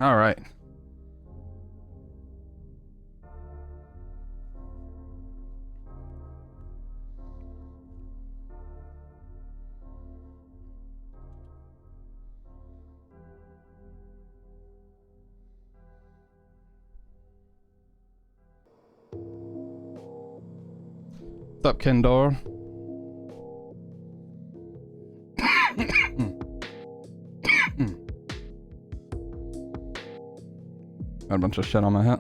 All right. What's up, Kendor? Got a bunch of shit on my hat.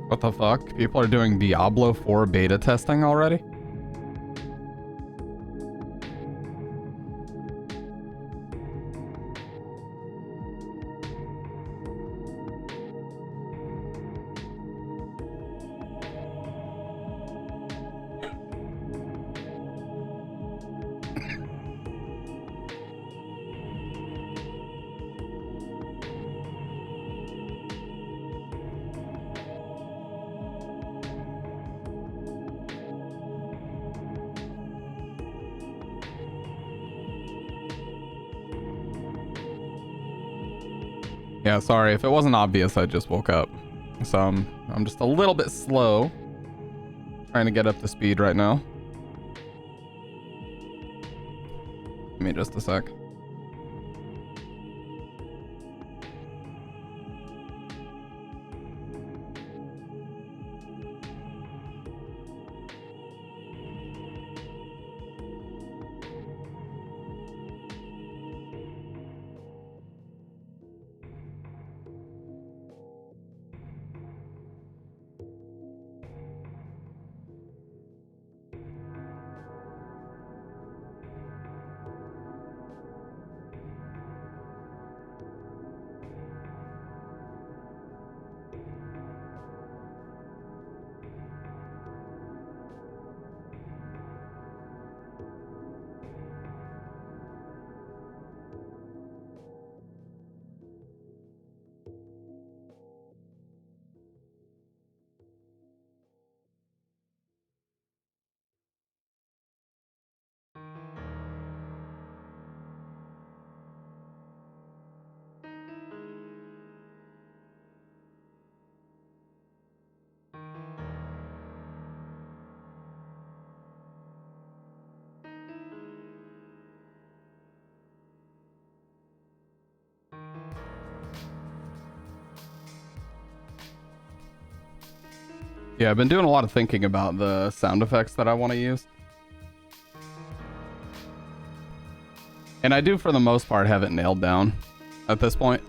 What the fuck? People are doing Diablo 4 beta testing already? Yeah, sorry. If it wasn't obvious, I just woke up. So I'm just a little bit slow. Trying to get up to speed right now. Give me just a sec. Yeah, I've been doing a lot of thinking about the sound effects that I want to use. And I do, for the most part, have it nailed down at this point.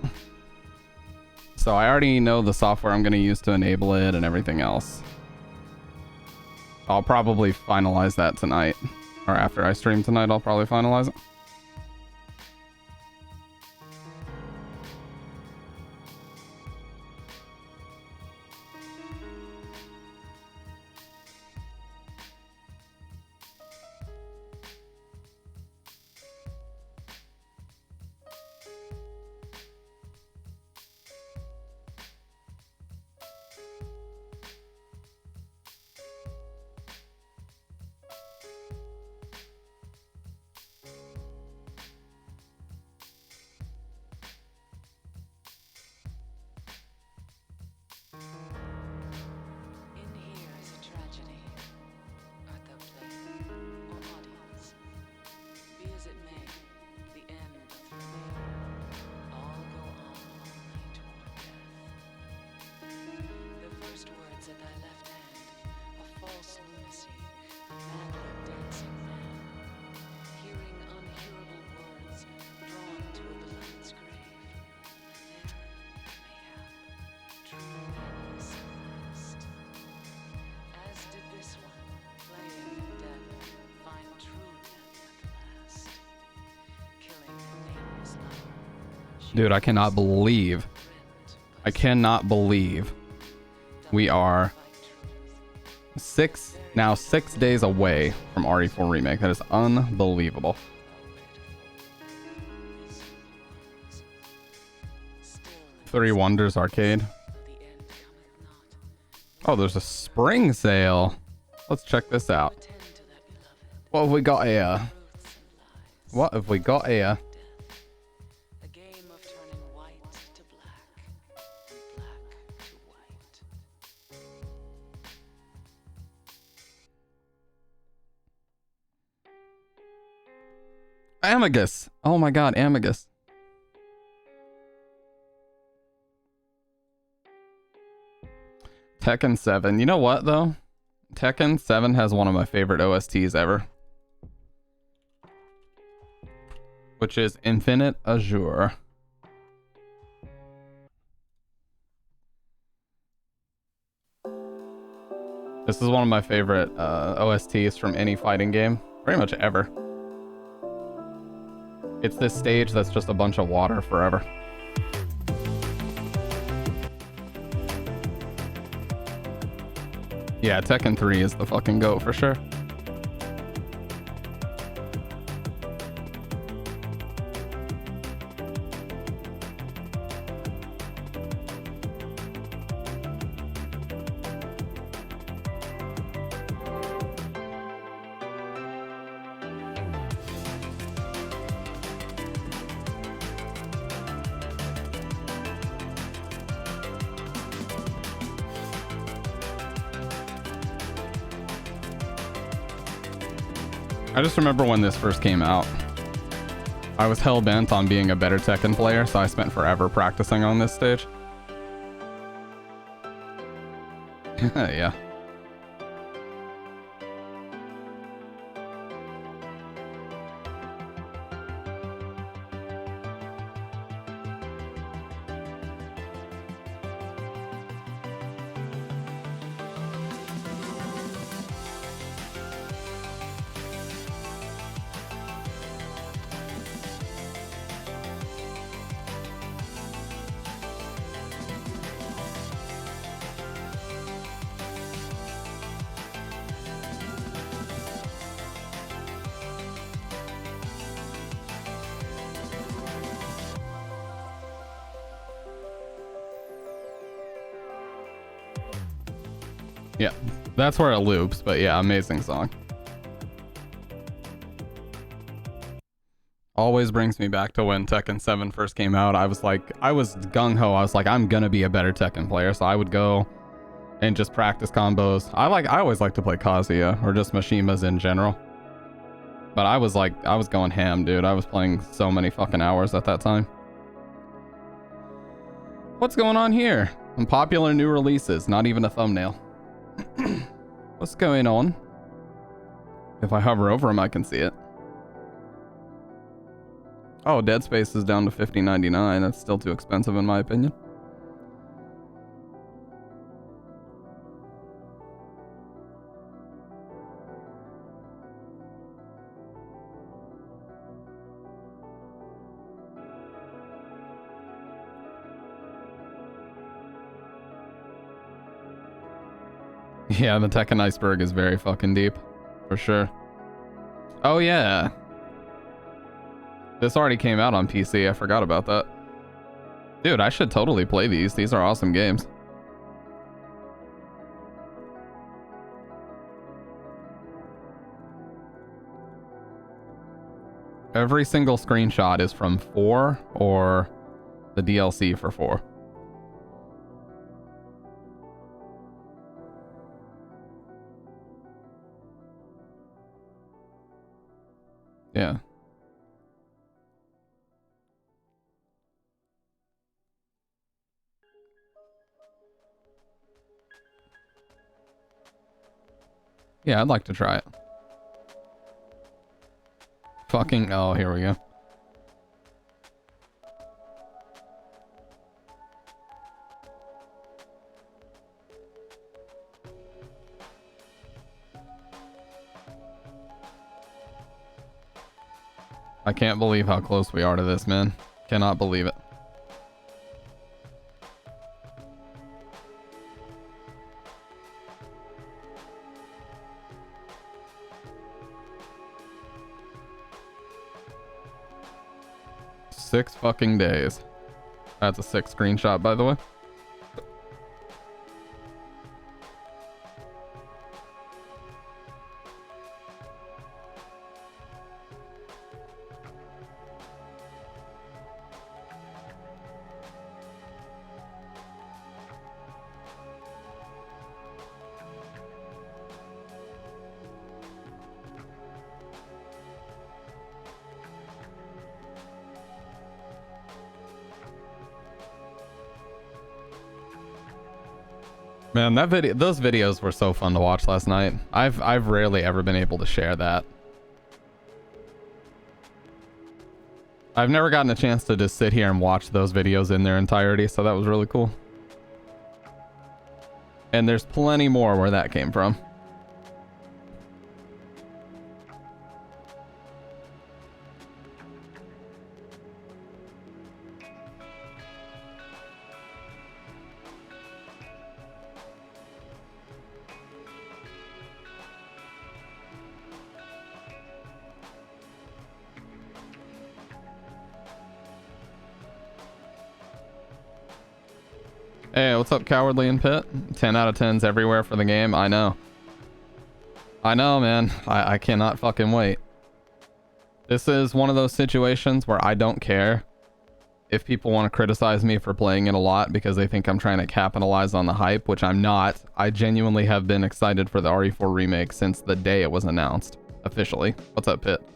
So I already know the software I'm going to use to enable it and everything else. I'll probably finalize that tonight. Or after I stream tonight, I'll probably finalize it. false lunacy, madly dancing man, hearing unhearable words, drawn to a beloved's grave. There, mayhap, true madness at last. As did this one, playing death, find true death at the last. Killing her nameless lover. Dude, I cannot believe. I cannot believe we are 6 days away from RE4 Remake. That is unbelievable. 3 Wonders Arcade. Oh, there's a spring sale. Let's check this out. What have we got here? What have we got here? A game of turning white to black, black to white. Amigus. Oh my god, Amigus. Tekken 7. You know what, though? Tekken 7 has one of my favorite OSTs ever. Which is Infinite Azure. This is one of my favorite OSTs from any fighting game. Pretty much ever. It's this stage that's just a bunch of water forever. Yeah, Tekken 3 is the fucking GOAT for sure. I just remember when this first came out, I was hell-bent on being a better Tekken player, so I spent forever practicing on this stage. Yeah. Yeah, that's where it loops, but yeah, amazing song. Always brings me back to when Tekken 7 first came out. I was gung-ho. I was like, I'm gonna be a better Tekken player, so I would go and just practice combos. I always like to play Kazuya, or just Mishimas in general. But I was going ham, dude. I was playing so many fucking hours at that time. What's going on here? Unpopular new releases, not even a thumbnail. What's going on? If I hover over him, I can see it. Oh, Dead Space is down to $50.99. That's still too expensive in my opinion. Yeah, the Tekken iceberg is very fucking deep. For sure. Oh, yeah. This already came out on PC. I forgot about that. Dude, I should totally play these. These are awesome games. Every single screenshot is from 4 or the DLC for 4. Yeah. Yeah, I'd like to try it. Fucking, oh, here we go. I can't believe how close we are to this, man. Cannot believe it. Six fucking days. That's a sick screenshot, by the way. Man, that video, those videos were so fun to watch last night. I've rarely ever been able to share that. I've never gotten a chance to just sit here and watch those videos in their entirety, so that was really cool. And there's plenty more where that came from. Hey, what's up, Cowardly and Pit? 10 out of 10s everywhere for the game. I know. I know, man. I cannot fucking wait. This is one of those situations where I don't care if people want to criticize me for playing it a lot because they think I'm trying to capitalize on the hype, which I'm not. I genuinely have been excited for the RE4 remake since the day it was announced officially. What's up, Pit?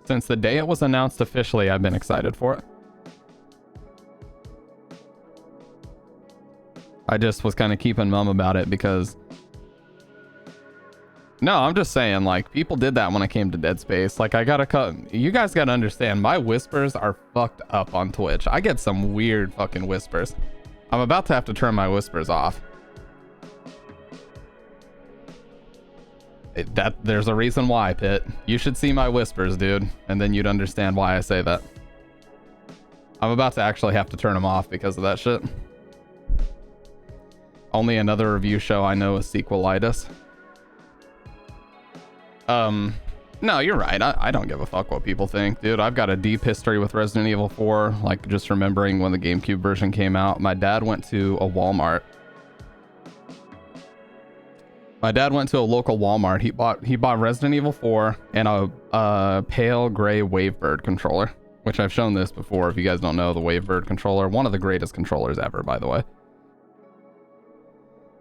Since the day it was announced officially, I've been excited for it. I just was kind of keeping mum about it because... No, I'm just saying, like, people did that when I came to Dead Space. Like, I gotta cut... You guys gotta understand, my whispers are fucked up on Twitch. I get some weird fucking whispers. I'm about to have to turn my whispers off. There's a reason why, Pit. You should see my whispers, dude. And then you'd understand why I say that. I'm about to actually have to turn them off because of that shit. Only another review show I know is Sequelitis. No, you're right. I don't give a fuck what people think, dude. I've got a deep history with Resident Evil 4. Like, just remembering when the GameCube version came out. My dad went to a Walmart. My dad went to a local Walmart. He bought Resident Evil 4 and a pale gray Wavebird controller, which I've shown this before. If you guys don't know, the Wavebird controller, one of the greatest controllers ever, by the way.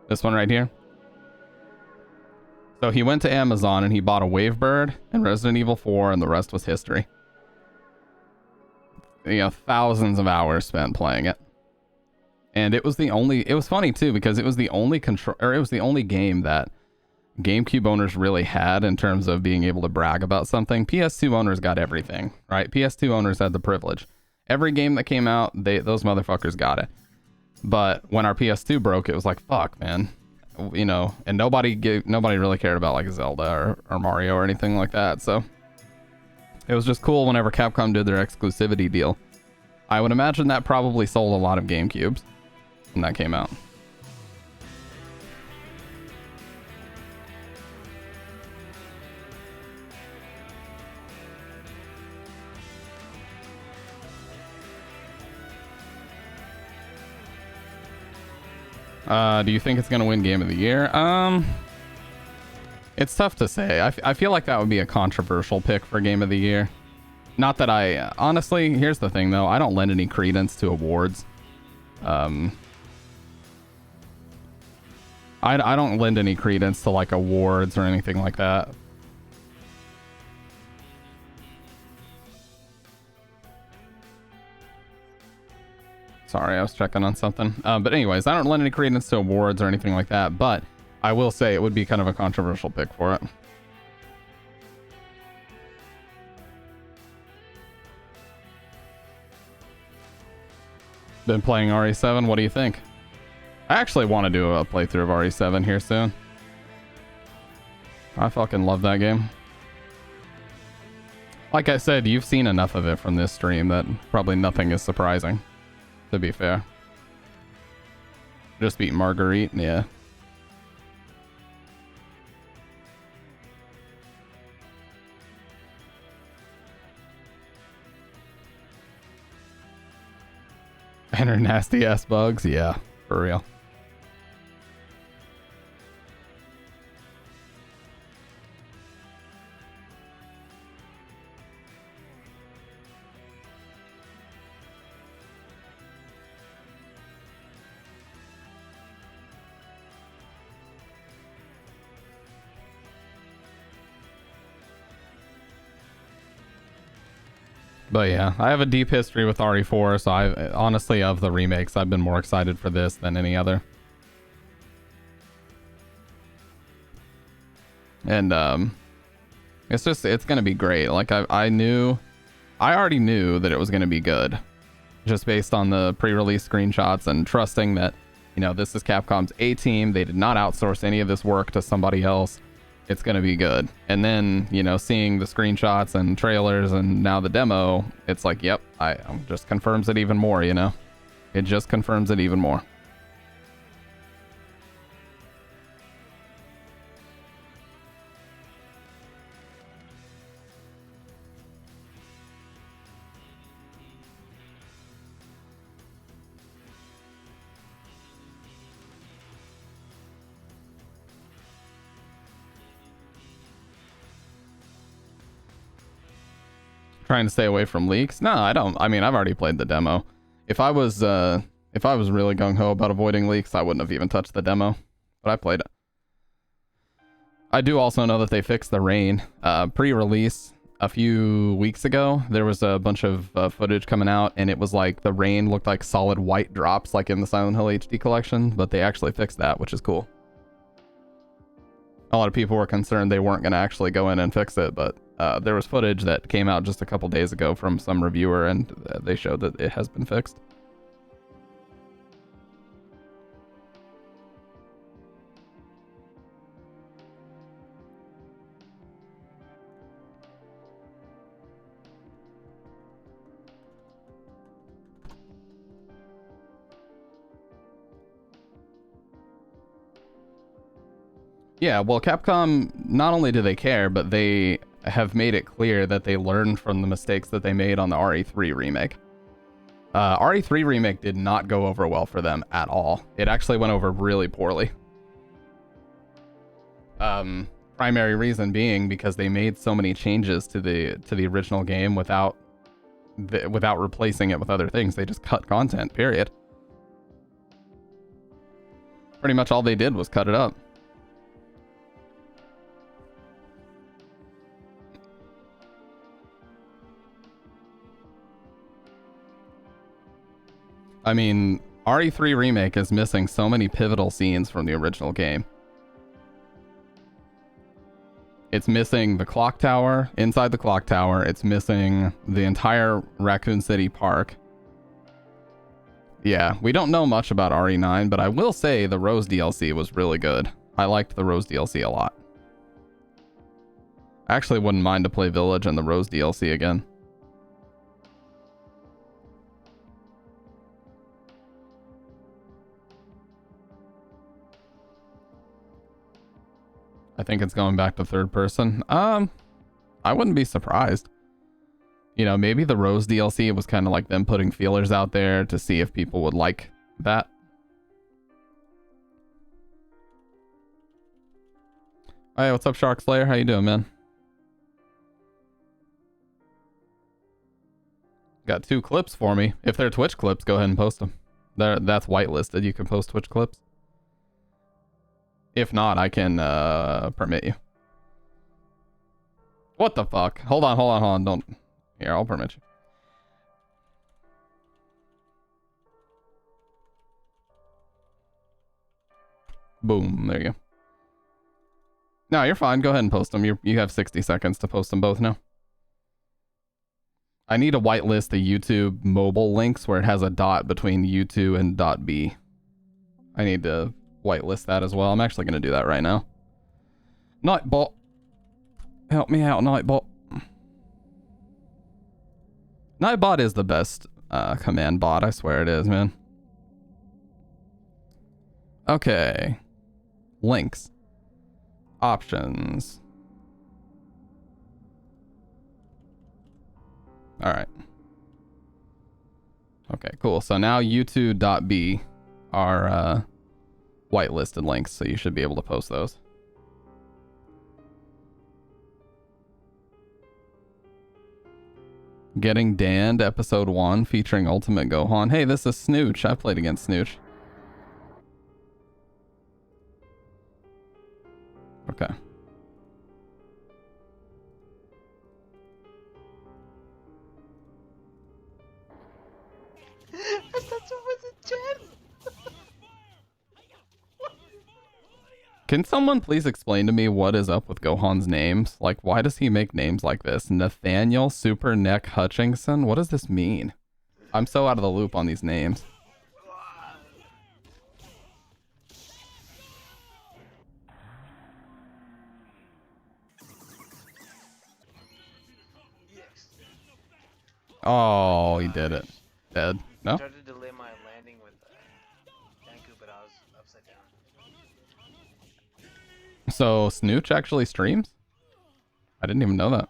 This one right here. So he went to Amazon and he bought a Wavebird and Resident Evil 4, and the rest was history. You know, thousands of hours spent playing it. And it was funny too, because it was the only game that GameCube owners really had in terms of being able to brag about something. PS2 owners got everything, right? PS2 owners had the privilege. Every game that came out, those motherfuckers got it. But when our PS2 broke, it was like, fuck, man. You know, and nobody really cared about like Zelda or Mario or anything like that. So it was just cool whenever Capcom did their exclusivity deal. I would imagine that probably sold a lot of GameCubes when that came out. Do you think it's gonna win Game of the Year? It's tough to say. I feel like that would be a controversial pick for Game of the Year. Not that honestly, here's the thing though, I don't lend any credence to awards. I don't lend any credence to like awards or anything like that. Sorry, I was checking on something. But anyways, I don't lend any credence to awards or anything like that, but I will say it would be kind of a controversial pick for it. Been playing RE7. What do you think? I actually want to do a playthrough of RE7 here soon. I fucking love that game. Like I said, you've seen enough of it from this stream that probably nothing is surprising, to be fair. Just beat Marguerite, yeah. And her nasty ass bugs, yeah, for real. But yeah, I have a deep history with RE4, so I honestly, of the remakes, I've been more excited for this than any other. And it's gonna be great. Like I already knew that it was gonna be good, just based on the pre-release screenshots and trusting that, you know, this is Capcom's A team. They did not outsource any of this work to somebody else. It's gonna be good. And then, you know, seeing the screenshots and trailers and now the demo, it's like, yep, just confirms it even more, you know? It just confirms it even more. Trying to stay away from leaks? No, I don't. I mean, I've already played the demo. If I was really gung-ho about avoiding leaks, I wouldn't have even touched the demo. But I played it. I do also know that they fixed the rain. Pre-release a few weeks ago, there was a bunch of footage coming out, and it was like the rain looked like solid white drops, like in the Silent Hill HD collection, but they actually fixed that, which is cool. A lot of people were concerned they weren't going to actually go in and fix it, but there was footage that came out just a couple days ago from some reviewer, and they showed that it has been fixed. Yeah, well, Capcom, not only do they care, but they have made it clear that they learned from the mistakes that they made on the RE3 remake. RE3 remake did not go over well for them at all. It actually went over really poorly. Primary reason being because they made so many changes to the original game without replacing it with other things. They just cut content, period. Pretty much all they did was cut it up. I mean, RE3 Remake is missing so many pivotal scenes from the original game. It's missing the clock tower, inside the clock tower. It's missing the entire Raccoon City Park. Yeah, we don't know much about RE9, but I will say the Rose DLC was really good. I liked the Rose DLC a lot. I actually wouldn't mind to play Village and the Rose DLC again. I think it's going back to third person. I wouldn't be surprised. You know, maybe the Rose DLC was kind of like them putting feelers out there to see if people would like that. Hey, what's up, Shark Slayer? How you doing, man? Got 2 clips for me. If they're Twitch clips, go ahead and post them. That's whitelisted. You can post Twitch clips. If not, I can permit you. What the fuck? Hold on. Don't. Here, I'll permit you. Boom. There you go. No, you're fine. Go ahead and post them. You have 60 seconds to post them both now. I need to whitelist the YouTube mobile links where it has a dot between U2 and dot B. I need to whitelist that as well. I'm actually going to do that right now. Nightbot. Help me out, Nightbot. Nightbot is the best command bot. I swear it is, man. Okay. Links. Options. Alright. Okay, cool. So now u2.b are whitelisted links, so you should be able to post those. Getting Danned, episode 1, featuring Ultimate Gohan. Hey, this is Snooch. I played against Snooch. Okay. I thought it was a chat. Can someone please explain to me what is up with Gohan's names? Like, why does he make names like this? Nathaniel Super Neck Hutchinson? What does this mean? I'm so out of the loop on these names. Oh, he did it. Dead. No? I tried to delay my landing with Danku, but I was upside down. So, Snooch actually streams? I didn't even know that.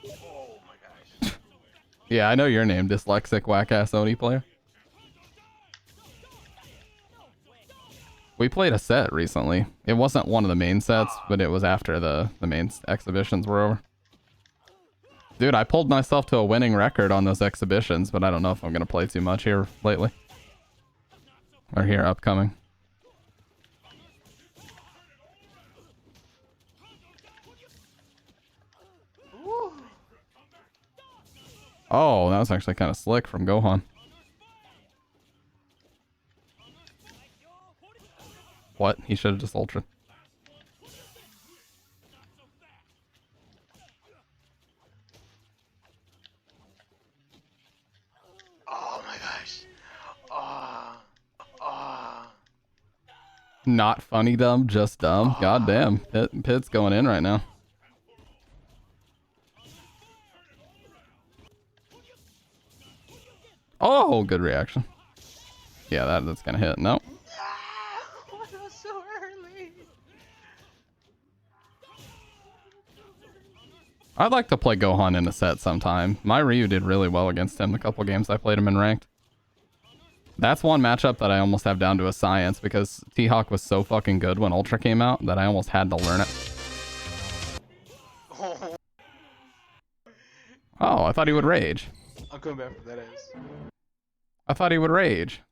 Oh my gosh. Yeah, I know your name, dyslexic whack-ass Oni player. We played a set recently. It wasn't one of the main sets, but it was after the main exhibitions were over. Dude, I pulled myself to a winning record on those exhibitions, but I don't know if I'm going to play too much here lately. Or here upcoming. Oh, that was actually kind of slick from Gohan. What? He should have just ultra. Oh my gosh. Not funny dumb, just dumb. God damn. Pit's going in right now. Oh, good reaction. Yeah, that's gonna hit. No. Why was so early? I'd like to play Gohan in a set sometime. My Ryu did really well against him the couple games I played him in ranked. That's one matchup that I almost have down to a science because T-Hawk was so fucking good when Ultra came out that I almost had to learn it. Oh, I thought he would rage. I'll come back for that ass. I thought he would rage.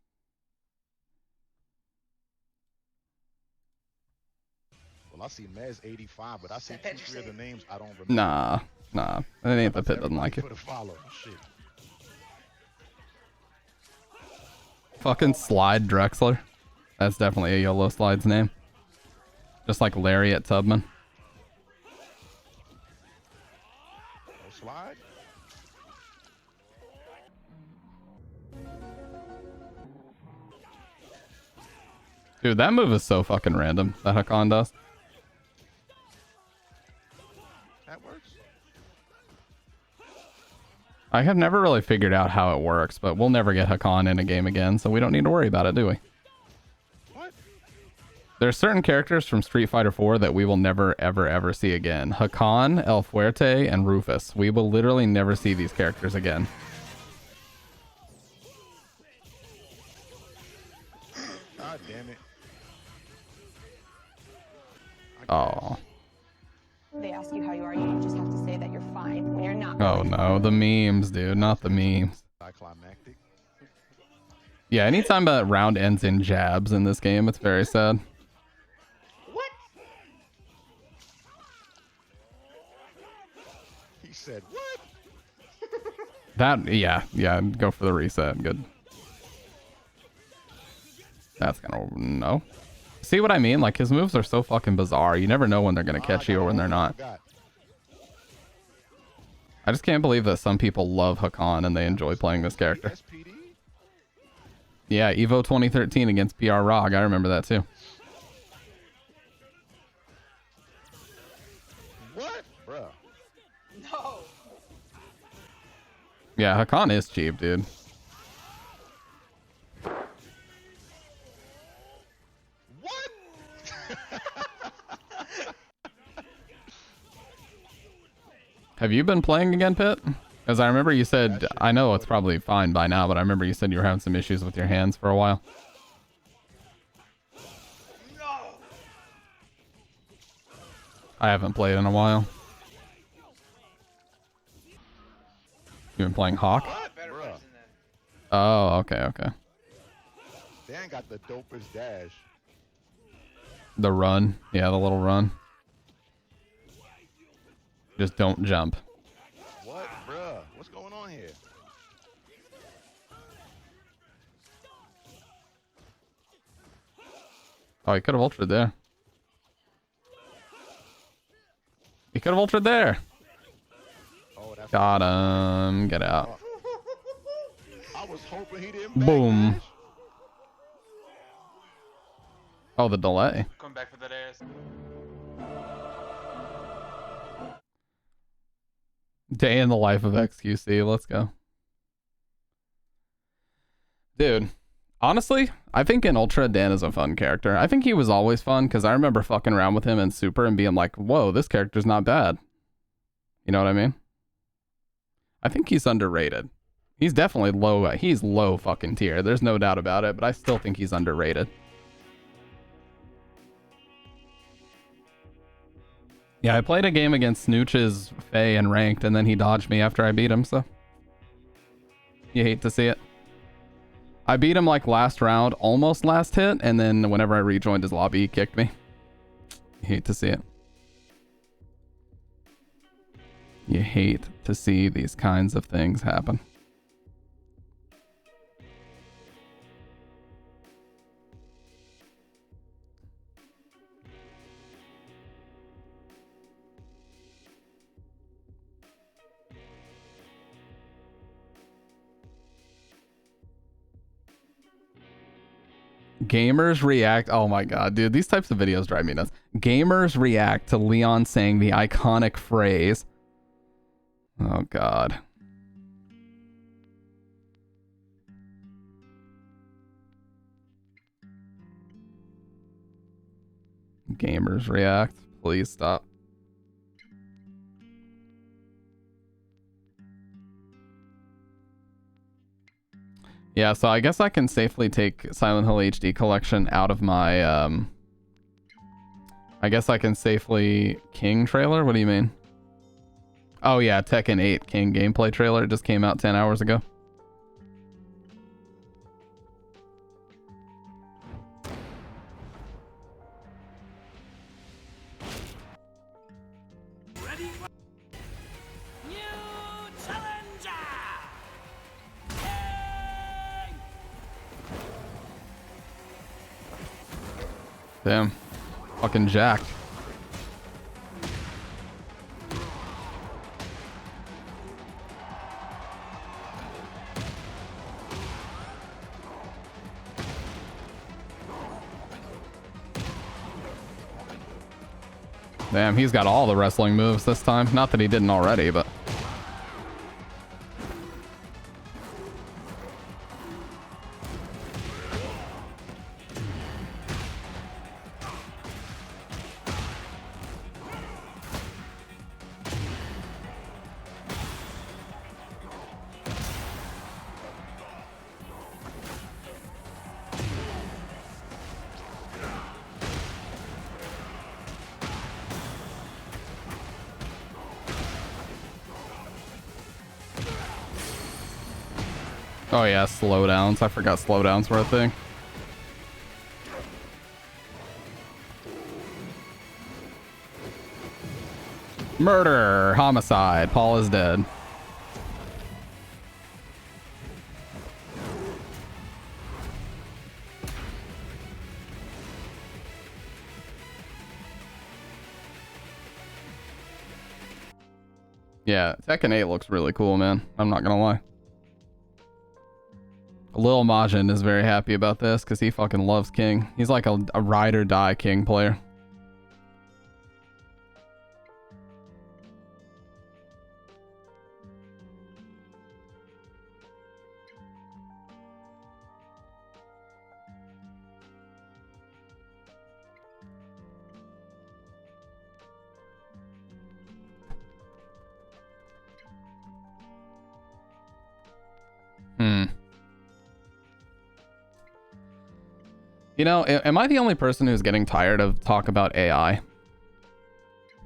Well, I see Mez 85, but I see That 2-3 of the names I don't remember. Nah. It ain't the Pit doesn't like you. For the follow. Shit. Fucking Slide Drexler. That's definitely a YOLO Slide's name. Just like Larry at Tubman. No slide? Dude, that move is so fucking random that Hakan does. That works. I have never really figured out how it works, but we'll never get Hakan in a game again, so we don't need to worry about it, do we? What? There are certain characters from Street Fighter 4 that we will never, ever, ever see again. Hakan, El Fuerte, and Rufus. We will literally never see these characters again. God damn it. Oh. They ask you how you are, you just have to say that you're fine when you're not. Oh no, the memes, dude, not the memes. Climactic. Yeah, anytime that round ends in jabs in this game, it's very sad. What? He said, what? That, yeah, go for the reset. Good. That's gonna, no. See what I mean? Like, his moves are so fucking bizarre. You never know when they're gonna catch you or when they're not. I just can't believe that some people love Hakan and they enjoy playing this character. SPD? Yeah, Evo 2013 against PR Rog. I remember that too. What? Bruh. No! Yeah, Hakan is cheap, dude. What? Have you been playing again, Pit? Because I remember you said, I know it's probably fine by now, but I remember you said you were having some issues with your hands for a while. No! I haven't played in a while. You been playing Hawk? What? Better Bruh. version than. Oh, okay, okay. Dan got the dopest dash. The run. Yeah, the little run. Just don't jump. What? Bruh. What's going on here? Oh, he could have ultraed there. He could have ultraed there. Oh, that's Got him. Get out. I was hoping he didn't Boom. backdash. Oh, the delay. Come back for that ass. Day in the life of XQC. Let's go. Dude, honestly, I think in Ultra, Dan is a fun character. I think he was always fun because I remember fucking around with him in Super and being like, whoa, this character's not bad. You know what I mean? I think he's underrated. He's definitely low. He's low fucking tier. There's no doubt about it, but I still think he's underrated. Yeah, I played a game against Snooch's Faye and ranked, and then he dodged me after I beat him, so. You hate to see it. I beat him like last round, almost last hit, and then whenever I rejoined his lobby, he kicked me. You hate to see it. You hate to see these kinds of things happen. Gamers react. Oh my god, dude. These types of videos drive me nuts. Gamers react to Leon saying the iconic phrase. Oh god. Gamers react. Please stop. Yeah, so I guess I can safely take Silent Hill HD Collection out of my, I guess I can safely... King trailer? What do you mean? Oh yeah, Tekken 8 King gameplay trailer. It just came out 10 hours ago. Ready? New challenger! Yay! Damn. Fucking jacked. Damn, he's got all the wrestling moves this time. Not that he didn't already, but... Oh yeah, slowdowns. I forgot slowdowns were a thing. Murder! Homicide. Paul is dead. Yeah, Tekken 8 looks really cool, man. I'm not gonna lie. Lil Majin is very happy about this because he fucking loves King. He's like a ride or die King player. You know, am I the only person who's getting tired of talk about AI?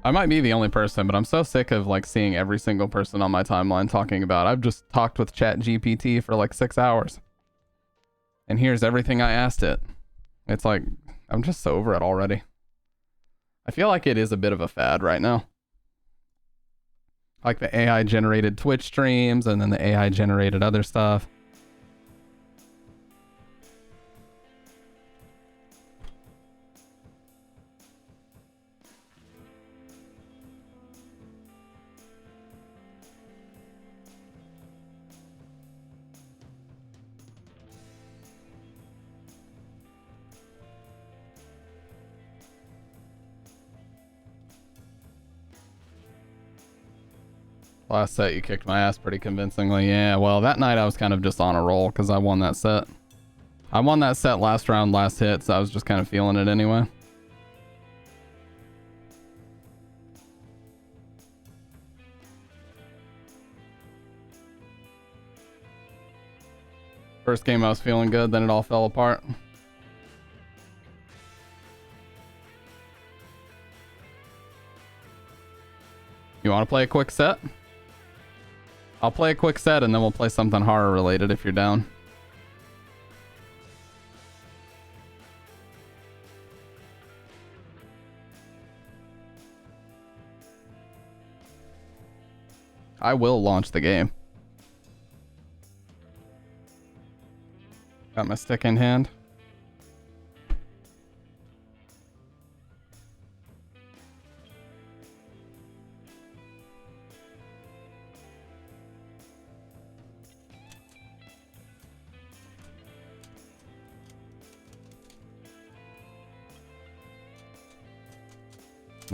I might be the only person, but I'm so sick of like seeing every single person on my timeline talking about, I've just talked with ChatGPT for like 6 hours. And here's everything I asked it. It's like, I'm just so over it already. I feel like it is a bit of a fad right now. Like the AI generated Twitch streams and then the AI generated other stuff. Last set, you kicked my ass pretty convincingly. Yeah, well, that night I was kind of just on a roll because I won that set. I won that set last round, last hit, so I was just kind of feeling it anyway. First game I was feeling good, then it all fell apart. You want to play a quick set? I'll play a quick set and then we'll play something horror related if you're down. I will launch the game. Got my stick in hand.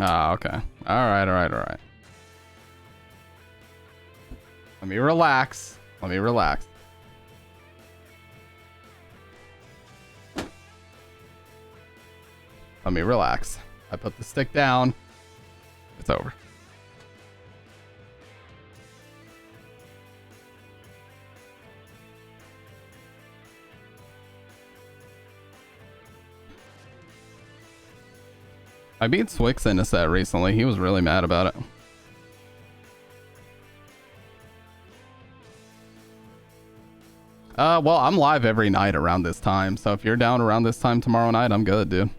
Ah, okay. Alright. Let me relax. Let me relax. I put the stick down. It's over. I beat Swix in a set recently. He was really mad about it. Well, I'm live every night around this time, so if you're down around this time tomorrow night, I'm good, dude.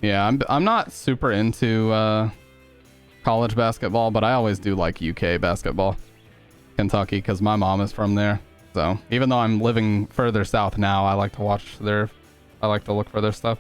Yeah, I'm not super into college basketball, but I always do like UK basketball. Kentucky, because my mom is from there. So even though I'm living further south now, I like to look for their stuff.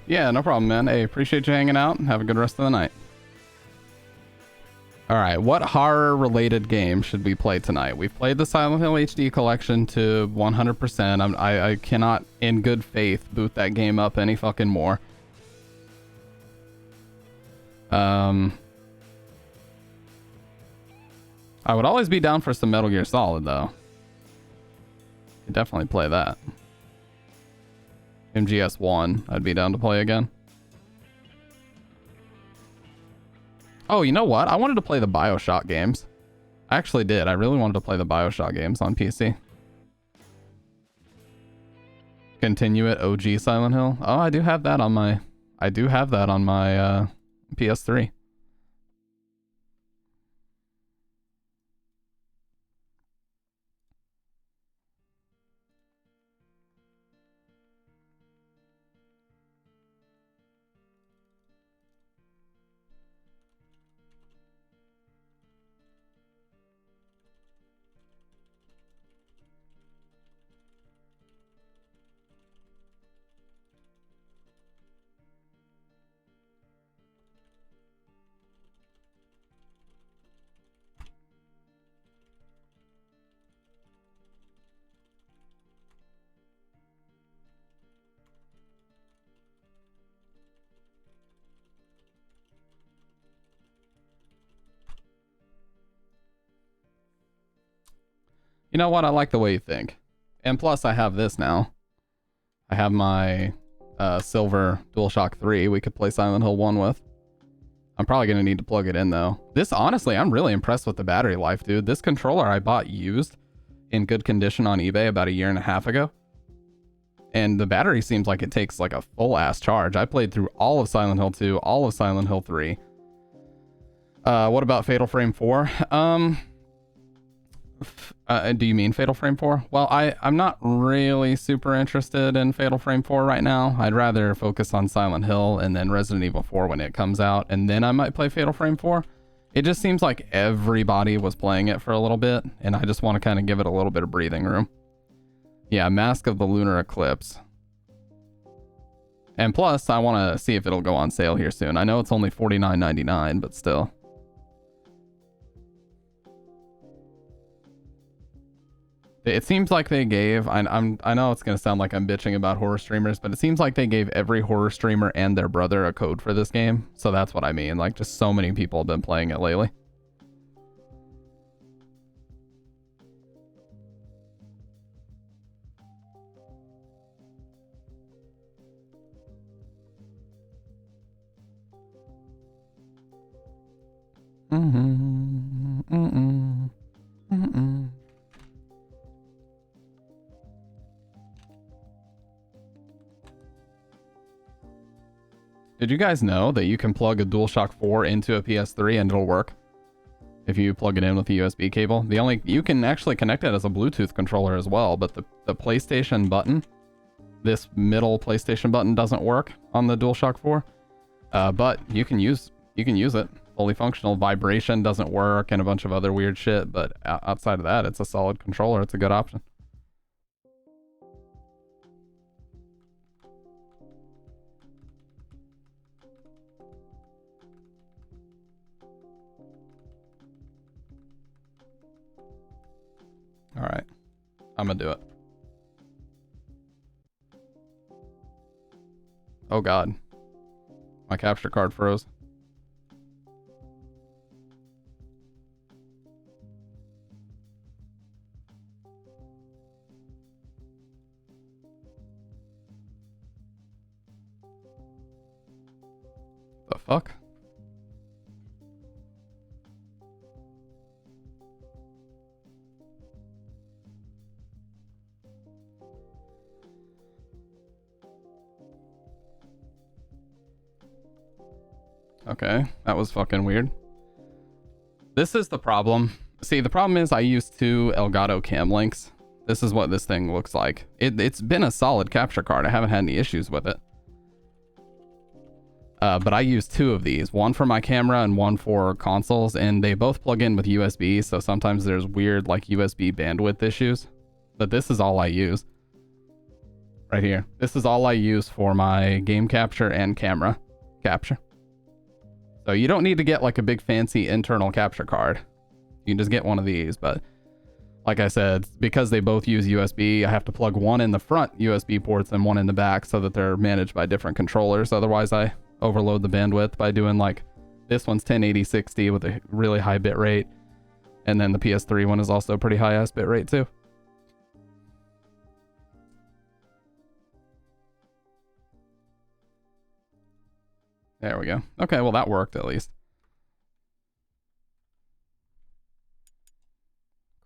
Yeah, no problem, man. Hey, appreciate you hanging out. Have a good rest of the night. Alright, what horror-related game should we play tonight? We've played the Silent Hill HD collection to 100%. I cannot, in good faith, boot that game up any fucking more. I would always be down for some Metal Gear Solid, though. Could definitely play that. MGS1, I'd be down to play again. Oh, you know what? I wanted to play the BioShock games. I actually did. I really wanted to play the BioShock games on PC. Continue it, OG Silent Hill. Oh, I do have that on my... PS3. You know what? I like the way you think. And plus, I have this now. I have my silver DualShock 3 we could play Silent Hill 1 with. I'm probably going to need to plug it in, though. This, honestly, I'm really impressed with the battery life, dude. This controller I bought used in good condition on eBay about 1.5 years ago. And the battery seems like it takes like a full-ass charge. I played through all of Silent Hill 2, all of Silent Hill 3. What about Fatal Frame 4? Do you mean Fatal Frame 4? Well, I'm not really super interested in Fatal Frame 4 right now. I'd rather focus on Silent Hill and then Resident Evil 4 when it comes out, and then I might play Fatal Frame 4. It just seems like everybody was playing it for a little bit, and I just want to kind of give it a little bit of breathing room. Yeah, Mask of the Lunar Eclipse. And plus, I want to see if it'll go on sale here soon. I know it's only $49.99, but still. It seems like they gave, I know it's going to sound like I'm bitching about horror streamers, but it seems like they gave every horror streamer and their brother a code for this game. So that's what I mean. Like, just so many people have been playing it lately. Did you guys know that you can plug a DualShock 4 into a PS3 and it'll work? If you plug it in with a USB cable. You can actually connect it as a Bluetooth controller as well, but the PlayStation button, this middle PlayStation button doesn't work on the DualShock 4. But you can use it. Fully functional. Vibration doesn't work and a bunch of other weird shit, but outside of that, it's a solid controller. It's a good option. All right, I'm gonna do it. Oh God, my capture card froze. The fuck? Okay, that was fucking weird. This is the problem. See, the problem is I used 2 Elgato cam links. This is what this thing looks like. It's been a solid capture card. I haven't had any issues with it. But I use 2 of these. One for my camera and one for consoles, and they both plug in with USB, so sometimes there's weird like USB bandwidth issues. But this is all I use. Right here. This is all I use for my game capture and camera capture. So you don't need to get like a big fancy internal capture card. You can just get one of these, but like I said, because they both use USB, I have to plug one in the front USB ports and one in the back so that they're managed by different controllers. Otherwise I overload the bandwidth by doing like, this one's 1080-60 with a really high bit rate. And then the PS3 one is also pretty high ass bit rate too. There we go. Okay, well that worked at least.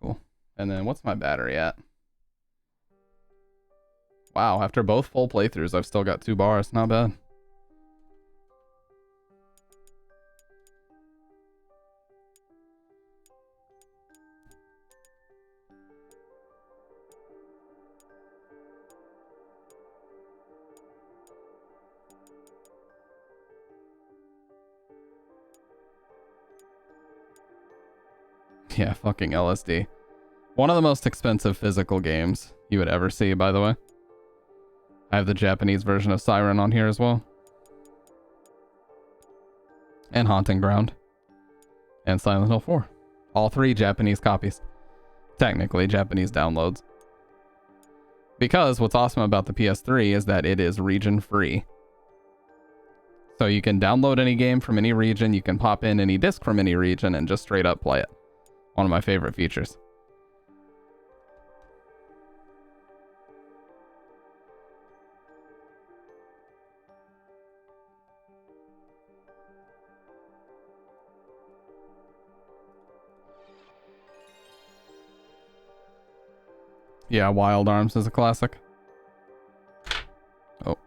Cool. And then what's my battery at? Wow, after both full playthroughs, I've still got 2 bars. Not bad. Yeah, fucking LSD. One of the most expensive physical games you would ever see, by the way. I have the Japanese version of Siren on here as well. And Haunting Ground. And Silent Hill 4. All 3 Japanese copies. Technically, Japanese downloads. Because what's awesome about the PS3 is that it is region free. So you can download any game from any region, you can pop in any disc from any region and just straight up play it. One of my favorite features. Yeah, Wild Arms is a classic. Oh.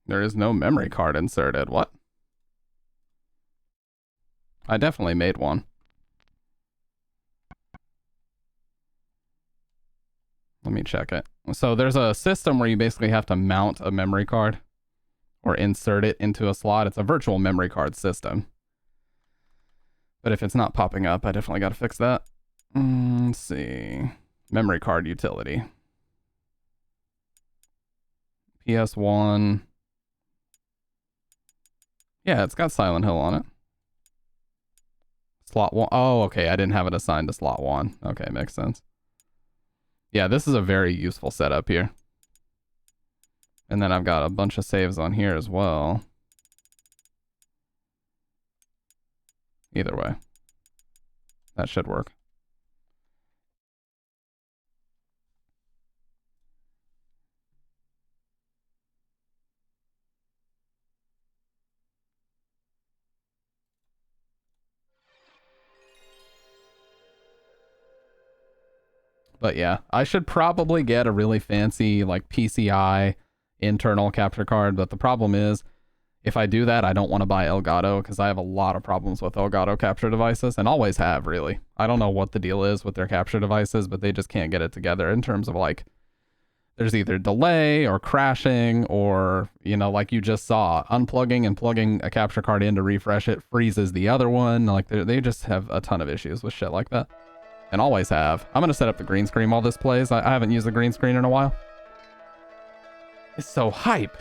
There is no memory card inserted. What? I definitely made one. Let me check it. So there's a system where you basically have to mount a memory card or insert it into a slot. It's a virtual memory card system. But if it's not popping up, I definitely got to fix that. Let's see. Memory card utility. PS1. Yeah, it's got Silent Hill on it. Slot 1. Oh, okay. I didn't have it assigned to slot 1. Okay, makes sense. Yeah, this is a very useful setup here. And then I've got a bunch of saves on here as well. Either way. That should work. But yeah, I should probably get a really fancy like PCI internal capture card. But the problem is, if I do that, I don't want to buy Elgato because I have a lot of problems with Elgato capture devices and always have, really. I don't know what the deal is with their capture devices, but they just can't get it together in terms of like, there's either delay or crashing or, you know, like you just saw, unplugging and plugging a capture card in to refresh it freezes the other one. Like they just have a ton of issues with shit like that. And always have. I'm going to set up the green screen while this plays. I haven't used the green screen in a while. It's so hype.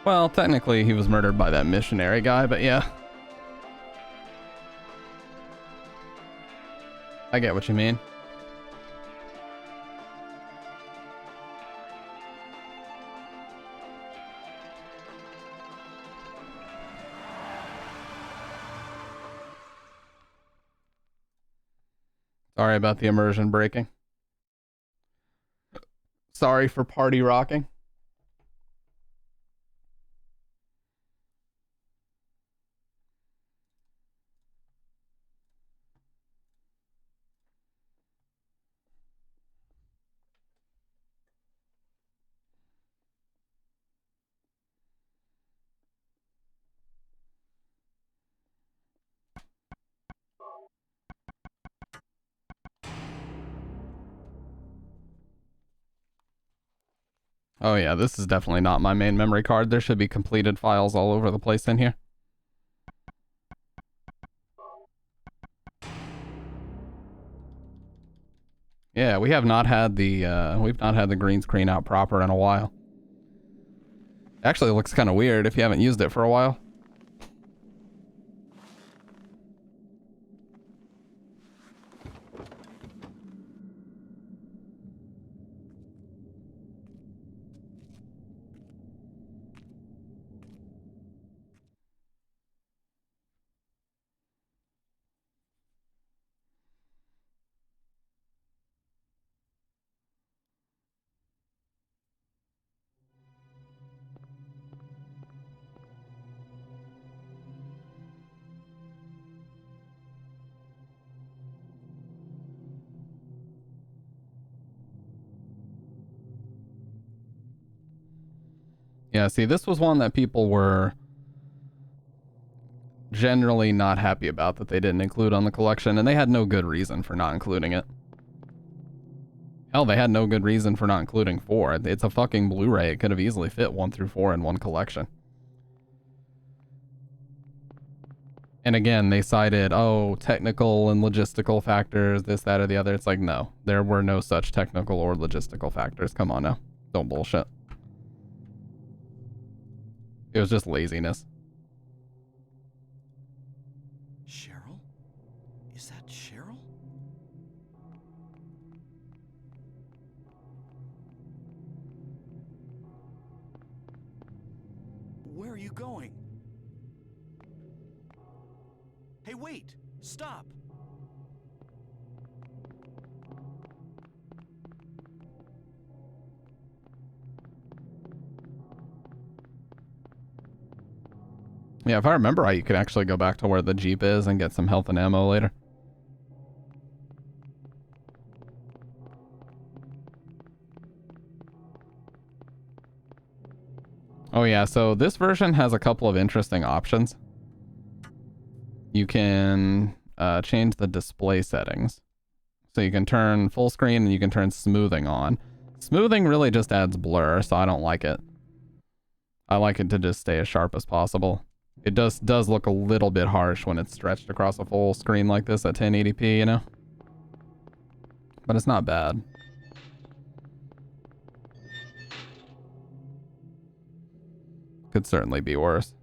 Well, technically he was murdered by that missionary guy, but yeah. I get what you mean. Sorry about the immersion breaking. Sorry for party rocking. Oh yeah, this is definitely not my main memory card. There should be completed files all over the place in here. Yeah, we have not had the we've not had the green screen out proper in a while. Actually, it looks kind of weird if you haven't used it for a while. Yeah, see, this was one that people were generally not happy about that they didn't include on the collection, and they had no good reason for not including it. Hell, they had no good reason for not including 4. It's a fucking Blu-ray. It could have easily fit 1 through 4 in one collection. And again, they cited, oh, technical and logistical factors, this, that, or the other. It's like, no, there were no such technical or logistical factors. Come on now. Don't bullshit. It was just laziness. Cheryl? Is that Cheryl? Where are you going? Hey, wait! Stop! Yeah, if I remember right, you could actually go back to where the Jeep is and get some health and ammo later. Oh yeah, so this version has a couple of interesting options. You can change the display settings. So you can turn full screen and you can turn smoothing on. Smoothing really just adds blur, so I don't like it. I like it to just stay as sharp as possible. It does look a little bit harsh when it's stretched across a full screen like this at 1080p, you know? But it's not bad. Could certainly be worse.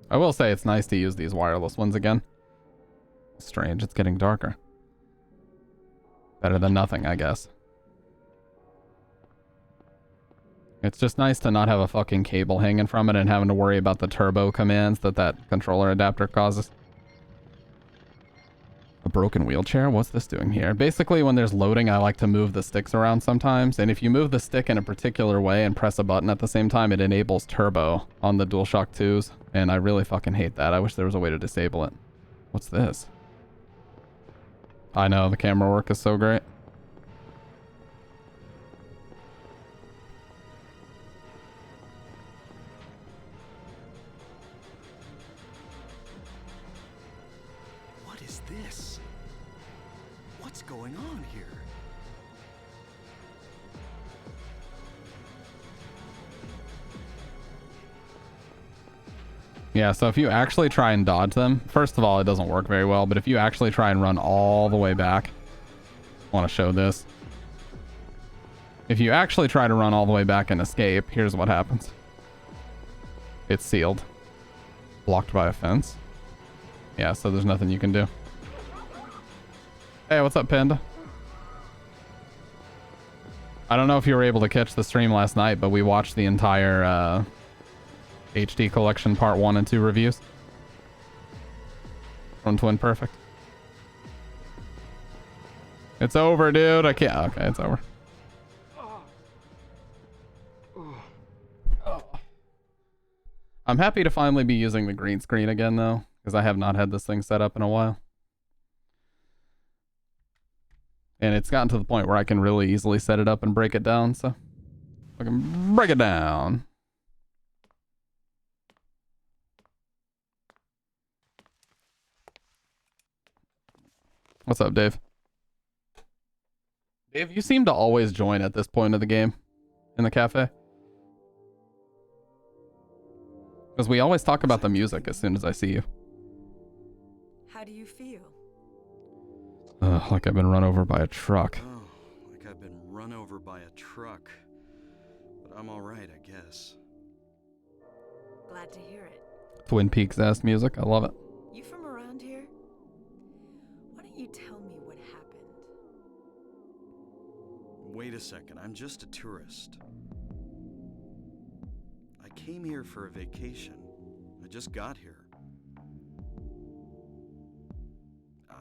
I will say it's nice to use these wireless ones again. Strange, it's getting darker. Better than nothing, I guess. It's just nice to not have a fucking cable hanging from it and having to worry about the turbo commands that controller adapter causes. A broken wheelchair? What's this doing here? Basically, when there's loading, I like to move the sticks around sometimes, and if you move the stick in a particular way and press a button at the same time, it enables turbo on the DualShock 2s, and I really fucking hate that. I wish there was a way to disable it. What's this? I know, the camera work is so great. What is this? What's going on here? Yeah, so if you actually try and dodge them, first of all, it doesn't work very well, but if you actually try and run all the way back, I want to show this. If you actually try to run all the way back and escape, here's what happens. It's sealed. Blocked by a fence. Yeah, so there's nothing you can do. Hey, what's up, Panda? I don't know if you were able to catch the stream last night, but we watched the entire HD Collection Part 1 and 2 reviews from Twin Perfect. It's over, dude. I can't. Okay, it's over. I'm happy to finally be using the green screen again, though, because I have not had this thing set up in a while. And it's gotten to the point where I can really easily set it up and break it down, so I can break it down. What's up, Dave? Dave, you seem to always join at this point of the game in the cafe. Because we always talk about the music as soon as I see you. How do you feel? Like I've been run over by a truck. Oh, like I've been run over by a truck. But I'm alright, I guess. Glad to hear it. Twin Peaks-ass music. I love it. You from around here? Why don't you tell me what happened? Wait a second, I'm just a tourist. I came here for a vacation. I just got here.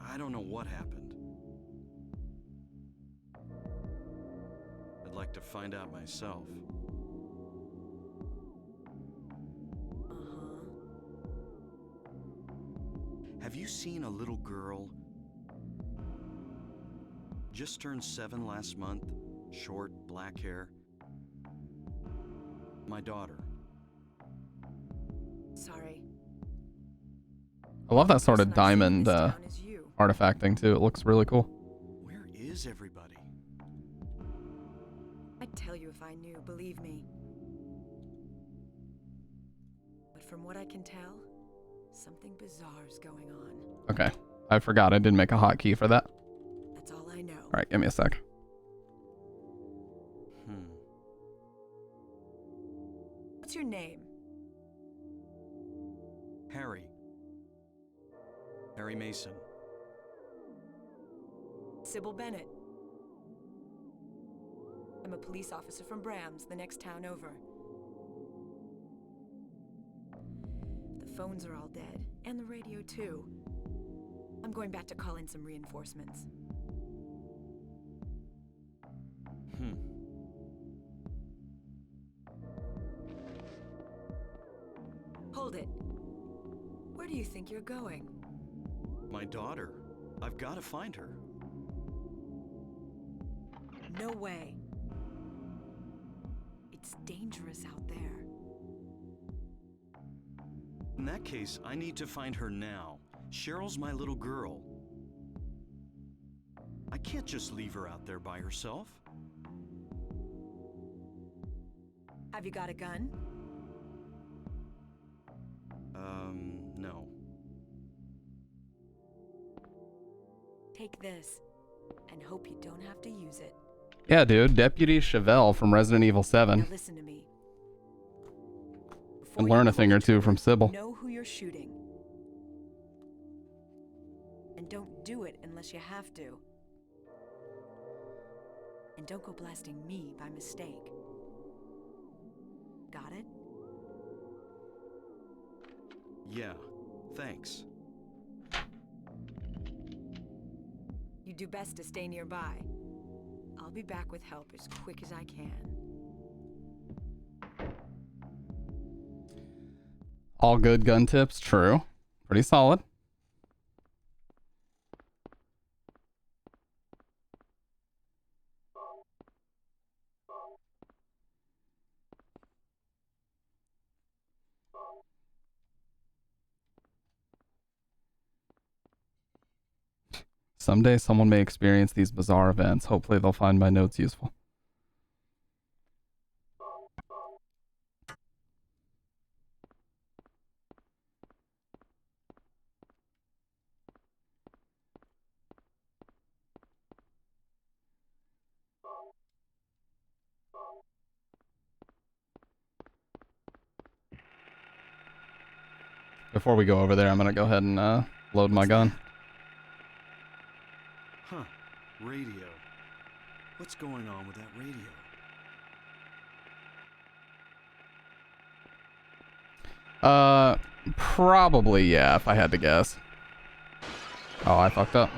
I don't know what happened. I'd like to find out myself. Uh-huh. Have you seen a little girl? Just turned 7 last month. Short, black hair. My daughter. Sorry. I love that sort of Person I've seen in diamond this town is you. artifacting too. It looks really cool. Where is everybody? I'd tell you if I knew, believe me. But from what I can tell, something bizarre's going on. Okay. I forgot I didn't make a hotkey for that. That's all I know. Alright, give me a sec. What's your name? Harry. Harry Mason. Sybil Bennett. I'm a police officer from Brams, the next town over. The phones are all dead, and the radio too. I'm going back to call in some reinforcements. Hold it. Where do you think you're going? My daughter. I've got to find her. No way. It's dangerous out there. In that case, I need to find her now. Cheryl's my little girl. I can't just leave her out there by herself. Have you got a gun? No. Take this, and hope you don't have to use it. Yeah, dude. Deputy Chevelle from Resident Evil 7. Now listen to me. And Before learn you a thing pull or the two trigger, from Sybil. Know who you're shooting. And don't do it unless you have to. And don't go blasting me by mistake. Got it? Yeah, thanks. You do best to stay nearby. I'll be back with help as quick as I can. All good gun tips. True. Pretty solid. Someday someone may experience these bizarre events. Hopefully they'll find my notes useful. Before we go over there, I'm gonna go ahead and load my gun. Huh. Radio. What's going on with that radio? Probably, yeah, if I had to guess. Oh, I fucked up.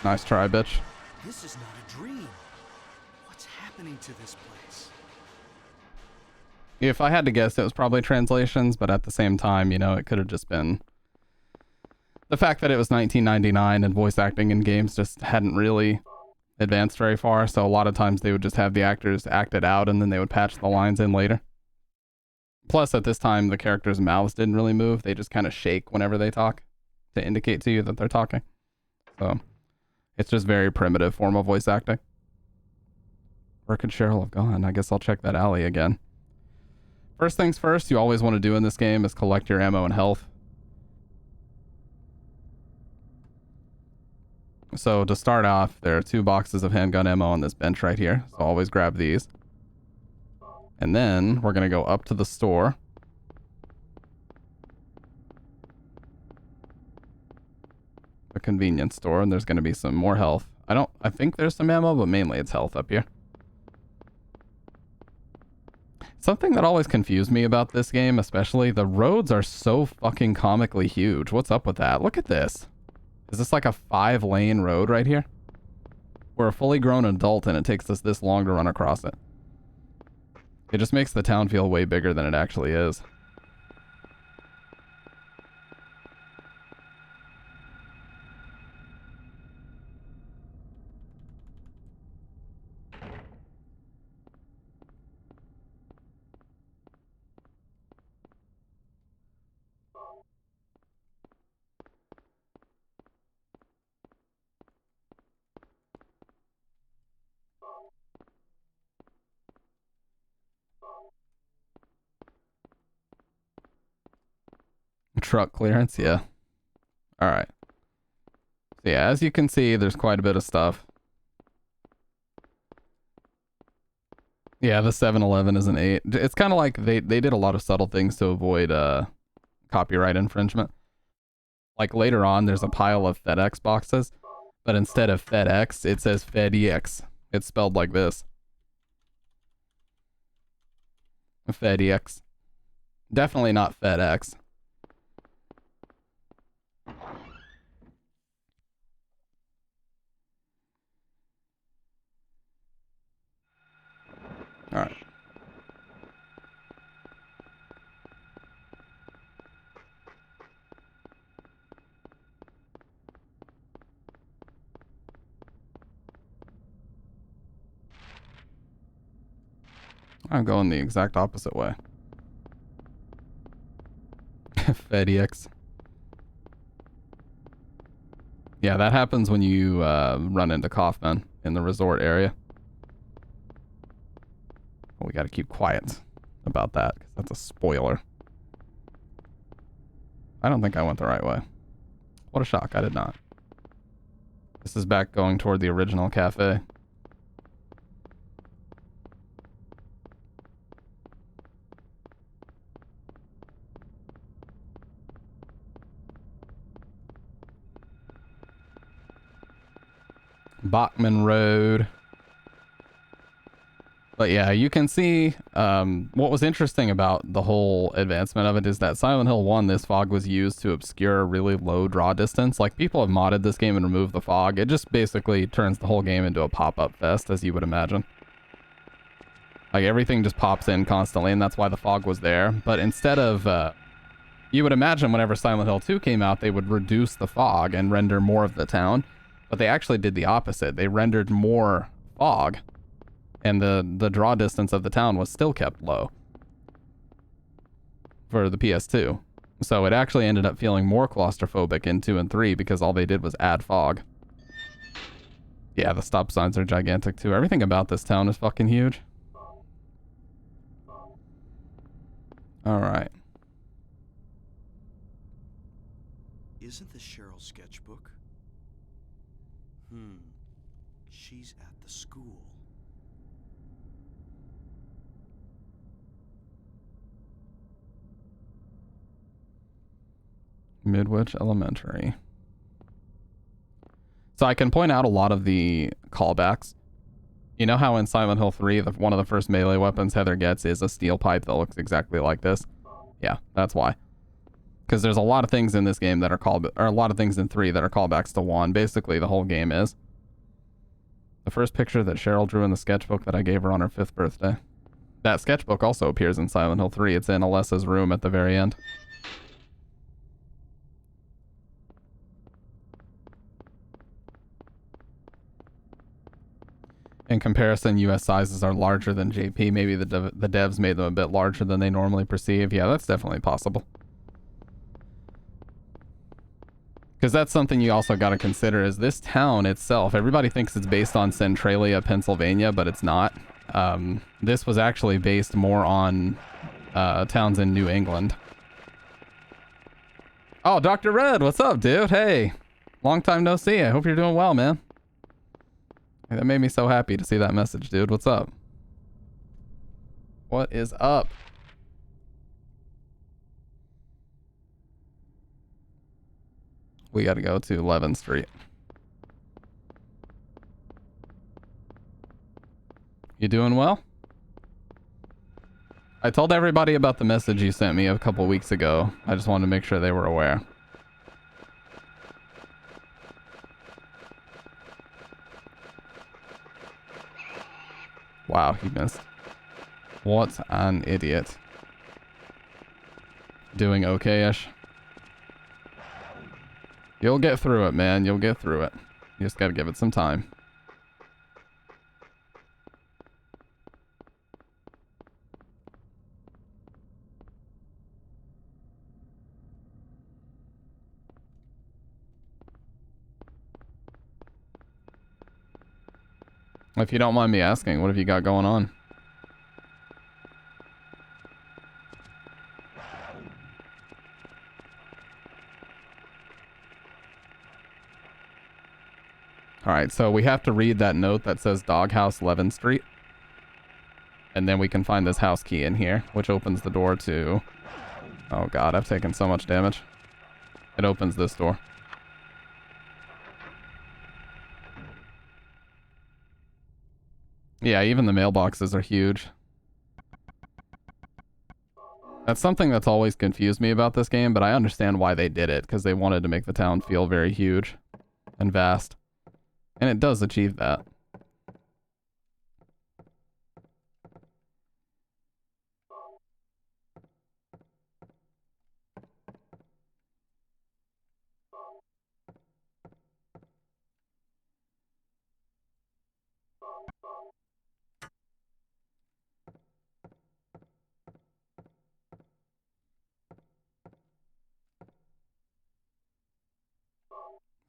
Nice try, bitch. This is not a dream. What's happening to this place? If I had to guess, it was probably translations, but at the same time, you know, it could have just been the fact that it was 1999 and voice acting in games just hadn't really advanced very far. So a lot of times they would just have the actors act it out and then they would patch the lines in later. Plus, at this time, the characters' mouths didn't really move. They just kind of shake whenever they talk to indicate to you that they're talking. So it's just very primitive form of voice acting. Where could Cheryl have gone? I guess I'll check that alley again. First things first, you always want to do in this game is collect your ammo and health. So to start off, there are 2 boxes of handgun ammo on this bench right here. So always grab these. And then we're going to go up to the store. A convenience store, and there's going to be some more health. I think there's some ammo, but mainly it's health up here. Something that always confused me about this game, especially, the roads are so fucking comically huge. What's up with that? Look at this. Is this like a 5-lane road right here? We're a fully grown adult and it takes us this long to run across it. It just makes the town feel way bigger than it actually is. Truck clearance, yeah. Alright. So yeah, as you can see, there's quite a bit of stuff. Yeah, the 7-Eleven is an 8. It's kind of like they did a lot of subtle things to avoid copyright infringement. Like later on, there's a pile of FedEx boxes, but instead of FedEx, it says FedEx. It's spelled like this. FedEx. Definitely not FedEx. All right. I'm going the exact opposite way. FedEx. Yeah, that happens when you run into Kaufman in the resort area. We got to keep quiet about that because that's a spoiler. I don't think I went the right way. What a shock, I did not. This is back going toward the original cafe. Bachman Road. But yeah, you can see what was interesting about the whole advancement of it is that Silent Hill 1, this fog was used to obscure a really low draw distance. Like, people have modded this game and removed the fog. It just basically turns the whole game into a pop-up fest, as you would imagine. Like, everything just pops in constantly, and that's why the fog was there. But instead of... you would imagine whenever Silent Hill 2 came out, they would reduce the fog and render more of the town. But they actually did the opposite. They rendered more fog. And the draw distance of the town was still kept low for the PS2. So it actually ended up feeling more claustrophobic in 2 and 3 because all they did was add fog. Yeah, the stop signs are gigantic too. Everything about this town is fucking huge. Alright. Isn't this Cheryl's schedule? sketchbook? She's at the school. Midwich Elementary. So I can point out a lot of the callbacks. You know how in Silent Hill 3, one of the first melee weapons Heather gets is a steel pipe that looks exactly like this? Yeah, that's why. Because there's a lot of things in this game that are or a lot of things in 3 that are callbacks to 1. Basically, the whole game is. The first picture that Cheryl drew in the sketchbook that I gave her on her 5th birthday. That sketchbook also appears in Silent Hill 3. It's in Alessa's room at the very end. In comparison, US sizes are larger than JP. Maybe the devs made them a bit larger than they normally perceive. Yeah, that's definitely possible. Because that's something you also got to consider is this town itself. Everybody thinks it's based on Centralia, Pennsylvania, but it's not. This was actually based more on towns in New England. Oh, Dr. Red, what's up, dude? Hey, long time no see. I hope you're doing well, man. That made me so happy to see that message, dude. What's up? What is up? We got to go to 11th Street. You doing well? I told everybody about the message you sent me a couple weeks ago. I just wanted to make sure they were aware. Wow, he missed. What an idiot. Doing okay-ish. You'll get through it, man. You'll get through it. You just gotta give it some time. If you don't mind me asking, what have you got going on? Alright, so we have to read that note that says Doghouse 11th Street. And then we can find this house key in here, which opens the door to... Oh god, I've taken so much damage. It opens this door. Yeah, even the mailboxes are huge. That's something that's always confused me about this game, but I understand why they did it, because they wanted to make the town feel very huge and vast. And it does achieve that.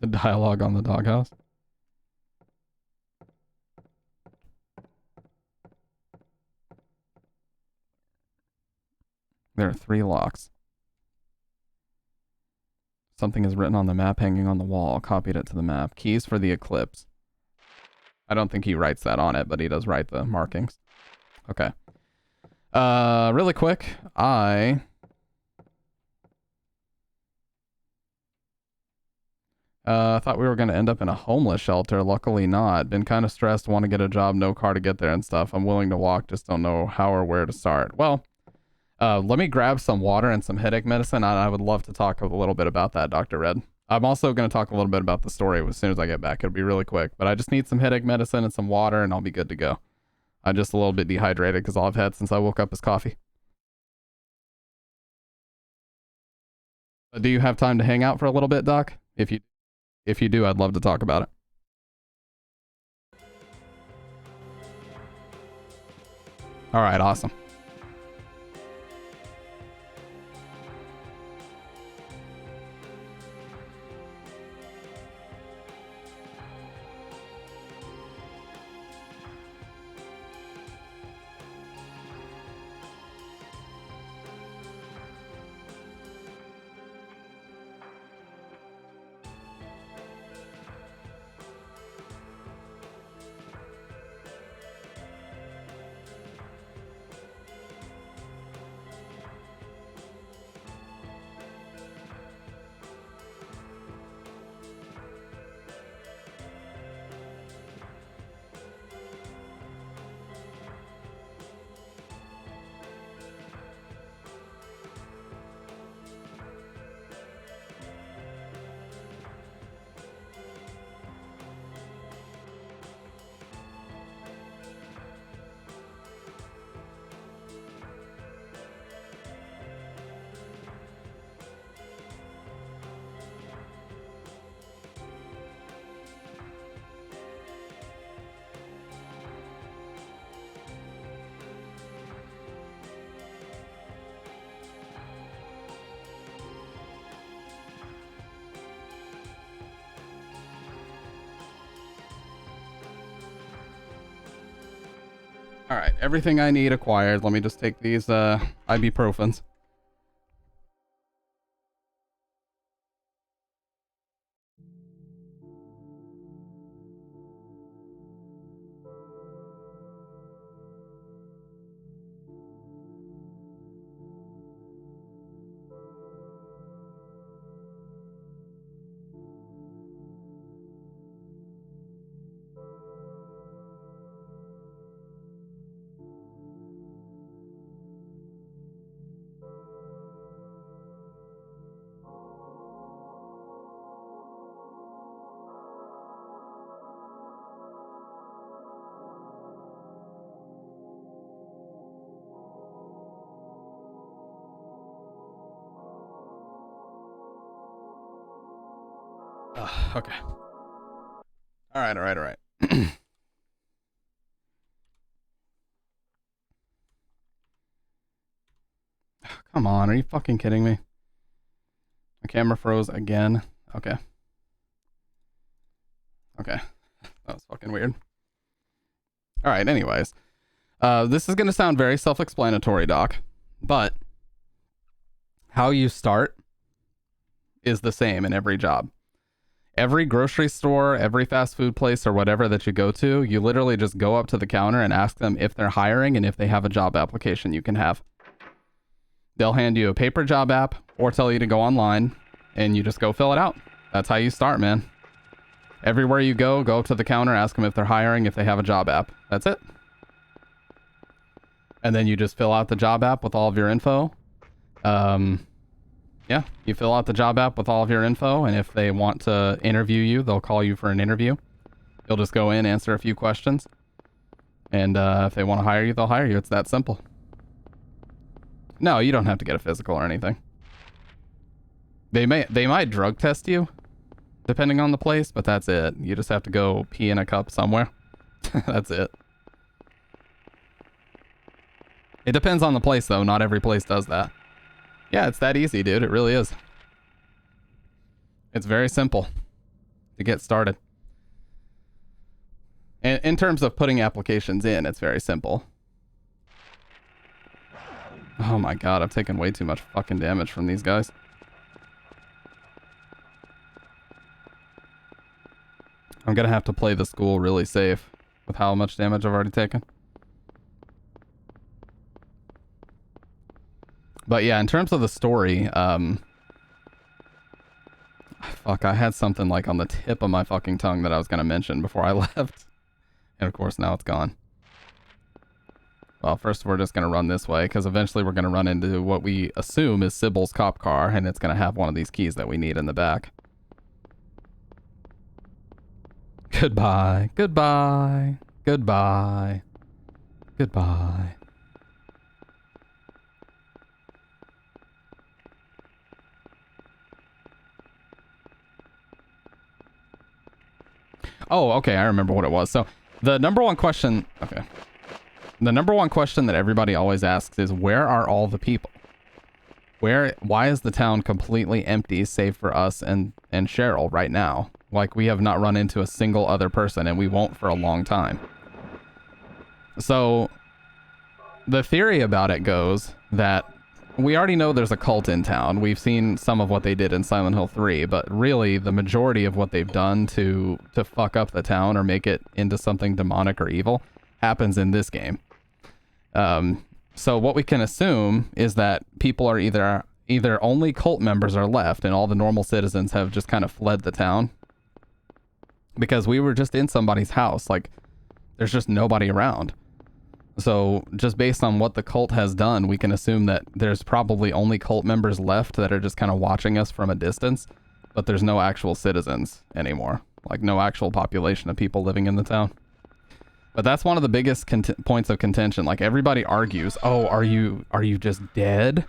The dialogue on the doghouse. There are 3 locks. Something is written on the map hanging on the wall. Copied it to the map. Keys for the eclipse. I don't think he writes that on it, but he does write the markings. Okay. Really quick, I thought we were going to end up in a homeless shelter. Luckily not. Been kind of stressed, want to get a job, no car to get there and stuff. I'm willing to walk, just don't know how or where to start. Well, let me grab some water and some headache medicine. I would love to talk a little bit about that, Dr. Red. I'm also going to talk a little bit about the story as soon as I get back. It'll be really quick, but I just need some headache medicine and some water and I'll be good to go. I'm just a little bit dehydrated because all I've had since I woke up is coffee. Do you have time to hang out for a little bit, Doc? If you do, I'd love to talk about it. All right, awesome. All right, everything I need acquired. Let me just take these ibuprofens. Okay. All right. Come on, are you fucking kidding me? My camera froze again. Okay. That was fucking weird. All right, anyways. This is going to sound very self-explanatory, Doc, but how you start is the same in every job. Every grocery store, every fast food place or whatever that you go to, you literally just go up to the counter and ask them if they're hiring and if they have a job application you can have. They'll hand you a paper job app or tell you to go online and you just go fill it out. That's how you start, man. Everywhere you go up to the counter, ask them if they're hiring, if they have a job app. That's it. And then you just fill out the job app with all of your info. Yeah, you fill out the job app with all of your info, and if they want to interview you, they'll call you for an interview. You'll just go in, answer a few questions, and if they want to hire you, they'll hire you. It's that simple. No, you don't have to get a physical or anything. They might drug test you, depending on the place, but that's it. You just have to go pee in a cup somewhere. That's it. It depends on the place, though. Not every place does that. Yeah, it's that easy, dude. It really is. It's very simple to get started. And in terms of putting applications in, it's very simple. Oh my god, I've taken way too much fucking damage from these guys. I'm gonna have to play the school really safe with how much damage I've already taken. But yeah, in terms of the story, fuck, I had something like on the tip of my fucking tongue that I was gonna mention before I left. And of course now it's gone. Well, first we're just gonna run this way, because eventually we're gonna run into what we assume is Sybil's cop car, and it's gonna have one of these keys that we need in the back. Goodbye. Goodbye. Goodbye. Goodbye. Oh, okay, I remember what it was. So, the number one question... Okay. The number one question that everybody always asks is, where are all the people? Why is the town completely empty, save for us and Cheryl right now? Like, we have not run into a single other person, and we won't for a long time. So, the theory about it goes that we already know there's a cult in town. We've seen some of what they did in Silent Hill 3, but really the majority of what they've done to fuck up the town or make it into something demonic or evil happens in this game. So what we can assume is that people are either only cult members are left and all the normal citizens have just kind of fled the town. Because we were just in somebody's house, like there's just nobody around. So just based on what the cult has done, we can assume that there's probably only cult members left that are just kind of watching us from a distance, but there's no actual citizens anymore. Like no actual population of people living in the town. But that's one of the biggest points of contention. Like everybody argues, oh, are you just dead?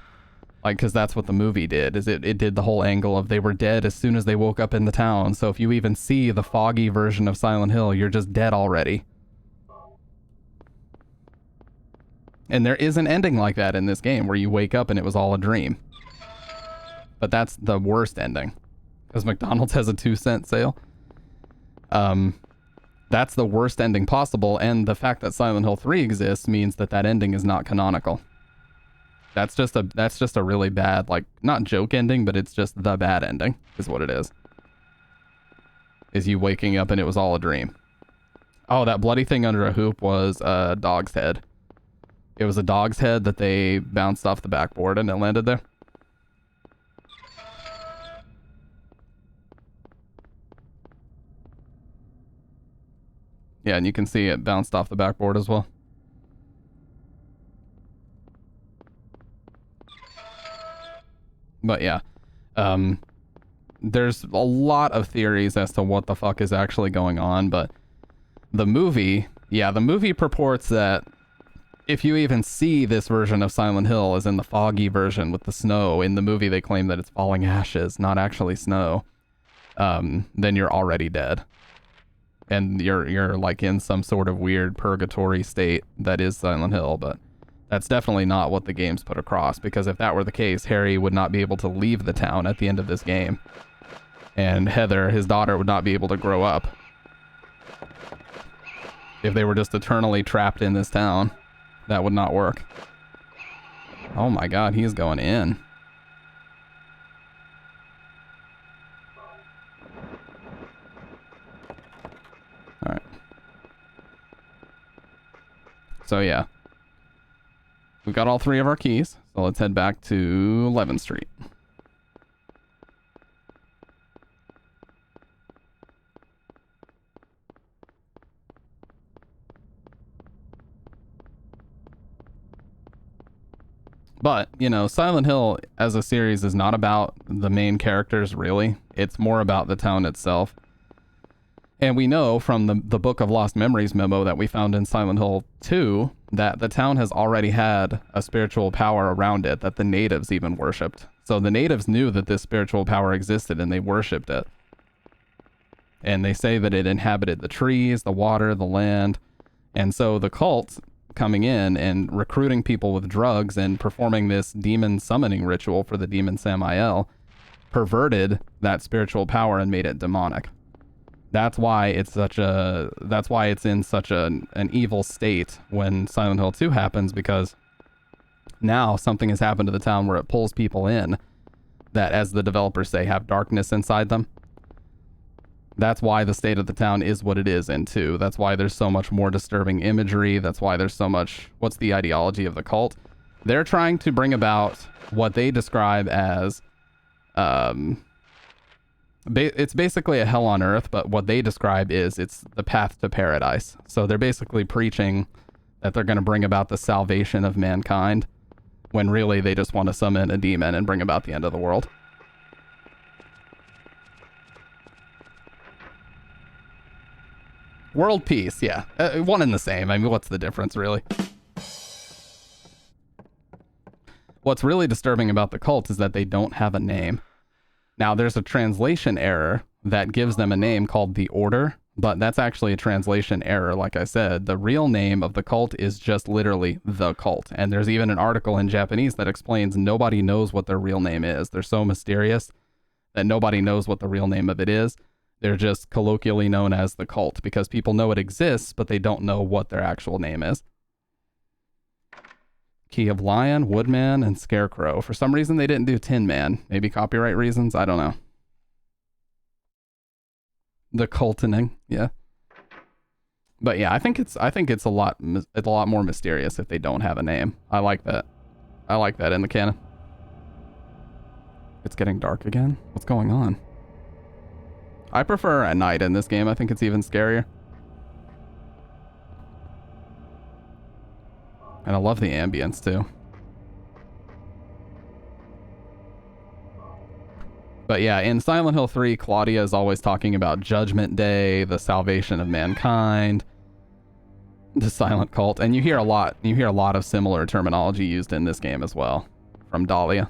Like, because that's what the movie did, is it did the whole angle of they were dead as soon as they woke up in the town. So if you even see the foggy version of Silent Hill, you're just dead already. And there is an ending like that in this game where you wake up and it was all a dream. But that's the worst ending. Because McDonald's has a 2-cent sale. That's the worst ending possible, and the fact that Silent Hill 3 exists means that that ending is not canonical. That's just a really bad, like, not joke ending, but it's just the bad ending, is what it is. Is you waking up and it was all a dream. Oh, that bloody thing under a hoop was a dog's head. It was a dog's head that they bounced off the backboard and it landed there. Yeah, and you can see it bounced off the backboard as well. But yeah, there's a lot of theories as to what the fuck is actually going on, but the movie purports that if you even see this version of Silent Hill as in the foggy version with the snow, in the movie they claim that it's falling ashes, not actually snow, then you're already dead. And you're like in some sort of weird purgatory state that is Silent Hill, but that's definitely not what the game's put across, because if that were the case, Harry would not be able to leave the town at the end of this game. And Heather, his daughter, would not be able to grow up. If they were just eternally trapped in this town, that would not work. Oh my god, he's going in. Alright. So yeah. We got all 3 of our keys, so let's head back to 11th Street. But, you know, Silent Hill as a series is not about the main characters, really. It's more about the town itself. And we know from the Book of Lost Memories memo that we found in Silent Hill 2 that the town has already had a spiritual power around it that the natives even worshipped. So the natives knew that this spiritual power existed and they worshipped it. And they say that it inhabited the trees, the water, the land. And so the cult coming in and recruiting people with drugs and performing this demon summoning ritual for the demon Samael perverted that spiritual power and made it demonic. That's why it's in such an evil state when Silent Hill 2 happens, because now something has happened to the town where it pulls people in that, as the developers say, have darkness inside them. That's why the state of the town is what it is in 2. That's why there's so much more disturbing imagery. That's why there's so much... What's the ideology of the cult? They're trying to bring about what they describe as... it's basically a hell on earth, but what they describe is it's the path to paradise. So they're basically preaching that they're going to bring about the salvation of mankind, when really they just want to summon a demon and bring about the end of the world. World peace, yeah. One and the same. I mean, what's the difference, really? What's really disturbing about the cult is that they don't have a name. Now, there's a translation error that gives them a name called the Order, but that's actually a translation error, like I said. The real name of the cult is just literally the cult. And there's even an article in Japanese that explains nobody knows what their real name is. They're so mysterious that nobody knows what the real name of it is. They're just colloquially known as the cult because people know it exists, but they don't know what their actual name is. Key of Lion, Woodman, and Scarecrow. For some reason, they didn't do Tin Man. Maybe copyright reasons? I don't know. The cultening, yeah. But yeah, I think it's a lot more mysterious if they don't have a name. I like that. I like that in the canon. It's getting dark again. What's going on? I prefer at night in this game. I think it's even scarier. And I love the ambience too. But yeah, in Silent Hill 3, Claudia is always talking about Judgment Day, the salvation of mankind, the silent cult, and you hear a lot of similar terminology used in this game as well from Dahlia.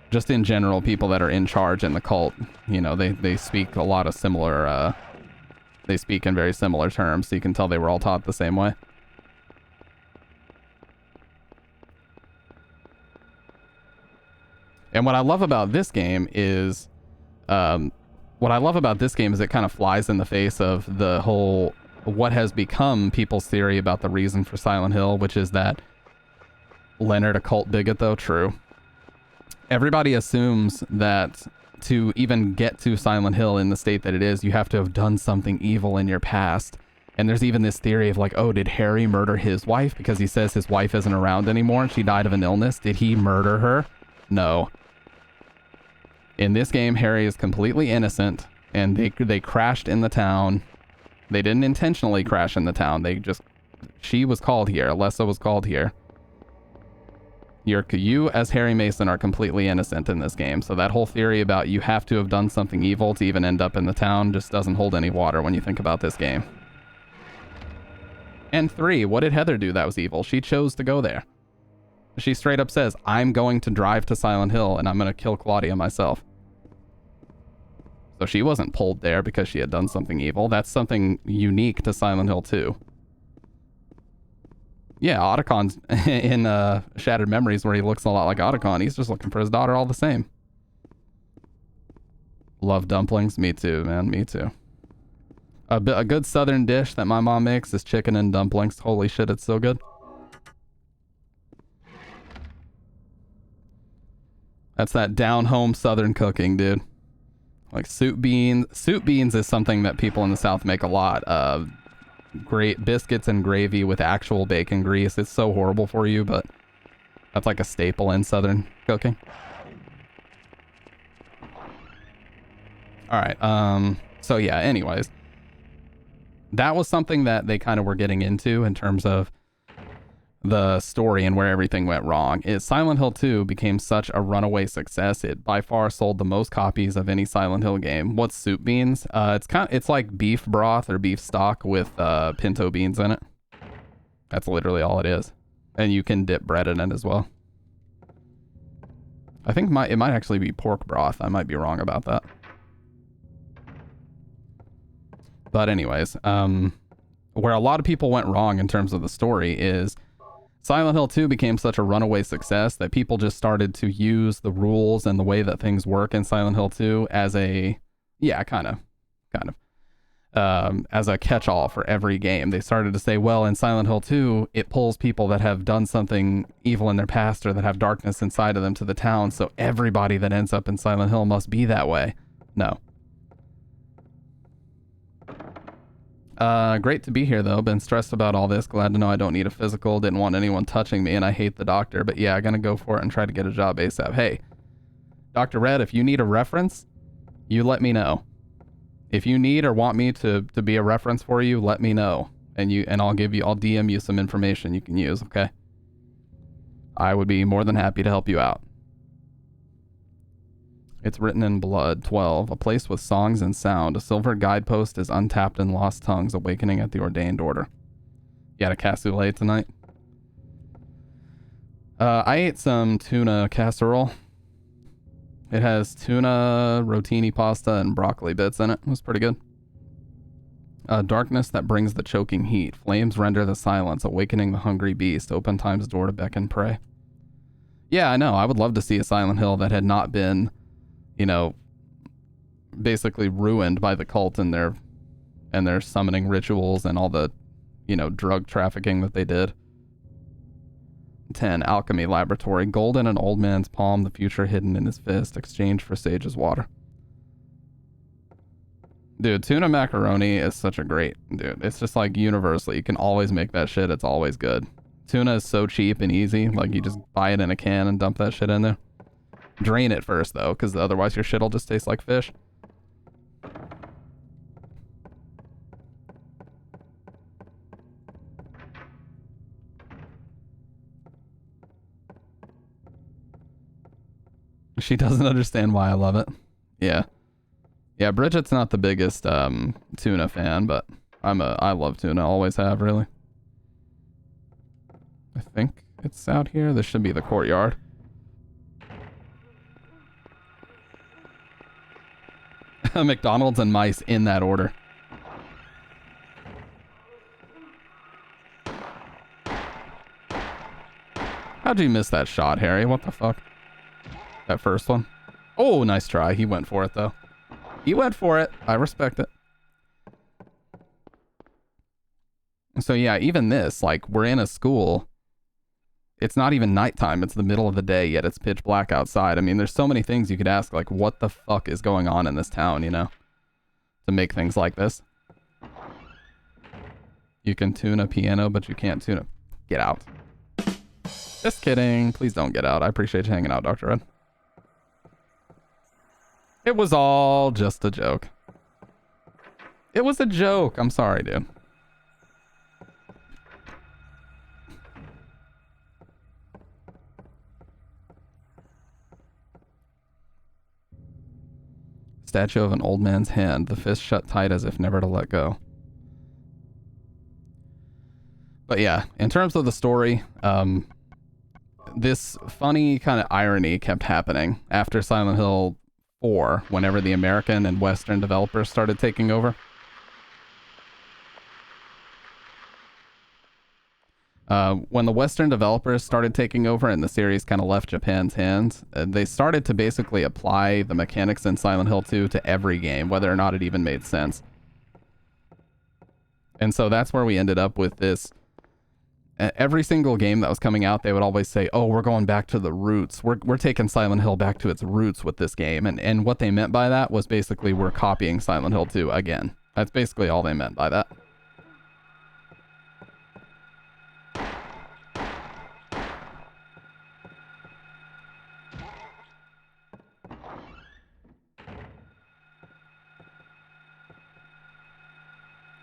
Just in general, people that are in charge in the cult, you know, they speak a lot of similar, they speak in very similar terms, so you can tell they were all taught the same way. And what I love about this game is, well, what I love about this game is it kind of flies in the face of the whole, what has become people's theory about the reason for Silent Hill, which is that Leonard a cult bigot, though. True. Everybody assumes that to even get to Silent Hill in the state that it is, you have to have done something evil in your past. And there's even this theory of like, oh, did Harry murder his wife? Because he says his wife isn't around anymore and she died of an illness. Did he murder her? No. In this game, Harry is completely innocent, and they crashed in the town. They didn't intentionally crash in the town. She was called here. Alessa was called here. You as Harry Mason are completely innocent in this game. So that whole theory about you have to have done something evil to even end up in the town just doesn't hold any water when you think about this game. And 3, what did Heather do that was evil? She chose to go there. She straight up says, I'm going to drive to Silent Hill and I'm going to kill Claudia myself. So she wasn't pulled there because she had done something evil. That's something unique to Silent Hill 2. Yeah, Otacon's in Shattered Memories, where he looks a lot like Otacon. He's just looking for his daughter all the same. Love dumplings. Me too, man. Me too. A good southern dish that my mom makes is chicken and dumplings. Holy shit, it's so good. That's that down-home southern cooking, dude. Like soup beans. Soup beans is something that people in the South make a lot. Great biscuits and gravy with actual bacon grease. It's so horrible for you, but that's like a staple in southern cooking. All right. So yeah, anyways. That was something that they kind of were getting into in terms of the story and where everything went wrong. Silent Hill 2 became such a runaway success. It by far sold the most copies of any Silent Hill game. What's soup beans? It's like beef broth or beef stock with pinto beans in it. That's literally all it is. And you can dip bread in it as well. I think it might actually be pork broth. I might be wrong about that. But anyways, where a lot of people went wrong in terms of the story is Silent Hill 2 became such a runaway success that people just started to use the rules and the way that things work in Silent Hill 2 as a, as a catch-all for every game. They started to say, well, in Silent Hill 2, it pulls people that have done something evil in their past or that have darkness inside of them to the town, so everybody that ends up in Silent Hill must be that way. No. Great to be here, though. Been stressed about all this. Glad to know I don't need a physical. Didn't want anyone touching me, and I hate the doctor. But yeah, I'm gonna go for it and try to get a job ASAP. Hey, Dr. Red, if you need a reference, you let me know. If you need or want me to be a reference for you, let me know. And I'll DM you some information you can use, okay? I would be more than happy to help you out. It's written in blood. 12. A place with songs and sound. A silver guidepost is untapped and lost tongues, awakening at the ordained order. You had a cassoulet tonight? I ate some tuna casserole. It has tuna, rotini pasta, and broccoli bits in it. It was pretty good. Darkness that brings the choking heat. Flames render the silence, awakening the hungry beast. Open time's door to beckon prey. Yeah, I know. I would love to see a Silent Hill that had not been, basically ruined by the cult and their summoning rituals and all the, drug trafficking that they did. 10. Alchemy Laboratory. Gold in an old man's palm, the future hidden in his fist. Exchange for sage's water. Dude, tuna macaroni is such a great, dude. It's just like universally. You can always make that shit. It's always good. Tuna is so cheap and easy. Like, you just buy it in a can and dump that shit in there. Drain it first, though, because otherwise your shit'll just taste like fish. She doesn't understand why I love it. Yeah. Yeah, Bridget's not the biggest tuna fan, but I love tuna. Always have, really. I think it's out here. This should be the courtyard. McDonald's and mice in that order. How'd you miss that shot, Harry? What the fuck? That first one? Oh, nice try. He went for it, though. He went for it. I respect it. So yeah, even this, like, we're in a school. It's not even nighttime. It's the middle of the day, yet it's pitch black outside. I mean, there's so many things you could ask, like, what the fuck is going on in this town, you know? To make things like this. You can tune a piano, but you can't tune it. Get out. Just kidding. Please don't get out. I appreciate you hanging out, Dr. Red. It was all just a joke. It was a joke. I'm sorry, dude. Statue of an old man's hand, the fist shut tight as if never to let go. But yeah, in terms of the story, this funny kind of irony kept happening after Silent Hill 4, whenever the American and Western developers started taking over. When the Western developers started taking over and the series kind of left Japan's hands, they started to basically apply the mechanics in Silent Hill 2 to every game, whether or not it even made sense. And so that's where we ended up with this. Every single game that was coming out, they would always say, oh, we're going back to the roots. We're taking Silent Hill back to its roots with this game. And what they meant by that was basically we're copying Silent Hill 2 again. That's basically all they meant by that.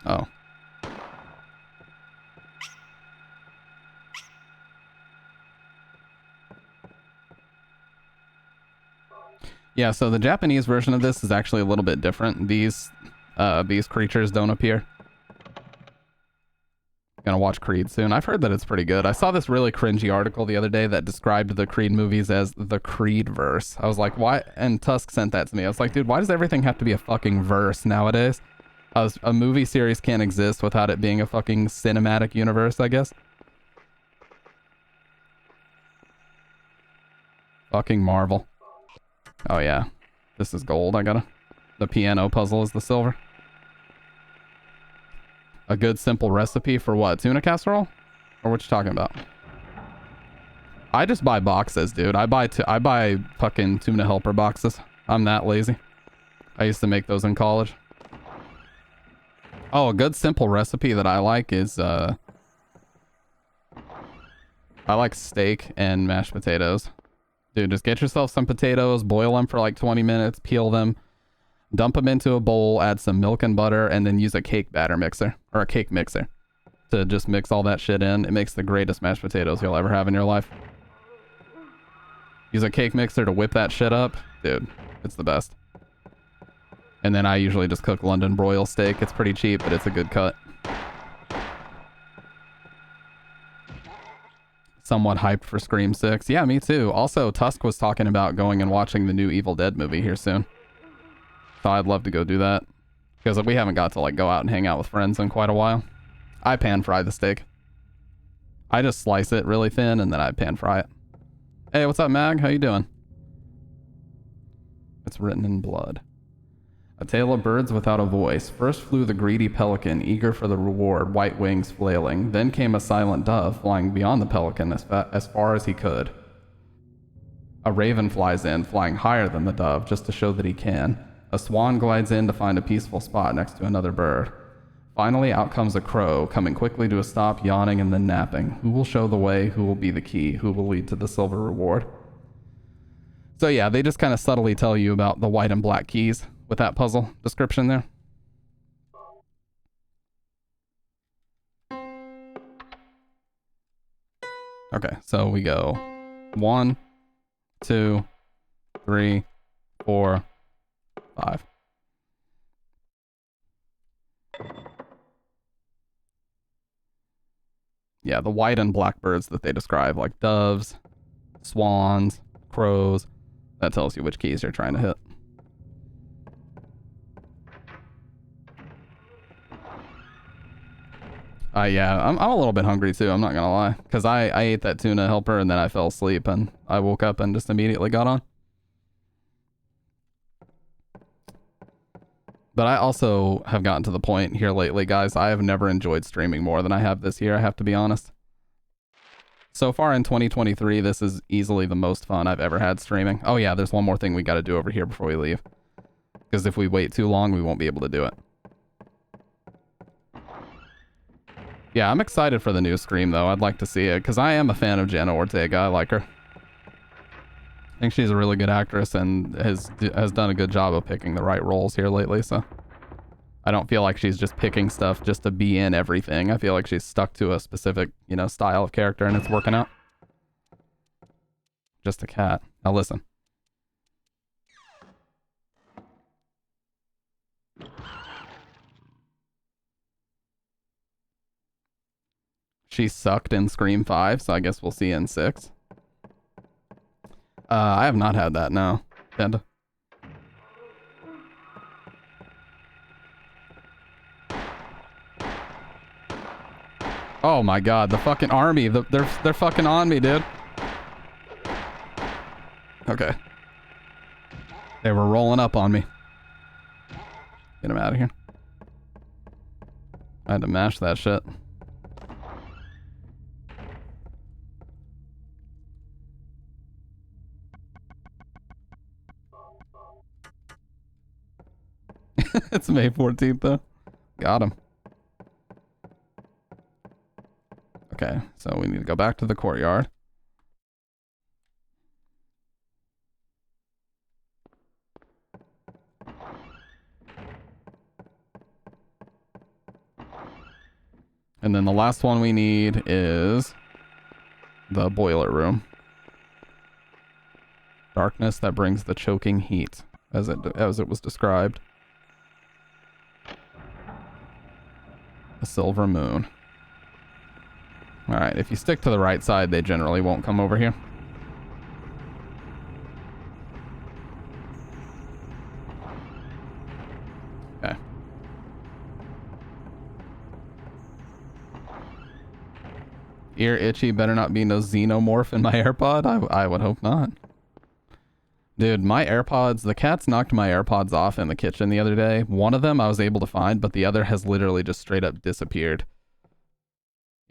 Oh. Yeah, so the Japanese version of this is actually a little bit different. These creatures don't appear. Gonna watch Creed soon. I've heard that it's pretty good. I saw this really cringy article the other day that described the Creed movies as the Creed verse. I was like, why? And Tusk sent that to me. I was like, dude, why does everything have to be a fucking verse nowadays? A movie series can't exist without it being a fucking cinematic universe, I guess. Fucking Marvel. Oh yeah, this is gold. The piano puzzle is the silver. A good simple recipe for what? Tuna casserole? Or what you talking about? I just buy boxes, dude. I buy fucking tuna helper boxes. I'm that lazy. I used to make those in college. Oh, a good simple recipe that I like is I like steak and mashed potatoes. Dude, just get yourself some potatoes, boil them for like 20 minutes, peel them, dump them into a bowl, add some milk and butter, and then use a cake batter mixer, or a cake mixer, to just mix all that shit in. It makes the greatest mashed potatoes you'll ever have in your life. Use a cake mixer to whip that shit up. Dude, it's the best. And then I usually just cook London broil steak. It's pretty cheap, but it's a good cut. Somewhat hyped for Scream 6. Yeah, me too. Also, Tusk was talking about going and watching the new Evil Dead movie here soon. So I'd love to go do that. Because we haven't got to like go out and hang out with friends in quite a while. I pan fry the steak. I just slice it really thin and then I pan fry it. Hey, what's up, Mag? How you doing? It's written in blood. A tale of birds without a voice. First flew the greedy pelican, eager for the reward, white wings flailing. Then came a silent dove, flying beyond the pelican as far as he could. A raven flies in, flying higher than the dove, just to show that he can. A swan glides in to find a peaceful spot next to another bird. Finally, out comes a crow, coming quickly to a stop, yawning and then napping. Who will show the way? Who will be the key? Who will lead to the silver reward? So yeah, they just kind of subtly tell you about the white and black keys with that puzzle description there. Okay, so we go 1, 2, 3, 4, 5. Yeah, the white and black birds that they describe, like doves, swans, crows, that tells you which keys you're trying to hit. Yeah, I'm a little bit hungry too, I'm not gonna lie. Because I ate that tuna helper and then I fell asleep and I woke up and just immediately got on. But I also have gotten to the point here lately, guys, I have never enjoyed streaming more than I have this year, I have to be honest. So far in 2023, this is easily the most fun I've ever had streaming. Oh yeah, there's one more thing we got to do over here before we leave. Because if we wait too long, we won't be able to do it. Yeah, I'm excited for the new Scream, though. I'd like to see it, because I am a fan of Jenna Ortega. I like her. I think she's a really good actress and has done a good job of picking the right roles here lately, so... I don't feel like she's just picking stuff just to be in everything. I feel like she's stuck to a specific, you know, style of character and it's working out. Just a cat. Now listen. She sucked in Scream 5, so I guess we'll see in 6. I have not had that, no. Panda. Oh my god, the fucking army. They're fucking on me, dude. Okay. They were rolling up on me. Get them out of here. I had to mash that shit. It's May 14th, though. Got him. Okay, so we need to go back to the courtyard. And then the last one we need is the boiler room. Darkness that brings the choking heat, as it was described. A silver moon. Alright, if you stick to the right side, they generally won't come over here. Okay. Ear itchy, better not be no xenomorph in my AirPod? I would hope not. Dude, my AirPods, the cats knocked my AirPods off in the kitchen the other day. One of them I was able to find, but the other has literally just straight up disappeared.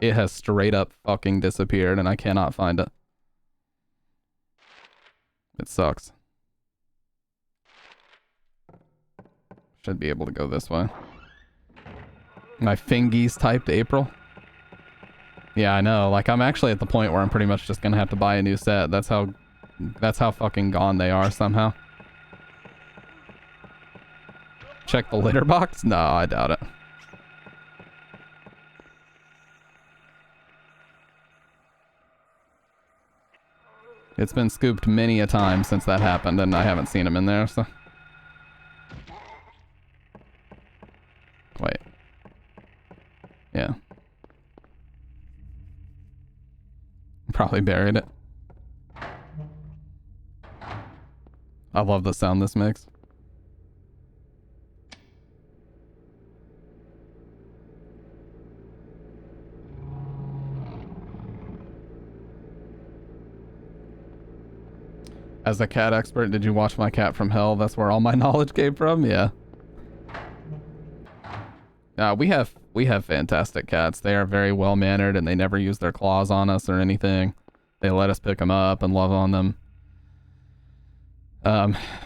It has straight up fucking disappeared and I cannot find it. It sucks. Should be able to go this way. My fingies typed April. Yeah, I know. Like, I'm actually at the point where I'm pretty much just gonna have to buy a new set. That's how fucking gone they are somehow. Check the litter box? No, I doubt it. It's been scooped many a time since that happened, and I haven't seen him in there, so... Wait. Yeah. Probably buried it. I love the sound this makes. As a cat expert, did you watch My Cat from Hell? That's where all my knowledge came from? Yeah. We have fantastic cats. They are very well mannered and they never use their claws on us or anything. They let us pick them up and love on them.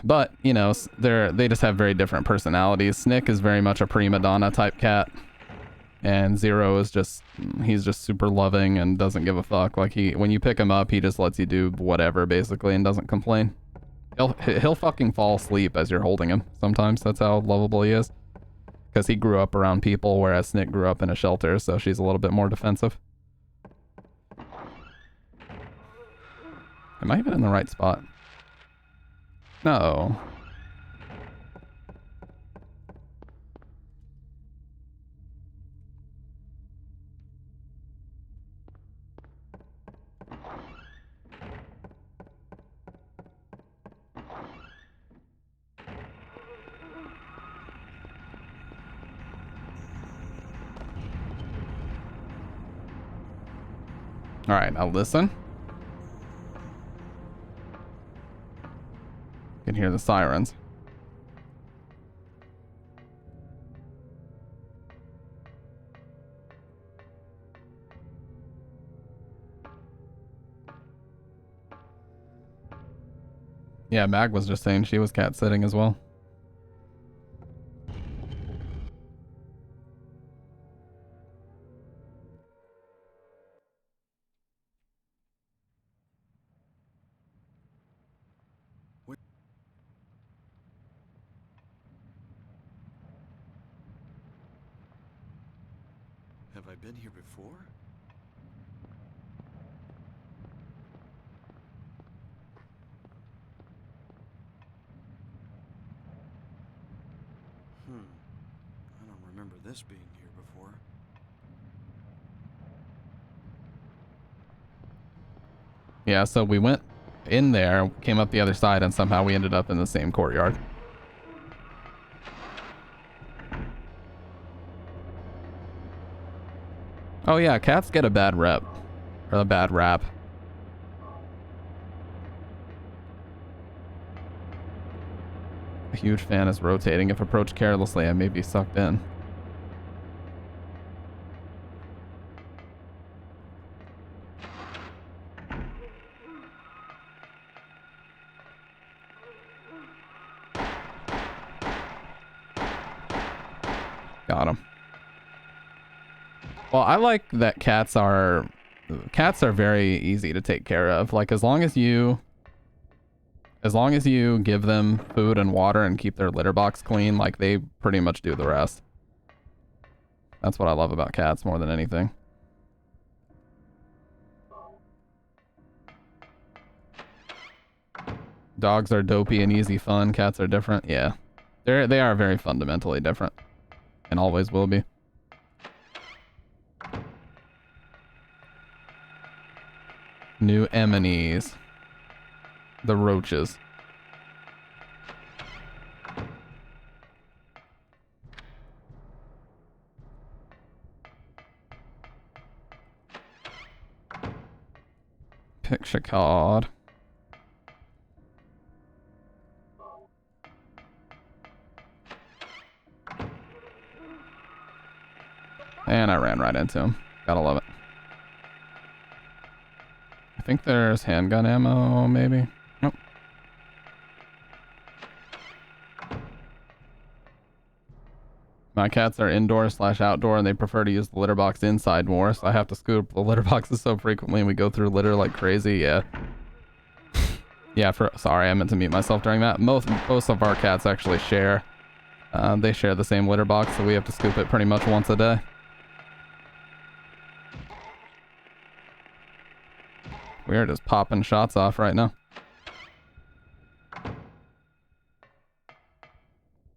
But you know, they just have very different personalities. Snick is very much a prima donna type cat, and Zero is he's just super loving and doesn't give a fuck. Like when you pick him up, he just lets you do whatever basically and doesn't complain. He'll fucking fall asleep as you're holding him. Sometimes that's how lovable he is. Because he grew up around people, whereas Snick grew up in a shelter, so she's a little bit more defensive. Am I even in the right spot? No. All right, now listen. You can hear the sirens. Yeah, Mag was just saying she was cat sitting as well. Have I been here before? I don't remember this being here before. Yeah, so we went in there, came up the other side, and somehow we ended up in the same courtyard. Oh yeah, cats get a bad rep. Or a bad rap. A huge fan is rotating. If approached carelessly, I may be sucked in. Got him. Well, I like that cats are very easy to take care of. Like as long as you give them food and water and keep their litter box clean, like they pretty much do the rest. That's what I love about cats more than anything. Dogs are dopey and easy fun. Cats are different. Yeah. They are very fundamentally different. And always will be. New enemies. The roaches. Picture card. And I ran right into him. Gotta love it. I think there's handgun ammo, maybe. Nope. My cats are indoor/outdoor, and they prefer to use the litter box inside more, so I have to scoop the litter boxes so frequently, and we go through litter like crazy. Yeah. Yeah, sorry, I meant to mute myself during that. Most of our cats actually share. They share the same litter box, so we have to scoop it pretty much once a day. We are just popping shots off right now.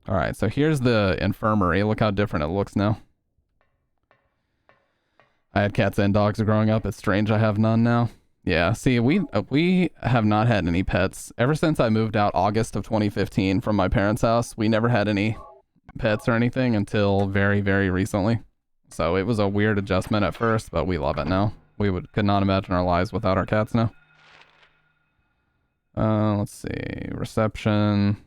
Alright, so here's the infirmary. Look how different it looks now. I had cats and dogs growing up. It's strange I have none now. Yeah, see, we have not had any pets. Ever since I moved out August of 2015 from my parents' house, we never had any pets or anything until very, very recently. So it was a weird adjustment at first, but we love it now. We could not imagine our lives without our cats now. Let's see. Reception.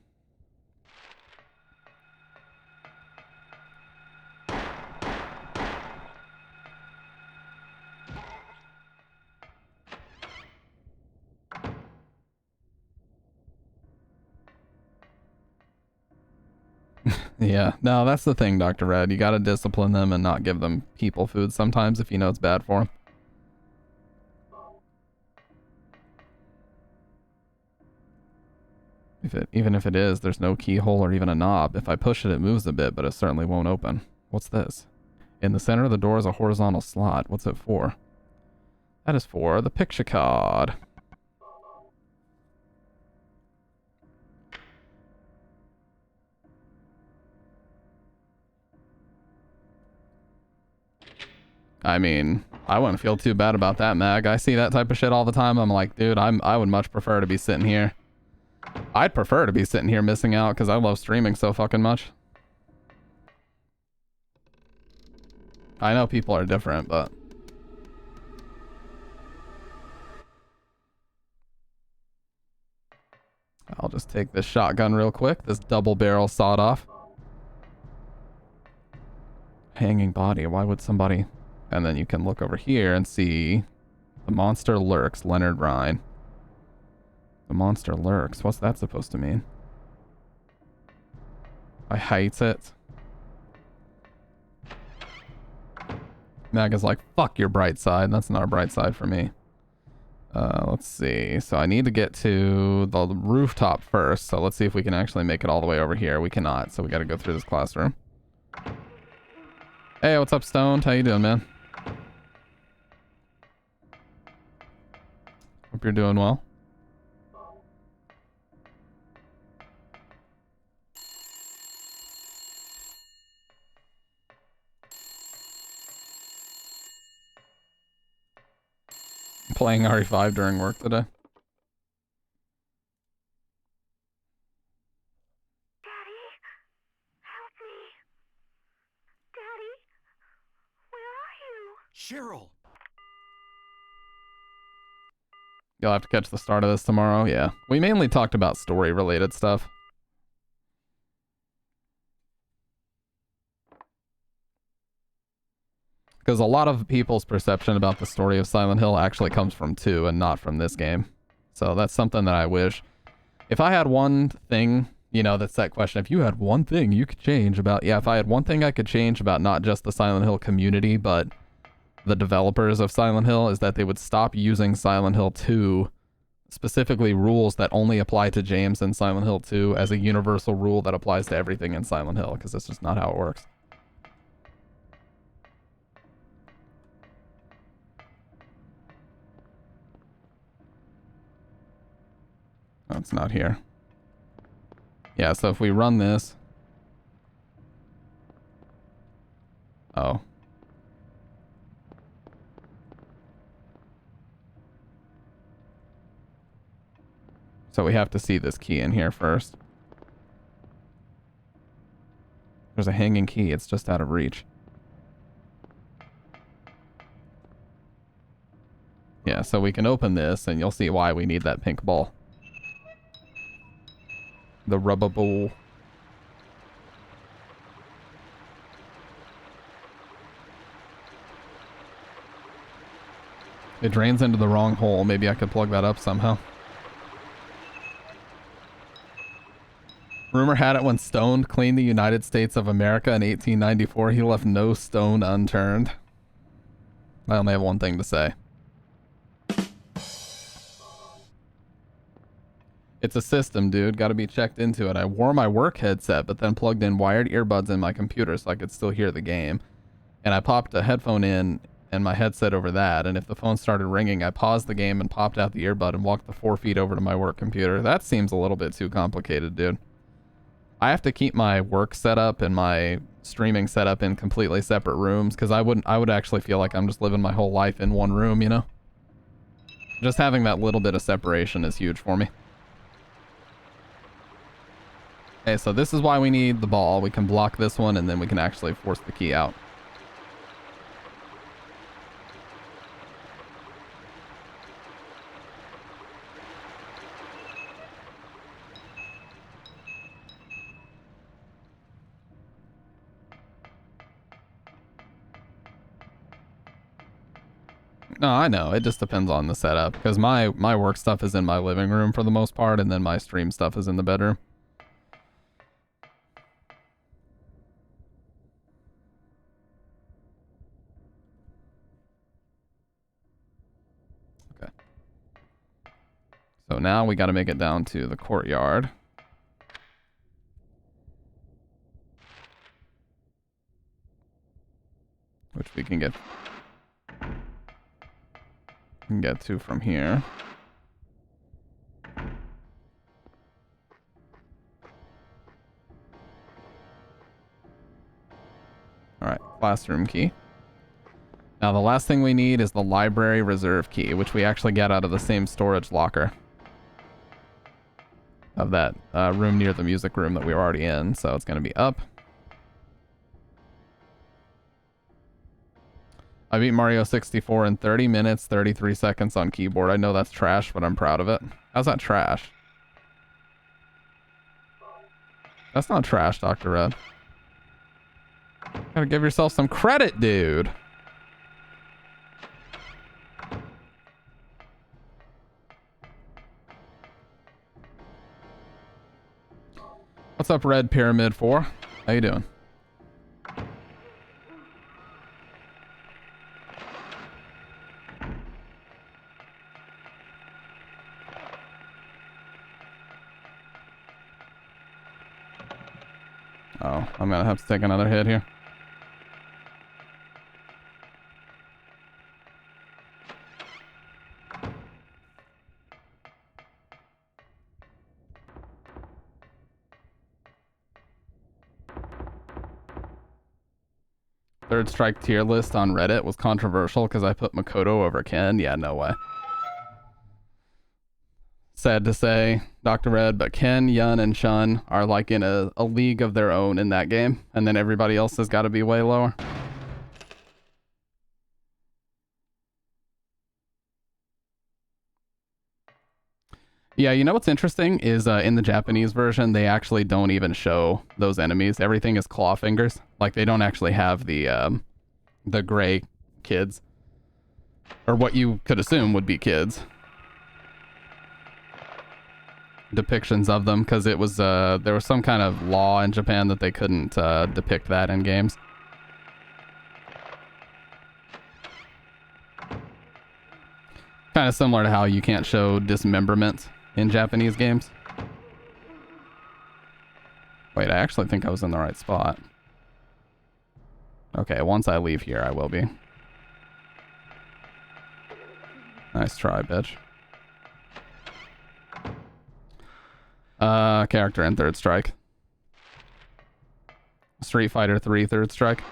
Yeah, no, that's the thing, Dr. Red. You gotta discipline them and not give them people food sometimes if you know it's bad for them. Even if it is, there's no keyhole or even a knob. If I push it, it moves a bit, but it certainly won't open. What's this? In the center of the door is a horizontal slot. What's it for? That is for the picture card. I mean, I wouldn't feel too bad about that, Mag. I see that type of shit all the time. I'm like, dude, I would much prefer to be sitting here. I'd prefer to be sitting here missing out because I love streaming so fucking much. I know people are different, but... I'll just take this shotgun real quick. This double barrel sawed off. Hanging body. Why would somebody... And then you can look over here and see the monster lurks, Leonard Rhine. The monster lurks. What's that supposed to mean? I hate it. Mag is like, fuck your bright side. That's not a bright side for me. Let's see. So I need to get to the rooftop first. So let's see if we can actually make it all the way over here. We cannot. So we got to go through this classroom. Hey, what's up, Stoned? How you doing, man? Hope you're doing well. Playing RE5 during work today. Daddy, help me. Daddy, where are you? Cheryl! You'll have to catch the start of this tomorrow. Yeah. We mainly talked about story-related stuff. Because a lot of people's perception about the story of Silent Hill actually comes from 2 and not from this game. So that's something that I wish. If I had one thing, you know, that's that question. If you had one thing you could change about... Yeah, if I had one thing I could change about not just the Silent Hill community, but the developers of Silent Hill, is that they would stop using Silent Hill 2, specifically rules that only apply to James in Silent Hill 2, as a universal rule that applies to everything in Silent Hill, because that's just not how it works. Oh, it's not here. Yeah, so if we run this... Oh. So we have to see this key in here first. There's a hanging key. It's just out of reach. Yeah, so we can open this and you'll see why we need that pink ball. The rubber ball. It drains into the wrong hole. Maybe I could plug that up somehow. Rumor had it when Stone cleaned the United States of America in 1894, he left no stone unturned. I only have one thing to say. It's a system, dude. Gotta be checked into it. I wore my work headset, but then plugged in wired earbuds in my computer so I could still hear the game. And I popped a headphone in and my headset over that, and if the phone started ringing, I paused the game and popped out the earbud and walked the 4 feet over to my work computer. That seems a little bit too complicated, dude. I have to keep my work setup and my streaming setup in completely separate rooms, because I would actually feel like I'm just living my whole life in one room, you know? Just having that little bit of separation is huge for me. Okay, so this is why we need the ball. We can block this one, and then we can actually force the key out. No, I know. It just depends on the setup, because my work stuff is in my living room for the most part, and then my stream stuff is in the bedroom. Okay. So now we got to make it down to the courtyard. Which we can get to from here. Alright, classroom key. Now the last thing we need is the library reserve key, which we actually get out of the same storage locker of that room near the music room that we were already in, so it's going to be up. I beat Mario 64 in 30 minutes, 33 seconds on keyboard. I know that's trash, but I'm proud of it. How's that trash? That's not trash, Dr. Red. Gotta give yourself some credit, dude. What's up, Red Pyramid 4? How you doing? Oh, I'm gonna have to take another hit here. Third strike tier list on Reddit was controversial because I put Makoto over Ken. Yeah, no way. Sad to say, Dr. Red, but Ken, Yun, and Shun are like in a league of their own in that game, and then everybody else has got to be way lower. Yeah, you know what's interesting is in the Japanese version, they actually don't even show those enemies. Everything is claw fingers. Like, they don't actually have the gray kids. Or what you could assume would be kids. Depictions of them, because it was, there was some kind of law in Japan that they couldn't depict that in games. Kind of similar to how you can't show dismemberment in Japanese games. Wait, I actually think I was in the right spot. Okay, once I leave here, I will be. Nice try, bitch. Character in third strike. Street Fighter 3 third strike.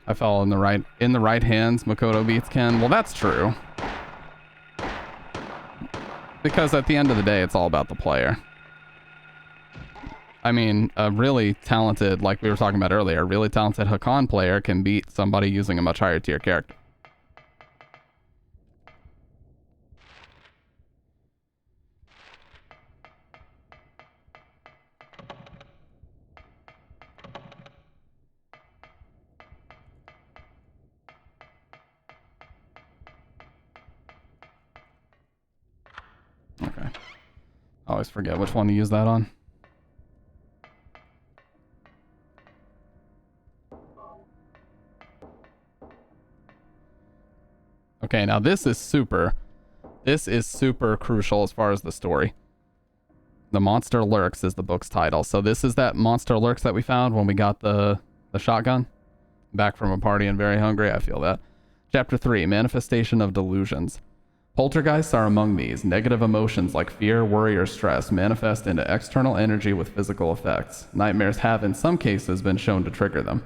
I fell in the right hands. Makoto beats Ken. Well, that's true. Because at the end of the day, it's all about the player. I mean, a really talented, like we were talking about earlier, a really talented Hakan player can beat somebody using a much higher tier character. Okay. I always forget which one to use that on. Okay, now this is super crucial as far as the story. The Monster Lurks is the book's title. So this is that Monster Lurks that we found when we got the shotgun. Back from a party and very hungry, I feel that. Chapter 3, Manifestation of Delusions. Poltergeists are among these. Negative emotions like fear, worry, or stress manifest into external energy with physical effects. Nightmares have, in some cases, been shown to trigger them.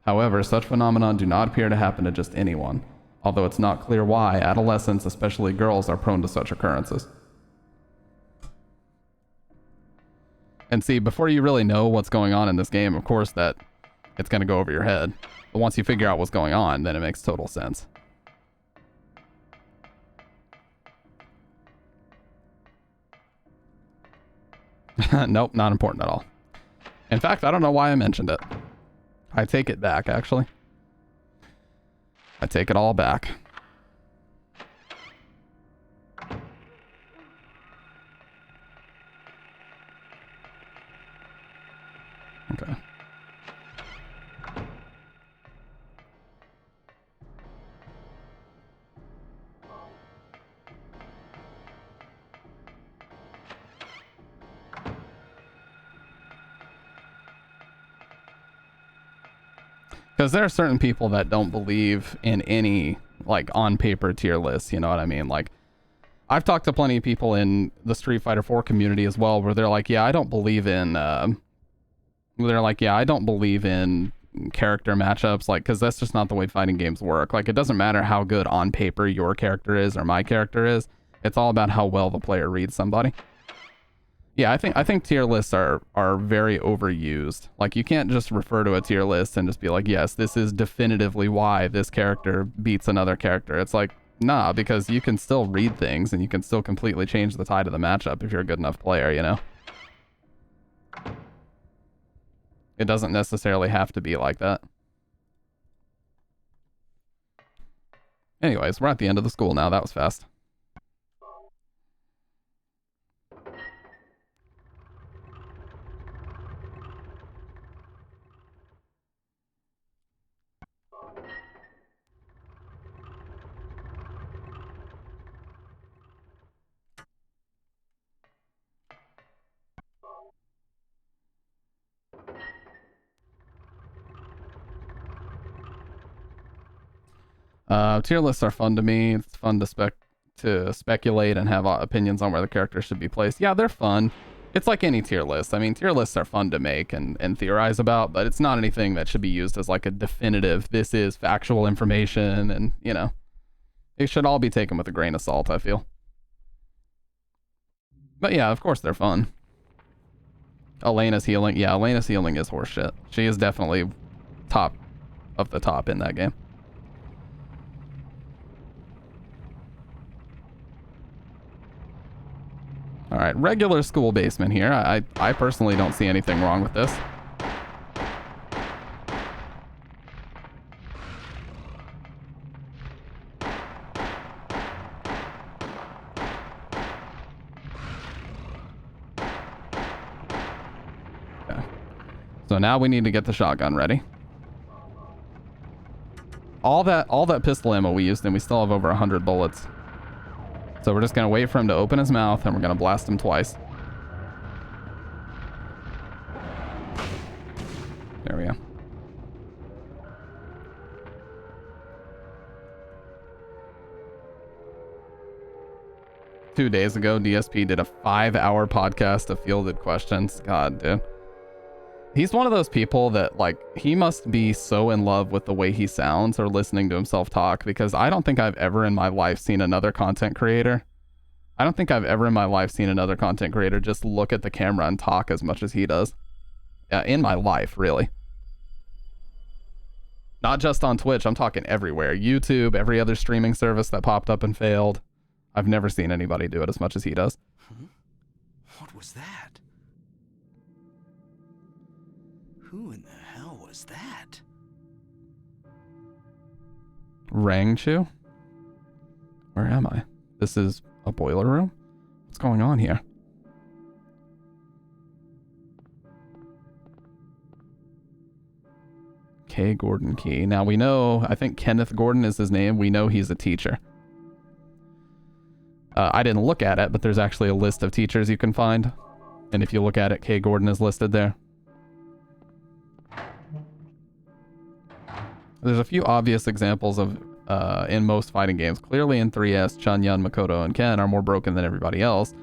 However, such phenomena do not appear to happen to just anyone. Although it's not clear why, adolescents, especially girls, are prone to such occurrences. And see, before you really know what's going on in this game, of course that it's going to go over your head. But once you figure out what's going on, then it makes total sense. Nope, not important at all. In fact, I don't know why I mentioned it. I take it back, actually. I take it all back. Okay. Because there are certain people that don't believe in any, like, on-paper tier lists, you know what I mean? Like, I've talked to plenty of people in the Street Fighter 4 community as well, where they're like, yeah, I don't believe in, character matchups, like, because that's just not the way fighting games work. Like, it doesn't matter how good on paper your character is or my character is. It's all about how well the player reads somebody. Yeah, I think tier lists are very overused. Like, you can't just refer to a tier list and just be like, yes, this is definitively why this character beats another character. It's like, nah, because you can still read things and you can still completely change the tide of the matchup if you're a good enough player, you know? It doesn't necessarily have to be like that. Anyways, we're at the end of the school now. That was fast. Tier lists are fun to me. It's fun to speculate and have opinions on where the characters should be placed. Yeah, they're fun. It's like any tier list. I mean, tier lists are fun to make and theorize about, but it's not anything that should be used as like a definitive, this is factual information, and, you know, it should all be taken with a grain of salt, I feel. But yeah, of course they're fun. Elena's healing. Yeah, Elena's healing is horseshit. She is definitely top of the top in that game. All right, regular school basement here. I personally don't see anything wrong with this. Okay. So now we need to get the shotgun ready. All that pistol ammo we used, and we still have over 100 bullets. So we're just going to wait for him to open his mouth, and we're going to blast him twice. There we go. Two days ago, DSP did a 5-hour podcast of fielded questions. God, dude. He's one of those people that, like, he must be so in love with the way he sounds or listening to himself talk, because I don't think I've ever in my life seen another content creator. I don't think I've ever in my life seen another content creator just look at the camera and talk as much as he does. In my life, really. Not just on Twitch, I'm talking everywhere. YouTube, every other streaming service that popped up and failed. I've never seen anybody do it as much as he does. What was that? Who in the hell was that? Rangchu? Where am I? This is a boiler room? What's going on here? K. Gordon Key. Now we know, I think Kenneth Gordon is his name. We know he's a teacher. I didn't look at it, but there's actually a list of teachers you can find. And if you look at it, K. Gordon is listed there. There's a few obvious examples of, in most fighting games. Clearly in 3S, Chun, Yun, Makoto, and Ken are more broken than everybody else.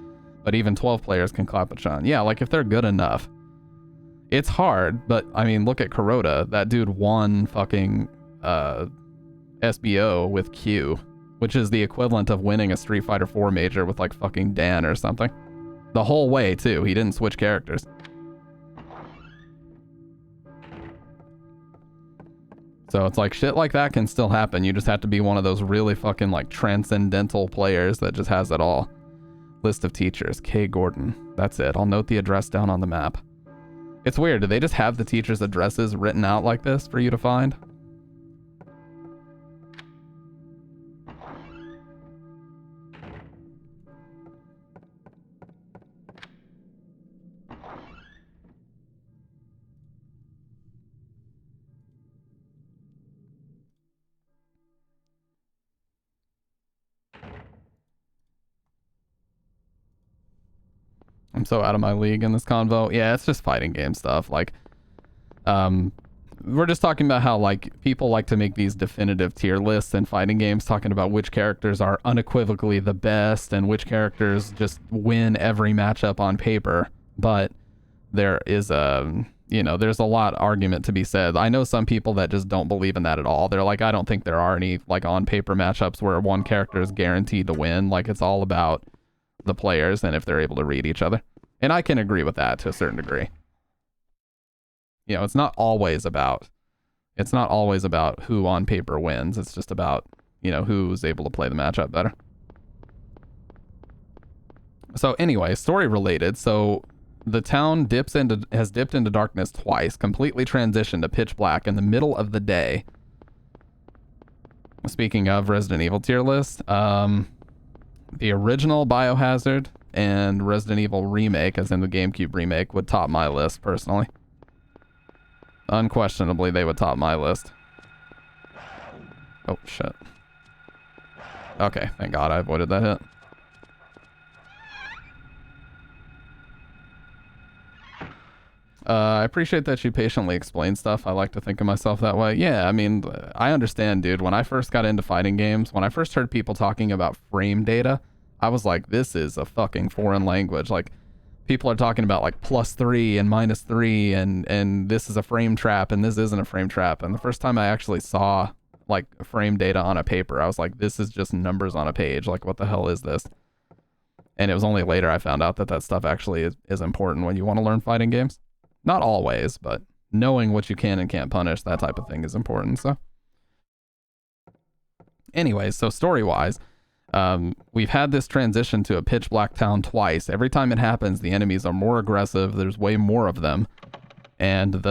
But even 12 players can clap a Chun. Yeah, like if they're good enough. It's hard, but I mean, look at Kuroda. That dude won fucking SBO with Q, which is the equivalent of winning a Street Fighter 4 major with like fucking Dan or something. The whole way too. He didn't switch characters. So it's like shit like that can still happen. You just have to be one of those really fucking like transcendental players that just has it all. List of teachers. K. Gordon. That's it. I'll note the address down on the map. It's weird. Do they just have the teachers' addresses written out like this for you to find? I'm so out of my league in this convo. Yeah, it's just fighting game stuff. Like, we're just talking about how, like, people like to make these definitive tier lists in fighting games, talking about which characters are unequivocally the best and which characters just win every matchup on paper. But there is you know, there's a lot of argument to be said. I know some people that just don't believe in that at all. They're like, I don't think there are any, like, on paper matchups where one character is guaranteed to win. Like, it's all about the players and if they're able to read each other. And I can agree with that to a certain degree. You know, it's not always about who on paper wins. It's just about, you know, who's able to play the matchup better. So anyway, story related. So the town has dipped into darkness twice, completely transitioned to pitch black in the middle of the day. Speaking of Resident Evil tier list, the original Biohazard and Resident Evil Remake, as in the GameCube remake, would top my list, personally. Unquestionably, they would top my list. Oh, shit. Okay, thank God I avoided that hit. I I appreciate that you patiently explain stuff. I like to think of myself that way. Yeah, I mean, I understand, dude. When I first got into fighting games, when I first heard people talking about frame data, I was like, this is a fucking foreign language. Like, people are talking about like +3 and -3 and this is a frame trap and this isn't a frame trap. And the first time I actually saw like frame data on a paper, I was like, this is just numbers on a page. Like, what the hell is this? And it was only later I found out that that stuff actually is important when you want to learn fighting games. Not always, but knowing what you can and can't punish, that type of thing is important. So anyways, so story-wise, we've had this transition to a pitch black town twice. Every time it happens, the enemies are more aggressive. There's way more of them. And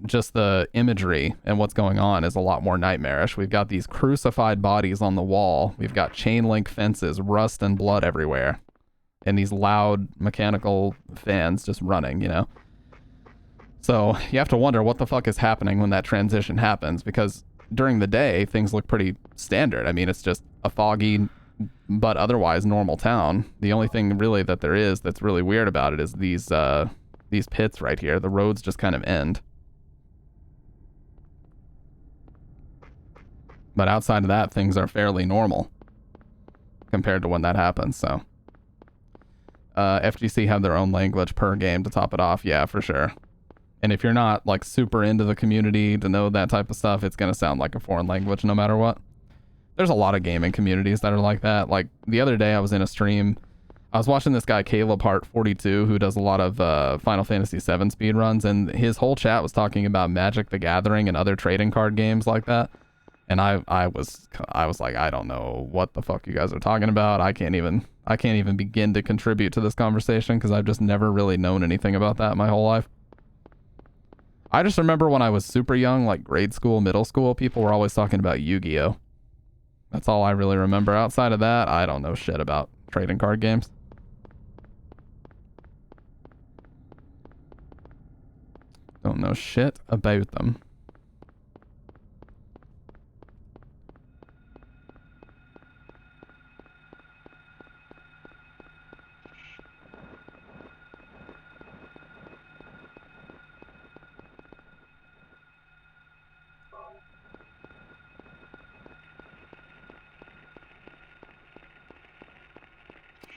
just the imagery and what's going on is a lot more nightmarish. We've got these crucified bodies on the wall. We've got chain link fences, rust and blood everywhere. And these loud mechanical fans just running, you know? So you have to wonder what the fuck is happening when that transition happens, because during the day, things look pretty standard. I mean, it's just a foggy, but otherwise normal town. The only thing really that there is that's really weird about it is these pits right here. The roads just kind of end. But outside of that, things are fairly normal compared to when that happens, so. FGC have their own language per game to top it off. Yeah, for sure. And if you're not like super into the community to know that type of stuff, it's going to sound like a foreign language no matter what. There's a lot of gaming communities that are like that. Like the other day I was in a stream. I was watching this guy, Caleb Hart 42, who does a lot of Final Fantasy VII speedruns, and his whole chat was talking about Magic the Gathering and other trading card games like that. And I was like, I don't know what the fuck you guys are talking about. I can't even begin to contribute to this conversation because I've just never really known anything about that my whole life. I just remember when I was super young, like grade school, middle school, people were always talking about Yu-Gi-Oh! That's all I really remember. Outside of that, I don't know shit about trading card games. Don't know shit about them.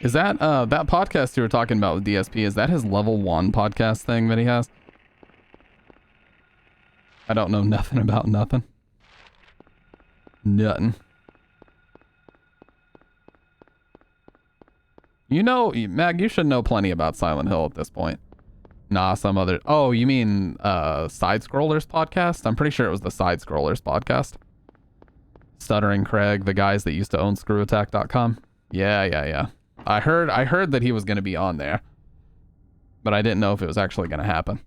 Is that that podcast you were talking about with DSP, is that his level 1 podcast thing that he has? I don't know nothing about nothing. Nothing. You know, Mag, you should know plenty about Silent Hill at this point. Nah, some other... Oh, you mean Side Scrollers podcast? I'm pretty sure it was the Side Scrollers podcast. Stuttering Craig, the guys that used to own ScrewAttack.com. Yeah. I heard that he was going to be on there, but I didn't know if it was actually going to happen.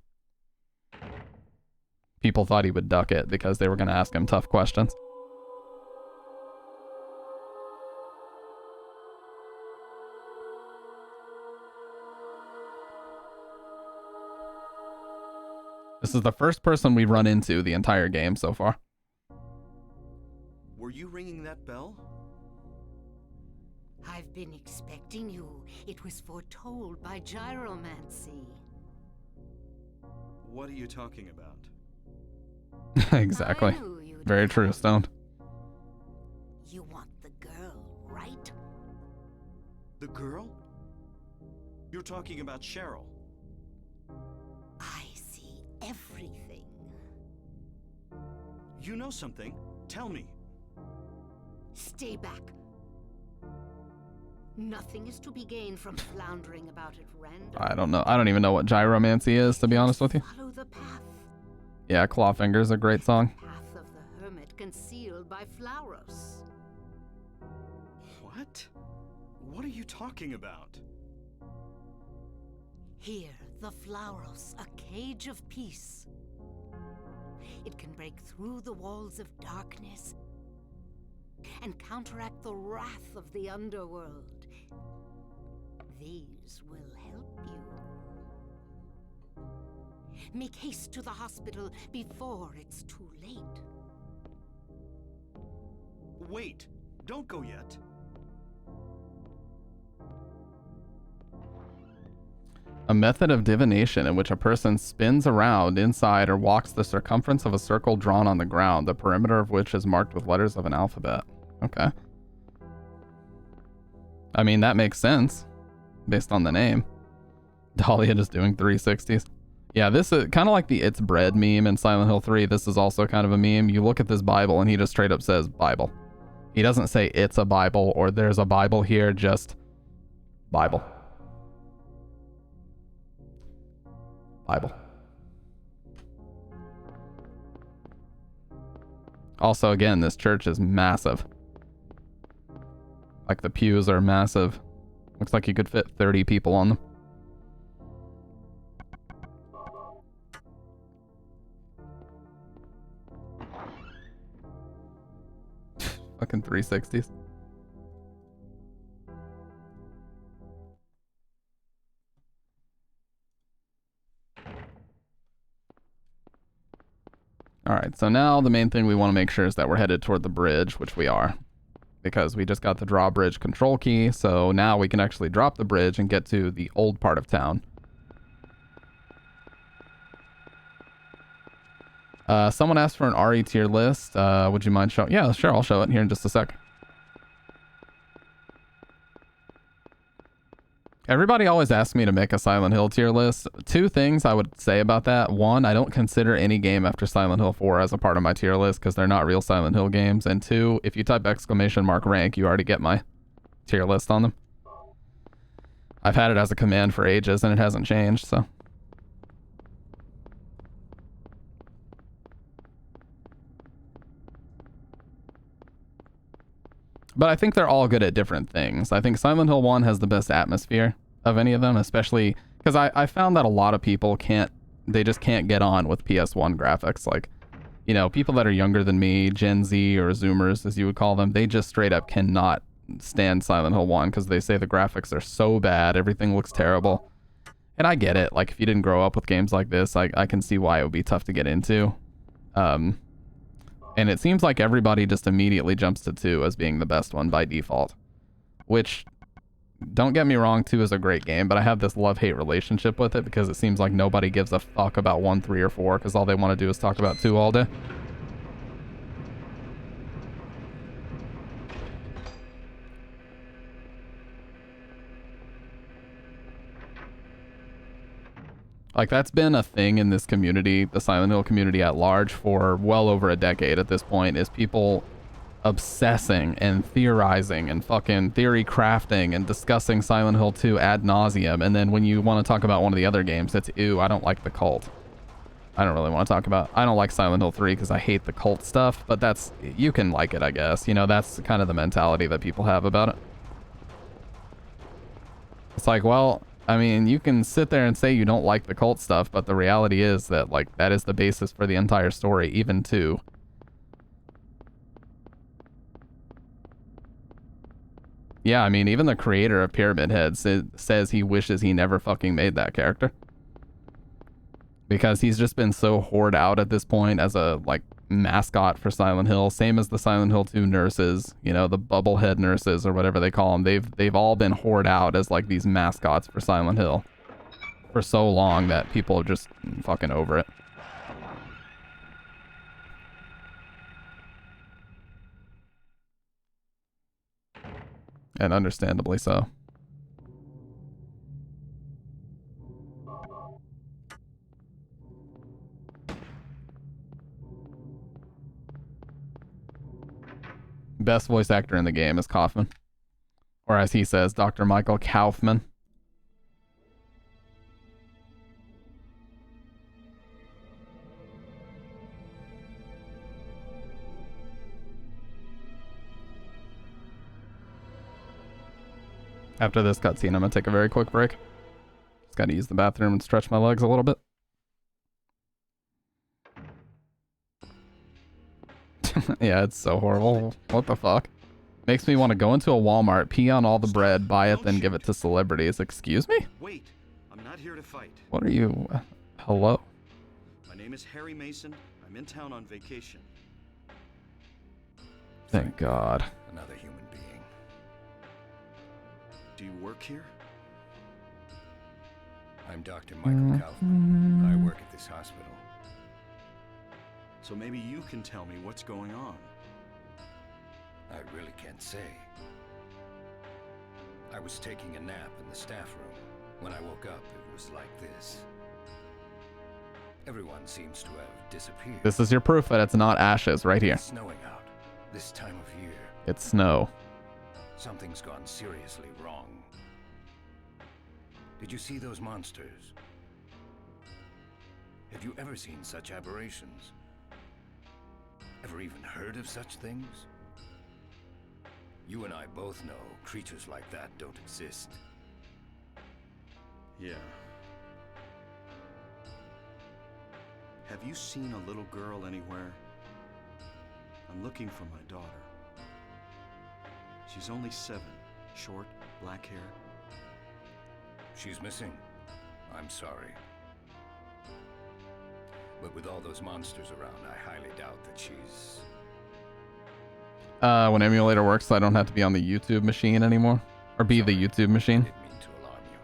People thought he would duck it because they were going to ask him tough questions. This is the first person we've run into the entire game so far. Were you ringing that bell? I've been expecting you. It was foretold by gyromancy. What are you talking about? Exactly. Very true, Stoned. You want the girl, right? The girl? You're talking about Cheryl. I see everything. You know something? Tell me. Stay back. Nothing is to be gained from floundering about at random. I don't know. I don't even know what gyromancy is, to be honest with you. Follow the path. Yeah, Clawfinger's a great song. Path of the hermit concealed by Flauros. What? What are you talking about? Here, the Flauros, a cage of peace. It can break through the walls of darkness and counteract the wrath of the underworld. These will help you. Make haste to the hospital before it's too late. Wait, don't go yet. A method of divination in which a person spins around inside or walks the circumference of a circle drawn on the ground, the perimeter of which is marked with letters of an alphabet. Okay. I mean, that makes sense based on the name. Dahlia just doing 360s. Yeah, this is kind of like the It's Bread meme in Silent Hill 3. This is also kind of a meme. You look at this Bible and he just straight up says Bible. He doesn't say it's a Bible or there's a Bible here, just Bible. Bible. Also, again, this church is massive. Like the pews are massive. Looks like you could fit 30 people on them. Fucking 360s. Alright, so now the main thing we want to make sure is that we're headed toward the bridge, which we are. Because we just got the drawbridge control key, so now we can actually drop the bridge and get to the old part of town. Someone asked for an RE tier list. Would you mind showing? Yeah, sure, I'll show it here in just a sec. Everybody always asks me to make a Silent Hill tier list. Two things I would say about that. One, I don't consider any game after Silent Hill 4 as a part of my tier list because they're not real Silent Hill games. And two, if you type !rank, you already get my tier list on them. I've had it as a command for ages and it hasn't changed, so. But I think they're all good at different things. I think Silent Hill 1 has the best atmosphere of any of them, especially because I found that a lot of people they just can't get on with PS1 graphics. Like, you know, people that are younger than me, Gen Z or Zoomers, as you would call them, they just straight up cannot stand Silent Hill 1 because they say the graphics are so bad, everything looks terrible. And I get it. Like, if you didn't grow up with games like this, I can see why it would be tough to get into. And it seems like everybody just immediately jumps to 2 as being the best one by default. Which, don't get me wrong, 2 is a great game, but I have this love-hate relationship with it because it seems like nobody gives a fuck about 1, 3, or 4 because all they want to do is talk about 2 all day. Like, that's been a thing in this community, the Silent Hill community at large, for well over a decade at this point, is people obsessing and theorizing and fucking theory crafting and discussing Silent Hill 2 ad nauseum. And then when you want to talk about one of the other games, it's, ew, I don't like the cult. I don't really want to talk about, I don't like Silent Hill 3 because I hate the cult stuff, but that's, you can like it, I guess. You know, that's kind of the mentality that people have about it. It's like, well, I mean, you can sit there and say you don't like the cult stuff, but the reality is that, like, that is the basis for the entire story, even 2. Yeah, I mean, even the creator of Pyramid Head says he wishes he never fucking made that character. Because he's just been so whored out at this point as a, like, mascot for Silent Hill. Same as the Silent Hill 2 nurses, you know, the bubblehead nurses or whatever they call them. They've all been whored out as, like, these mascots for Silent Hill for so long that people are just fucking over it. And understandably so. Best voice actor in the game is Kaufman. Or as he says, Dr. Michael Kaufman. After this cutscene, I'm gonna take a very quick break. Just gotta use the bathroom and stretch my legs a little bit. Yeah, it's so horrible. What the fuck? Makes me want to go into a Walmart, pee on all the bread, buy it, then give it to celebrities. Excuse me? Wait, I'm not here to fight. What are you? Hello? My name is Harry Mason. I'm in town on vacation. Thank God. Another human being. Do you work here? I'm Dr. Michael Kaufman. I work at this hospital. So maybe you can tell me what's going on. I really can't say. I was taking a nap in the staff room. When I woke up, it was like this. Everyone seems to have disappeared. This is your proof that it's not ashes right here. It's snowing out this time of year. It's snow. Something's gone seriously wrong. Did you see those monsters? Have you ever seen such aberrations? Ever even heard of such things? You and I both know creatures like that don't exist. Yeah. Have you seen a little girl anywhere? I'm looking for my daughter. She's only 7, short, black hair. She's missing. I'm sorry. But with all those monsters around, I highly doubt that she's... When emulator works, so I don't have to be on the YouTube machine anymore, or be the YouTube machine. Didn't mean to alarm you.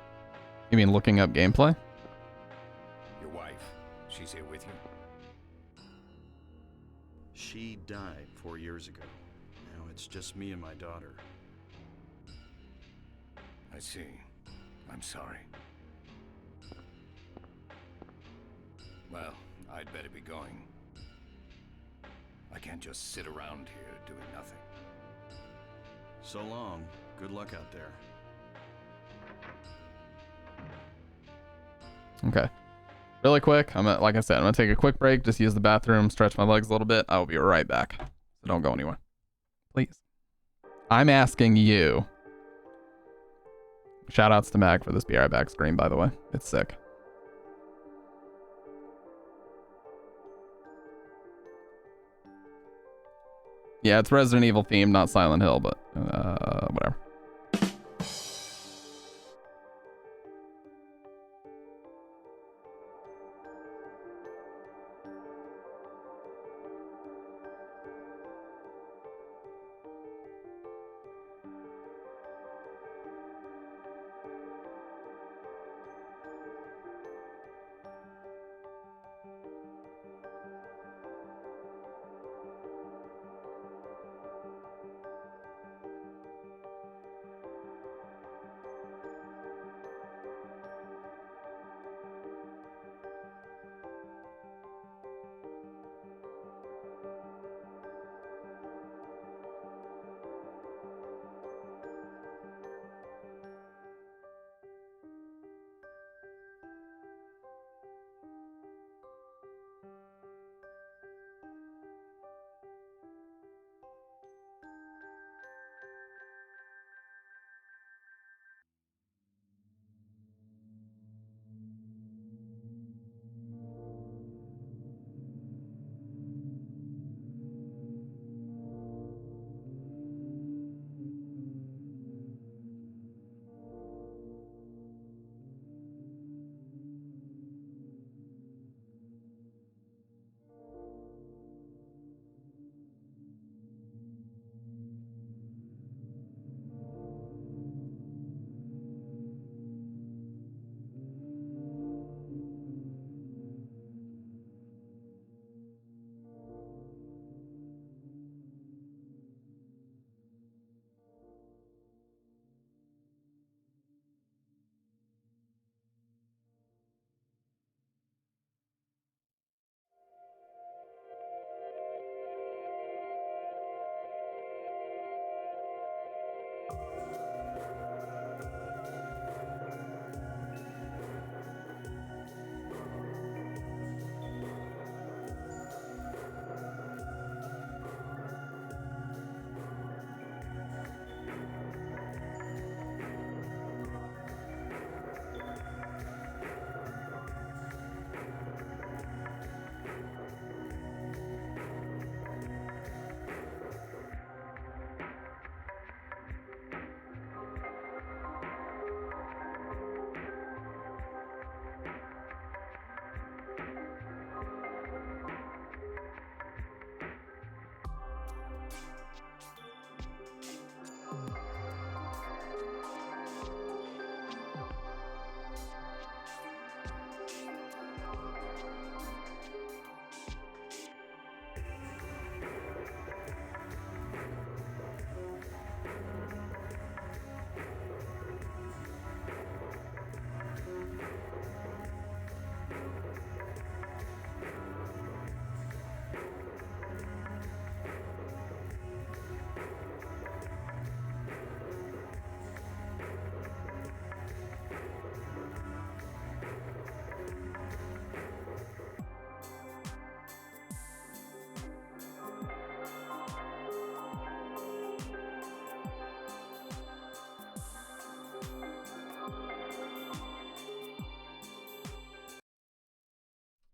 You mean looking up gameplay? Your wife, she's here with you? She died 4 years ago. Now it's just me and my daughter. I see. I'm sorry. Well, I'd better be going. I can't just sit around here doing nothing. So long. Good luck out there. Okay. Really quick, like I said, I'm gonna take a quick break, just use the bathroom, stretch my legs a little bit. I will be right back. So don't go anywhere. Please. I'm asking you. Shout outs to Mag for this Be Right Back screen, by the way. It's sick. Yeah, it's Resident Evil themed, not Silent Hill, but whatever.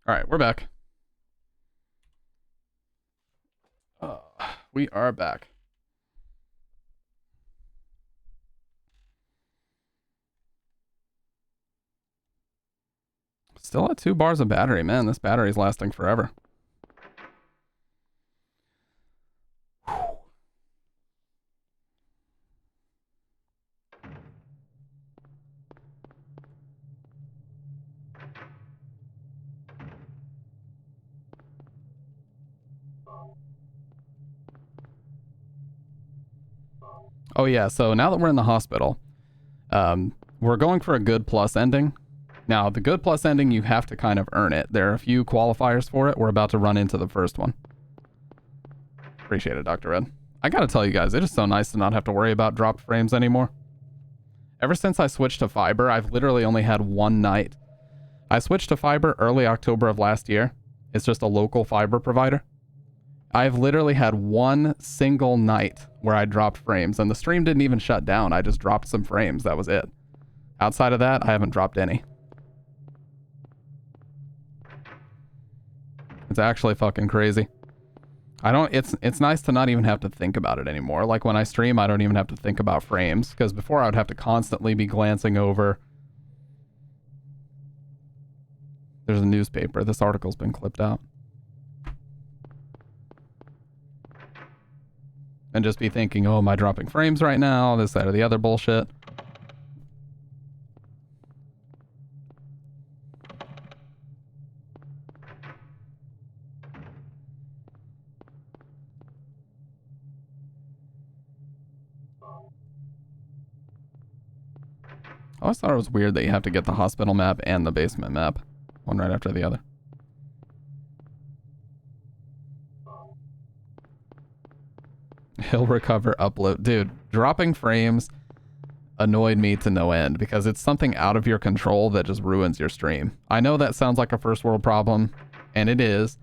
All right, we're back. We are back. Still at 2 bars of battery. Man, this battery's lasting forever. Oh yeah, so now that we're in the hospital, we're going for a good plus ending. Now, the good plus ending, you have to kind of earn it. There are a few qualifiers for it. We're about to run into the first one. Appreciate it, Dr. Red. I gotta tell you guys, it is so nice to not have to worry about dropped frames anymore. Ever since I switched to fiber, I've literally only had one night. I switched to fiber early October of last year. It's just a local fiber provider. I've literally had one single night where I dropped frames, and the stream didn't even shut down. I just dropped some frames. That was it. Outside of that, I haven't dropped any. It's actually fucking crazy. It's nice to not even have to think about it anymore. Like when I stream, I don't even have to think about frames, because before I would have to constantly be glancing over. There's a newspaper. This article's been clipped out. And just be thinking, oh, am I dropping frames right now? This, that, or the other bullshit. I always thought it was weird that you have to get the hospital map and the basement map, one right after the other. He'll recover upload. Dude, dropping frames annoyed me to no end because it's something out of your control that just ruins your stream. I know that sounds like a first world problem, and it is,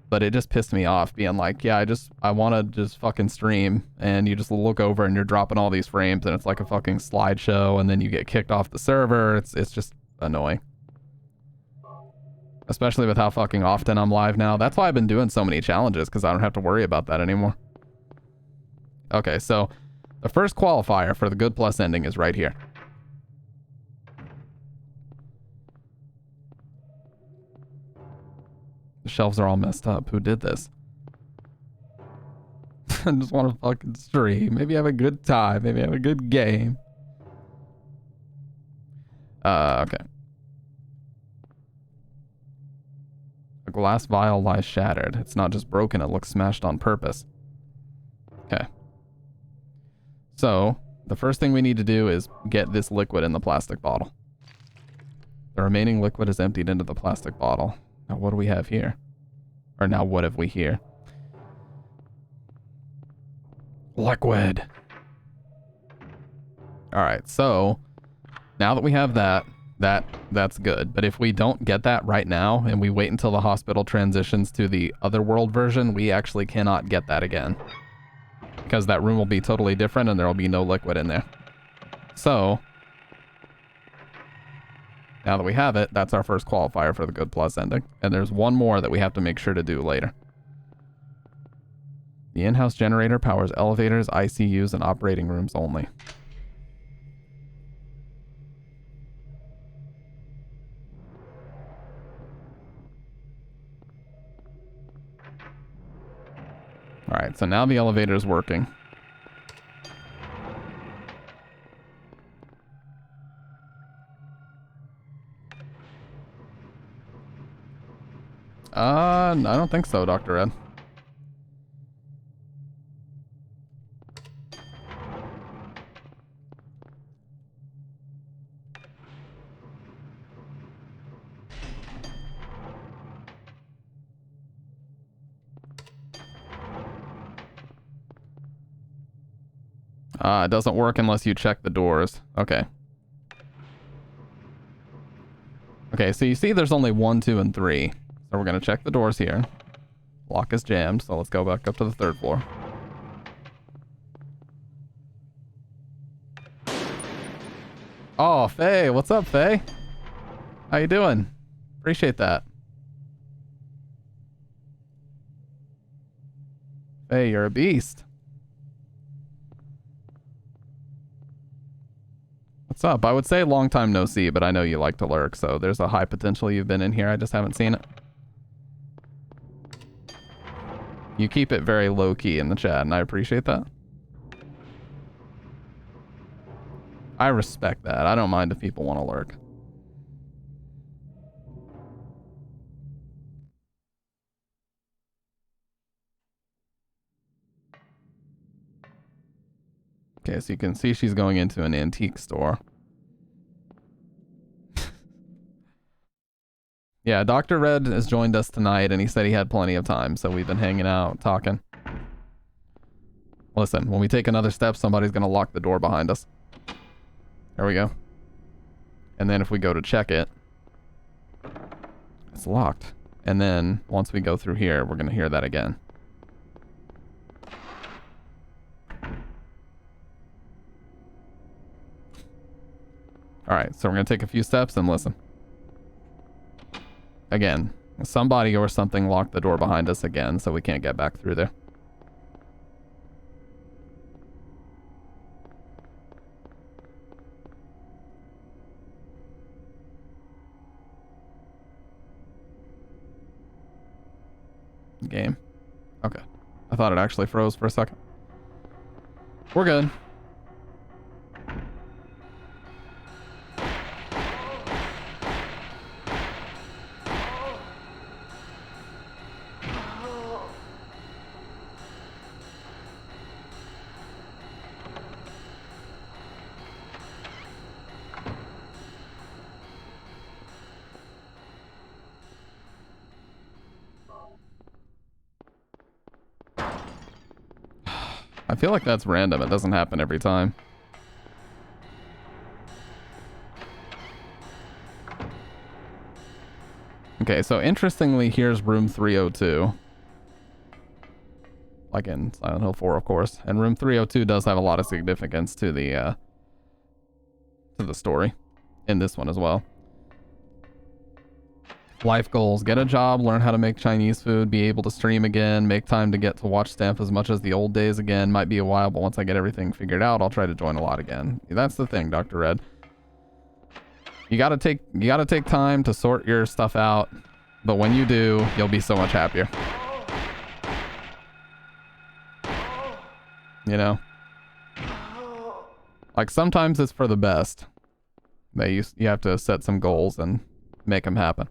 but it just pissed me off being like, yeah, I want to just fucking stream, and you just look over and you're dropping all these frames and it's like a fucking slideshow, and then you get kicked off the server. It's just annoying. Especially with how fucking often I'm live now. That's why I've been doing so many challenges, because I don't have to worry about that anymore. Okay, so the first qualifier for the good plus ending is right here. The shelves are all messed up. Who did this? I just want to fucking stream. Maybe have a good time. Maybe have a good game. Okay. A glass vial lies shattered. It's not just broken, it looks smashed on purpose. Okay. So, the first thing we need to do is get this liquid in the plastic bottle. The remaining liquid is emptied into the plastic bottle. Now, what do we have here? Or now, what have we here? Liquid. Alright, so, now that we have that's good. But if we don't get that right now, and we wait until the hospital transitions to the Otherworld version, we actually cannot get that again. Because that room will be totally different and there will be no liquid in there. So, now that we have it, that's our first qualifier for the good plus ending. And there's one more that we have to make sure to do later. The in-house generator powers elevators, ICUs, and operating rooms only. Alright, so now the elevator is working. I don't think so, Dr. Ed. It doesn't work unless you check the doors. Okay. Okay, so you see there's only 1, 2, and 3. So we're going to check the doors here. Lock is jammed, so let's go back up to the 3rd floor. Oh, Faye. What's up, Faye? How you doing? Appreciate that. Hey, you're a beast. What's up? I would say long time no see, but I know you like to lurk, so there's a high potential you've been in here. I just haven't seen it. You keep it very low key in the chat, and I appreciate that. I respect that. I don't mind if people want to lurk. Okay, so you can see she's going into an antique store. Yeah, Dr. Red has joined us tonight, and he said he had plenty of time, so we've been hanging out, talking. Listen, when we take another step, somebody's going to lock the door behind us. There we go. And then if we go to check it, it's locked. And then once we go through here, we're going to hear that again. All right, so we're going to take a few steps and listen. Again, somebody or something locked the door behind us again, so we can't get back through there. Game. Okay. I thought it actually froze for a second. We're good. I feel like that's random. It doesn't happen every time. Okay, so interestingly, here's room 302. Like in Silent Hill 4, of course. And room 302 does have a lot of significance to the story in this one as well. Life goals: get a job, learn how to make Chinese food, be able to stream again, make time to get to watch Stamp as much as the old days again. Might be a while, but once I get everything figured out, I'll try to join a lot again. That's the thing, Dr. Red. You gotta take time to sort your stuff out, but when you do, you'll be so much happier. You know? Like, sometimes it's for the best. You have to set some goals and make them happen.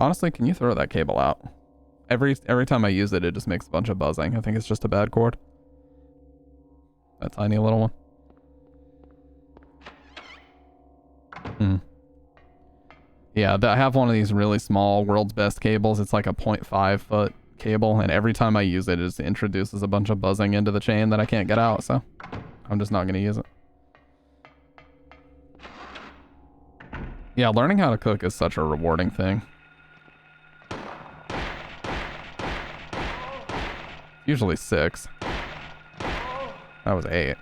Honestly, can you throw that cable out? Every time I use it, it just makes a bunch of buzzing. I think it's just a bad cord. That tiny little one. Yeah, I have one of these really small World's Best cables. It's like a 0.5 foot cable, and every time I use it, it just introduces a bunch of buzzing into the chain that I can't get out, so I'm just not going to use it. Yeah, learning how to cook is such a rewarding thing. Usually 6. That was 8.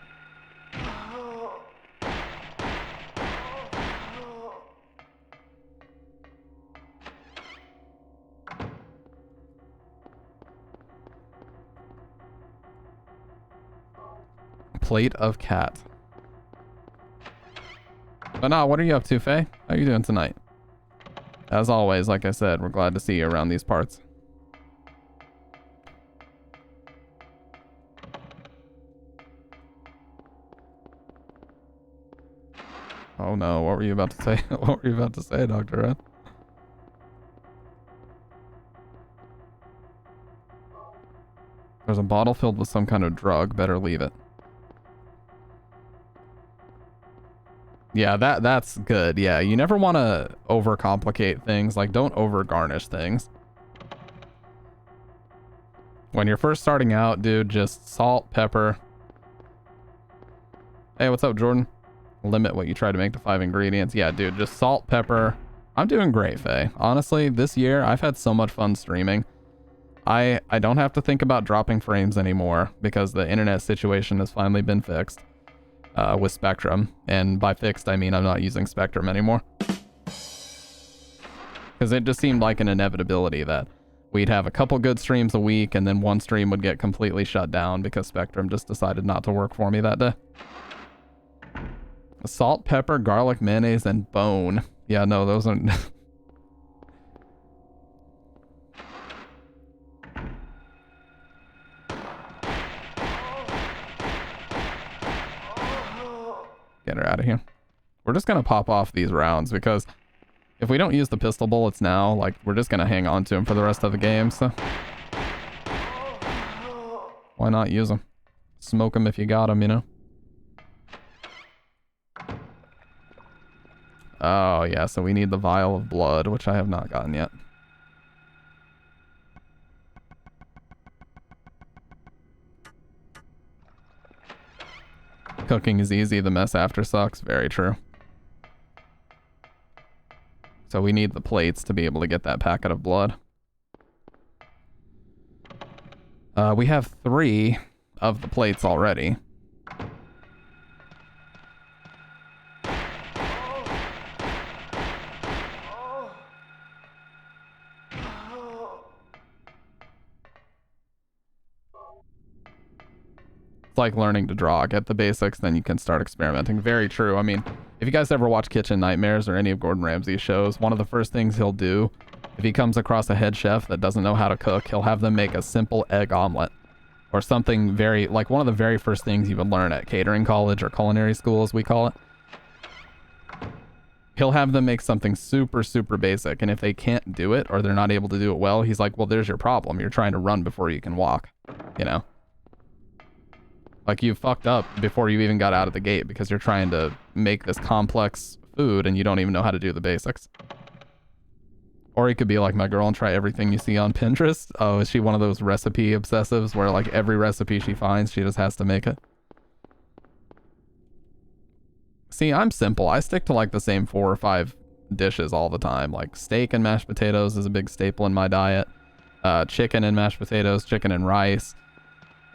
Plate of cat. But nah, what are you up to, Faye? How are you doing tonight? As always, like I said, we're glad to see you around these parts. Oh no, what were you about to say? What were you about to say, Dr. Red? There's a bottle filled with some kind of drug. Better leave it. Yeah, that's good. Yeah, you never want to overcomplicate things. Like, don't over-garnish things. When you're first starting out, dude, just salt, pepper. Hey, what's up, Jordan? Limit what you try to make to 5 ingredients. Yeah, dude, just salt, pepper. I'm doing great, Faye. Honestly, this year, I've had so much fun streaming. I don't have to think about dropping frames anymore because the internet situation has finally been fixed with Spectrum. And by fixed, I mean I'm not using Spectrum anymore. Because it just seemed like an inevitability that we'd have a couple good streams a week and then one stream would get completely shut down because Spectrum just decided not to work for me that day. Salt, pepper, garlic, mayonnaise, and bone. Yeah, no, those are... Get her out of here. We're just gonna pop off these rounds because if we don't use the pistol bullets now, like, we're just gonna hang on to them for the rest of the game, so... Why not use them? Smoke them if you got them, you know? Oh, yeah, so we need the vial of blood, which I have not gotten yet. Cooking is easy, the mess after sucks. Very true. So we need the plates to be able to get that packet of blood. We have 3 of the plates already. It's like learning to draw. Get the basics, then you can start experimenting. Very true. I mean, if you guys ever watch Kitchen Nightmares or any of Gordon Ramsay's shows, one of the first things he'll do, if he comes across a head chef that doesn't know how to cook, he'll have them make a simple egg omelet. Or something very, like one of the very first things you would learn at catering college or culinary school, as we call it. He'll have them make something super, super basic, and if they can't do it, or they're not able to do it well, he's like, well, there's your problem. You're trying to run before you can walk, you know? Like, you fucked up before you even got out of the gate because you're trying to make this complex food and you don't even know how to do the basics. Or you could be like my girl and try everything you see on Pinterest. Oh, is she one of those recipe obsessives where like every recipe she finds, she just has to make it? See, I'm simple. I stick to like the same 4 or 5 dishes all the time. Like steak and mashed potatoes is a big staple in my diet. Chicken and mashed potatoes, chicken and rice,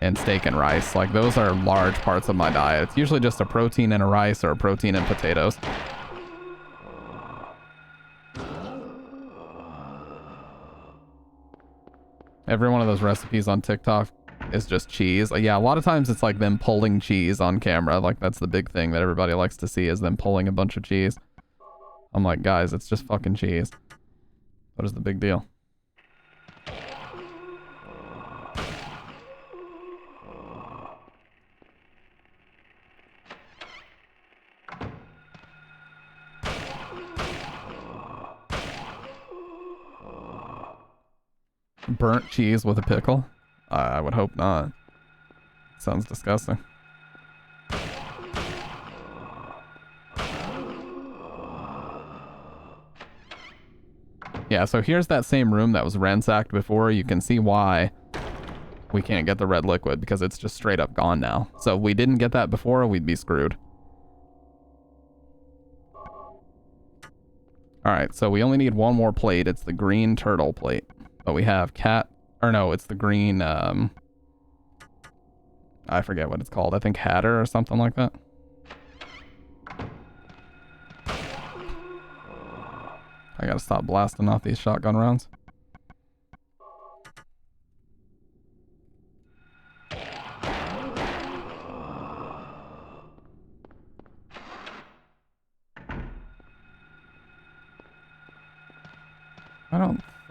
and steak and rice. Like those are large parts of my diet. It's usually just a protein and a rice or a protein and potatoes. Every one of those recipes on TikTok is just cheese. Yeah, a lot of times it's like them pulling cheese on camera. Like that's the big thing that everybody likes to see, is them pulling a bunch of cheese. I'm like, guys, it's just fucking cheese. What is the big deal? Burnt cheese with a pickle? I would hope not. Sounds disgusting. Yeah, so here's that same room that was ransacked before. You can see why we can't get the red liquid, because it's just straight up gone now. So if we didn't get that before, we'd be screwed. Alright, so we only need one more plate. It's the green turtle plate. But we have it's the green, I forget what it's called. I think Hatter or something like that. I gotta stop blasting off these shotgun rounds.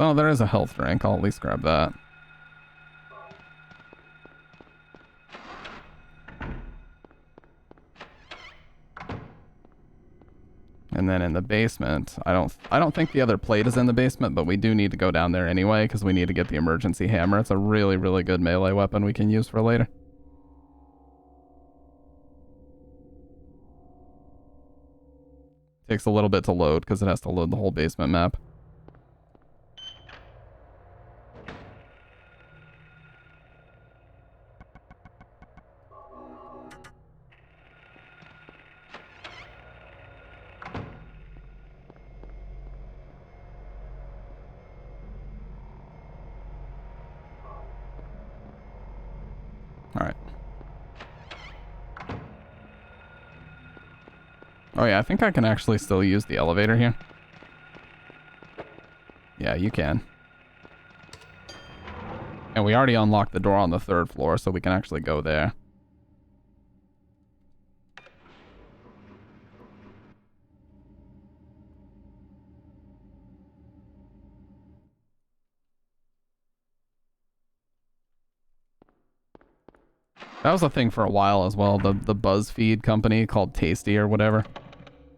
Oh, there is a health drink. I'll at least grab that. And then in the basement, I don't think the other plate is in the basement, but we do need to go down there anyway because we need to get the emergency hammer. It's a really, really good melee weapon we can use for later. Takes a little bit to load because it has to load the whole basement map. Alright. Oh yeah, I think I can actually still use the elevator here. Yeah, you can. And we already unlocked the door on the 3rd floor, so we can actually go there. That was a thing for a while as well, the BuzzFeed company called Tasty or whatever.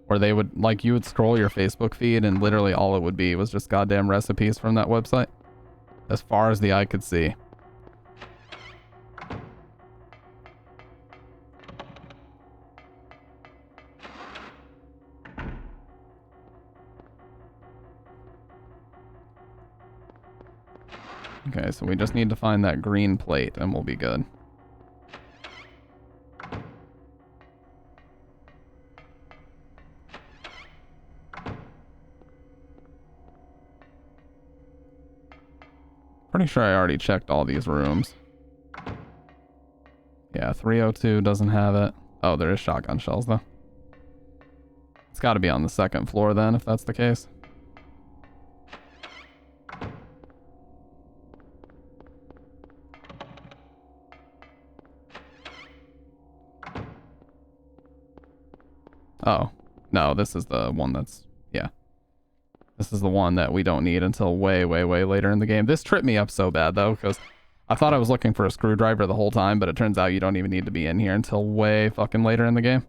Where they would, like, you would scroll your Facebook feed and literally all it would be was just goddamn recipes from that website. As far as the eye could see. Okay, so we just need to find that green plate and we'll be good. Pretty sure I already checked all these rooms. Yeah, 302 doesn't have it. Oh, there is shotgun shells though. It's got to be on the 2nd floor then, if that's the case. Oh, no, this is the one that's, yeah. This is the one that we don't need until way, way, way later in the game. This tripped me up so bad, though, because I thought I was looking for a screwdriver the whole time, but it turns out you don't even need to be in here until way fucking later in the game.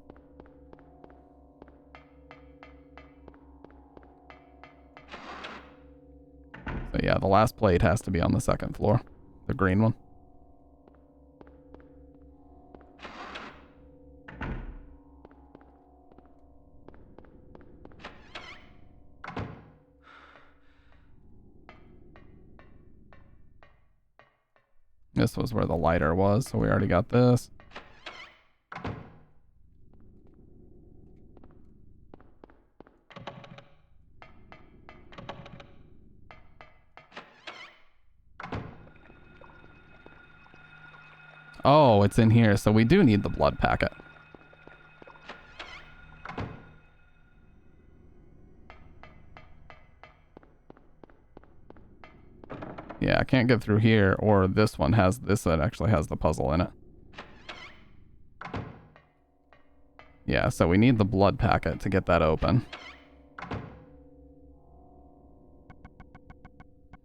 So yeah, the last plate has to be on the 2nd floor. The green one. This was where the lighter was, so we already got this. Oh, it's in here, so we do need the blood packet. Yeah, I can't get through here, or this one has this that actually has the puzzle in it. Yeah, so we need the blood packet to get that open.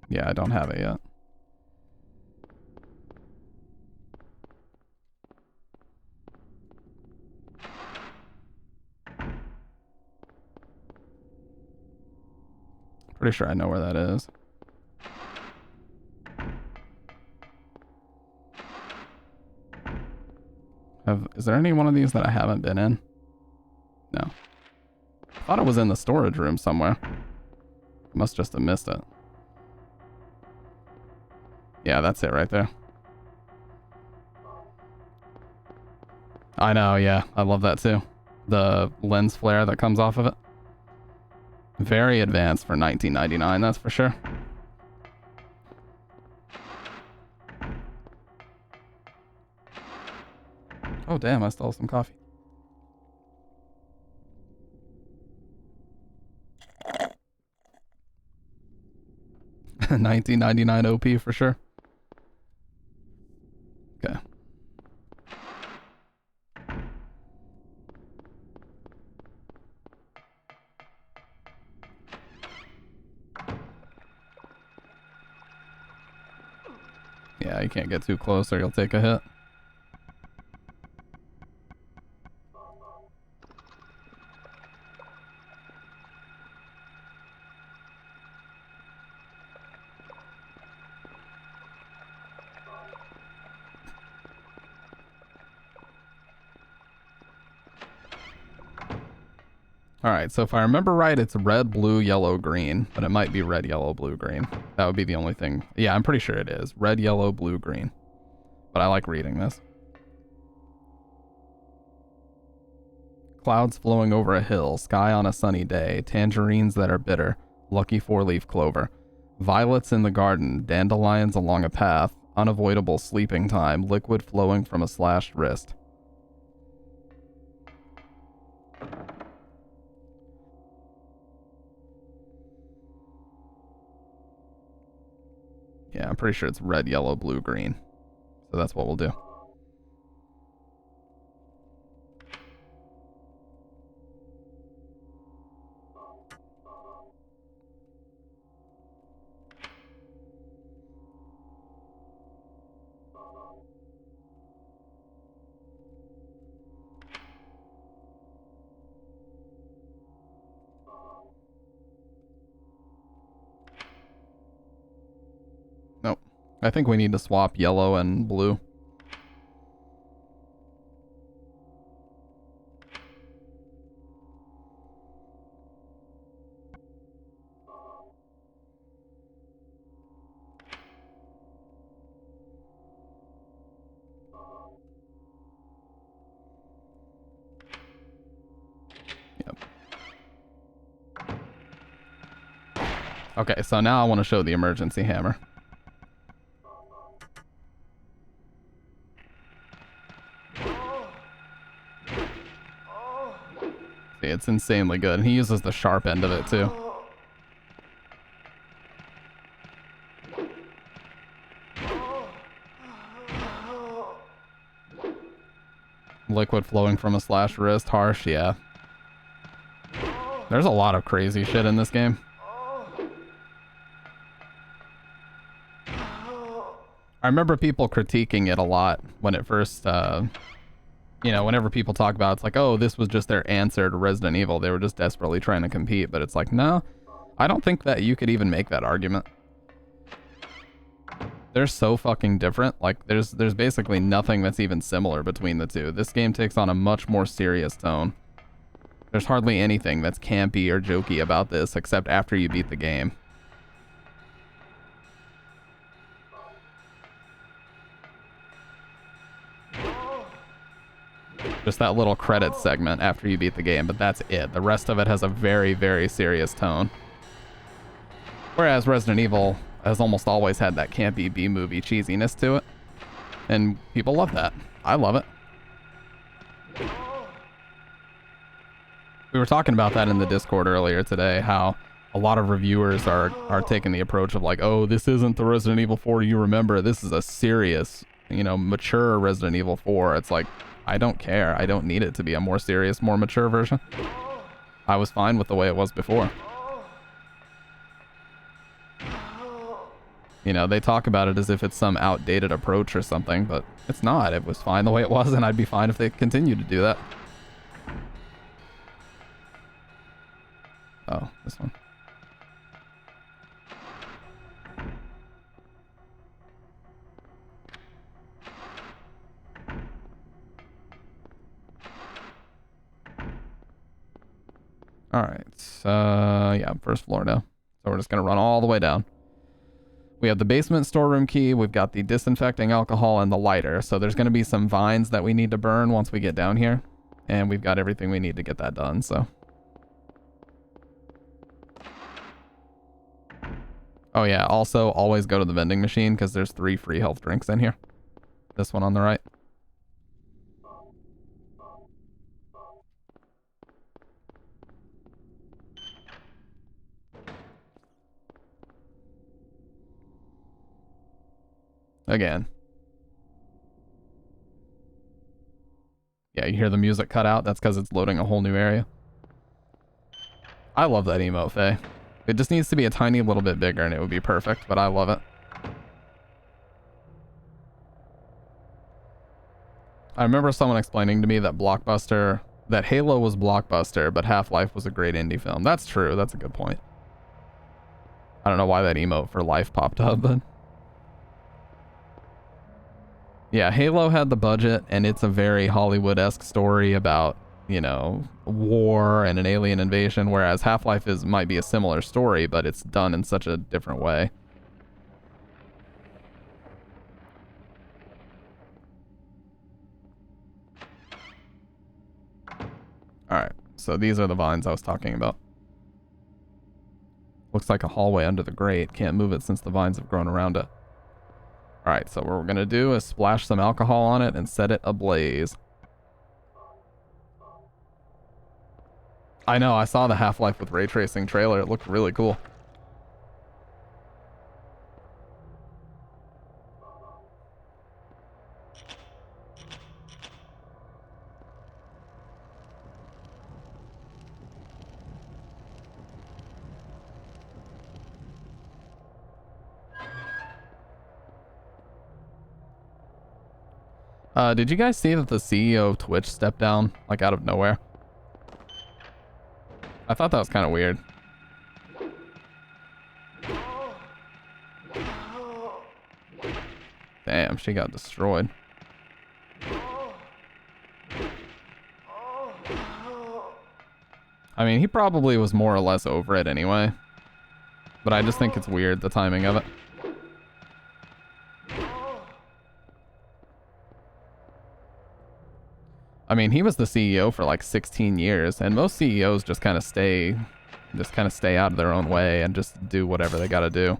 Yeah, I don't have it yet. Pretty sure I know where that is. Is there any one of these that I haven't been in? No. I thought it was in the storage room somewhere. Must just have missed it. Yeah, that's it right there. I know, yeah. I love that too. The lens flare that comes off of it. Very advanced for 1999, that's for sure. Oh damn, I stole some coffee. $19.99 OP for sure. Okay. Yeah, you can't get too close or you'll take a hit. Alright, so if I remember right, it's red, blue, yellow, green. But it might be red, yellow, blue, green. That would be the only thing. Yeah, I'm pretty sure it is. Red, yellow, blue, green. But I like reading this. Clouds flowing over a hill, sky on a sunny day, tangerines that are bitter, lucky four-leaf clover, violets in the garden, dandelions along a path, Unavoidable sleeping time. Liquid flowing from a slashed wrist. Yeah, I'm pretty sure it's red, yellow, blue, green. So that's what we'll do. Nope. I think we need to swap yellow and blue. Okay, so now I want to show the emergency hammer. See, it's insanely good. And he uses the sharp end of it too. Liquid flowing from a slashed wrist. Harsh, yeah. There's a lot of crazy shit in this game. I remember people critiquing it a lot when it first, you know, whenever people talk about it, it's like, oh, this was just their answer to Resident Evil. They were just desperately trying to compete. But it's like, no, I don't think that you could even make that argument. They're so fucking different. Like, there's basically nothing that's even similar between the two. This game takes on a much more serious tone. There's hardly anything that's campy or jokey about this except after you beat the game. Just that little credit segment after you beat the game, but that's it. The rest of it has a very, very serious tone. Whereas Resident Evil has almost always had that campy B-movie cheesiness to it. And people love that. I love it. We were talking about that in the Discord earlier today, how a lot of reviewers are taking the approach of like, oh, this isn't the Resident Evil 4 you remember. This is a serious, you know, mature Resident Evil 4. It's like, I don't care. I don't need it to be a more serious, more mature version. I was fine with the way it was before. You know, they talk about it as if it's some outdated approach or something, but it's not. It was fine the way it was, and I'd be fine if they continued to do that. Oh, this one. Alright, yeah, first floor now. So we're just gonna run all the way down. We have the basement storeroom key, we've got the disinfecting alcohol and the lighter. So there's gonna be some vines that we need to burn once we get down here. And we've got everything we need to get that done, so. Oh yeah, also always go to the vending machine because there's 3 free health drinks in here. This one on the right. Again. Yeah, you hear the music cut out? That's because it's loading a whole new area. I love that emote, Faye. It just needs to be a tiny little bit bigger and it would be perfect, but I love it. I remember someone explaining to me that that Halo was Blockbuster, but Half-Life was a great indie film. That's true. That's a good point. I don't know why that emote for Life popped up, but... Yeah, Halo had the budget, and it's a very Hollywood-esque story about, you know, war and an alien invasion, whereas Half-Life might be a similar story, but it's done in such a different way. Alright, so these are the vines I was talking about. Looks like a hallway under the grate. Can't move it since the vines have grown around it. All right, so what we're gonna do is splash some alcohol on it and set it ablaze. I know, I saw the Half-Life with ray tracing trailer. It looked really cool. Did you guys see that the CEO of Twitch stepped down, like, out of nowhere? I thought that was kind of weird. Damn, she got destroyed. I mean, he probably was more or less over it anyway. But I just think it's weird, the timing of it. I mean, he was the CEO for like 16 years, and most CEOs just kind of stay out of their own way and just do whatever they gotta do.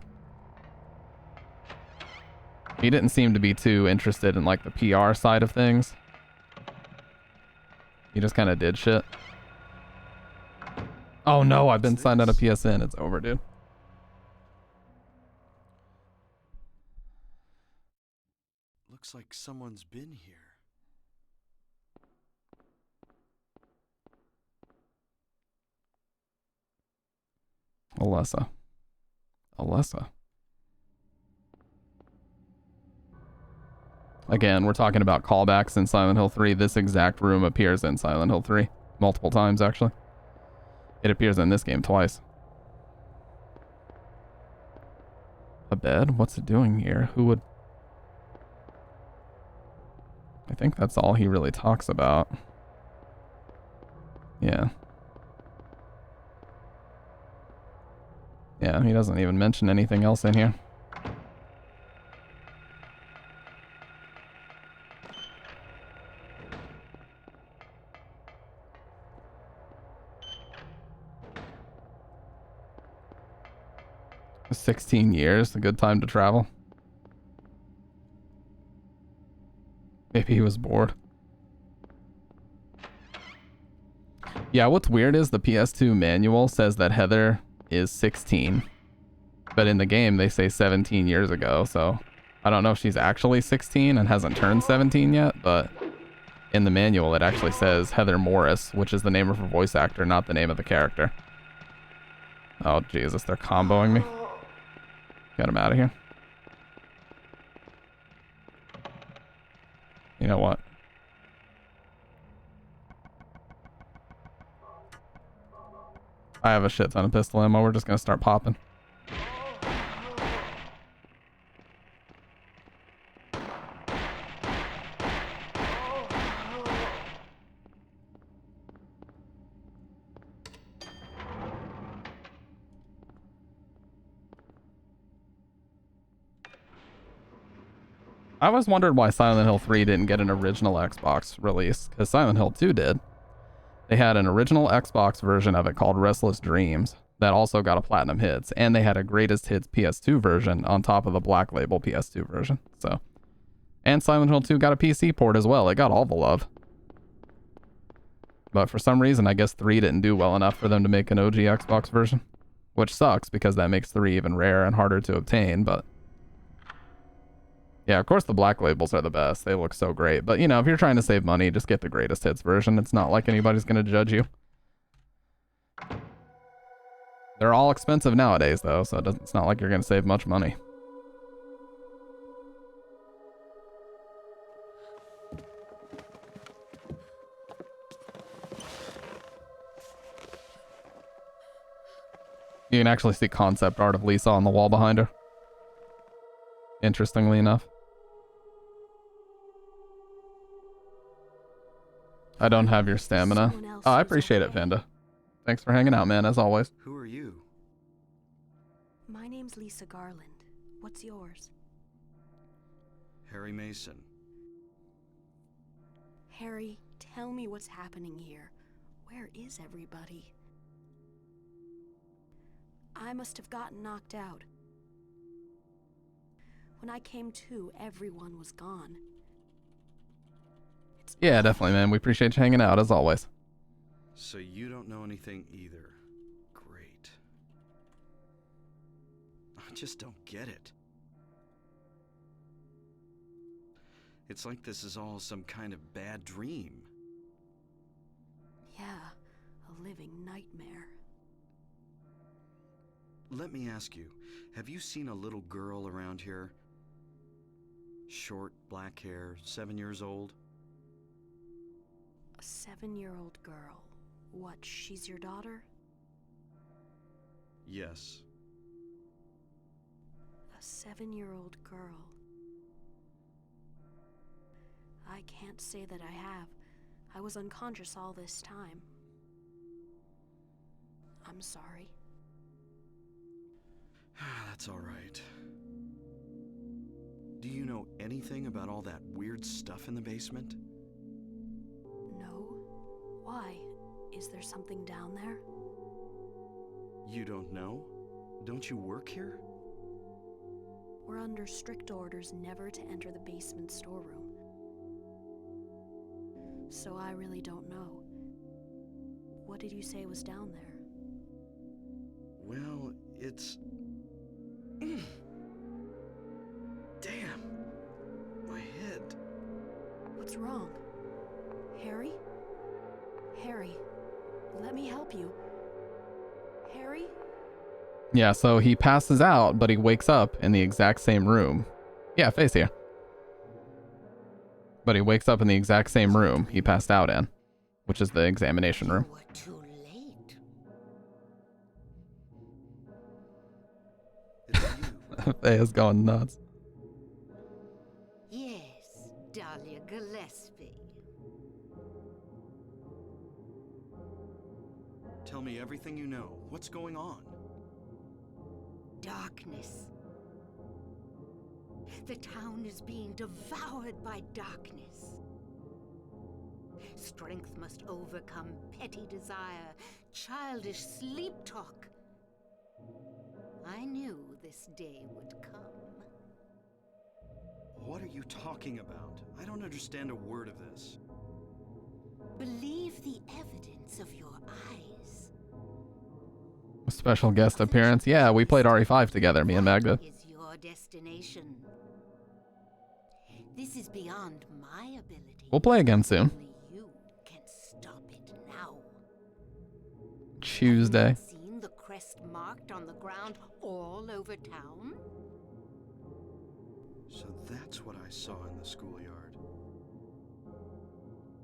He didn't seem to be too interested in like the PR side of things. He just kind of did shit. Oh no, I've been signed out of PSN. It's over, dude. Looks like someone's been here. Alessa. Again, we're talking about callbacks in Silent Hill 3. This exact room appears in Silent Hill 3. Multiple times, actually. It appears in this game twice. A bed? What's it doing here? Who would... I think that's all he really talks about. Yeah. Yeah, he doesn't even mention anything else in here. $16 years, a good time to travel. Maybe he was bored. Yeah, what's weird is the PS2 manual says that Heather is 16, but in the game they say 17 years ago, so I don't know if she's actually 16 and hasn't turned 17 yet, but in the manual it actually says Heather Morris, which is the name of her voice actor, not the name of the character. Oh Jesus, they're comboing me. Get him out of here. You know what? I have a shit ton of pistol ammo. We're just gonna start popping. I always wondered why Silent Hill 3 didn't get an original Xbox release, because Silent Hill 2 did. They had an original Xbox version of it called Restless Dreams that also got a Platinum Hits, and they had a Greatest Hits PS2 version on top of the Black Label PS2 version. So, and Silent Hill 2 got a PC port as well. It got all the love. But for some reason, I guess 3 didn't do well enough for them to make an OG Xbox version, which sucks because that makes 3 even rarer and harder to obtain, but yeah, of course the Black Labels are the best. They look so great. But, you know, if you're trying to save money, just get the Greatest Hits version. It's not like anybody's going to judge you. They're all expensive nowadays, though, so it's not like you're going to save much money. You can actually see concept art of Lisa on the wall behind her. Interestingly enough. I don't have your stamina. Oh, I appreciate it, Vanda. Thanks for hanging out, man, as always. Who are you? My name's Lisa Garland. What's yours? Harry Mason. Harry, tell me what's happening here. Where is everybody? I must have gotten knocked out. When I came to, everyone was gone. Yeah, definitely, man. We appreciate you hanging out, as always. So you don't know anything either. Great. I just don't get it. It's like this is all some kind of bad dream. Yeah, a living nightmare. Let me ask you, have you seen a little girl around here? Short, black hair, 7 years old? A 7-year-old girl. What, she's your daughter? Yes. A 7-year-old girl. I can't say that I have. I was unconscious all this time. I'm sorry. That's all right. Do you know anything about all that weird stuff in the basement? No. Why? Is there something down there? You don't know? Don't you work here? We're under strict orders never to enter the basement storeroom. So I really don't know. What did you say was down there? Well, it's... Damn! My head. What's wrong? Harry? Harry, let me help you. Harry? Yeah, so he passes out, but he wakes up in the exact same room. Yeah, face here. But he wakes up in the exact same room he passed out in, which is the examination room. Too late. Faye's going nuts. Yes, Dahlia Gillespie. Tell me everything you know. What's going on? Darkness. The town is being devoured by darkness. Strength must overcome petty desire, childish sleep talk. I knew this day would come. What are you talking about? I don't understand a word of this. Believe the evidence of your eyes. Special guest appearance. Yeah, we played RE5 together, me and Magda. Is your destination. This is beyond my ability. We'll play again soon. Only you can stop it now. Tuesday. Seen the crest marked on the ground all over town? So that's what I saw in the schoolyard.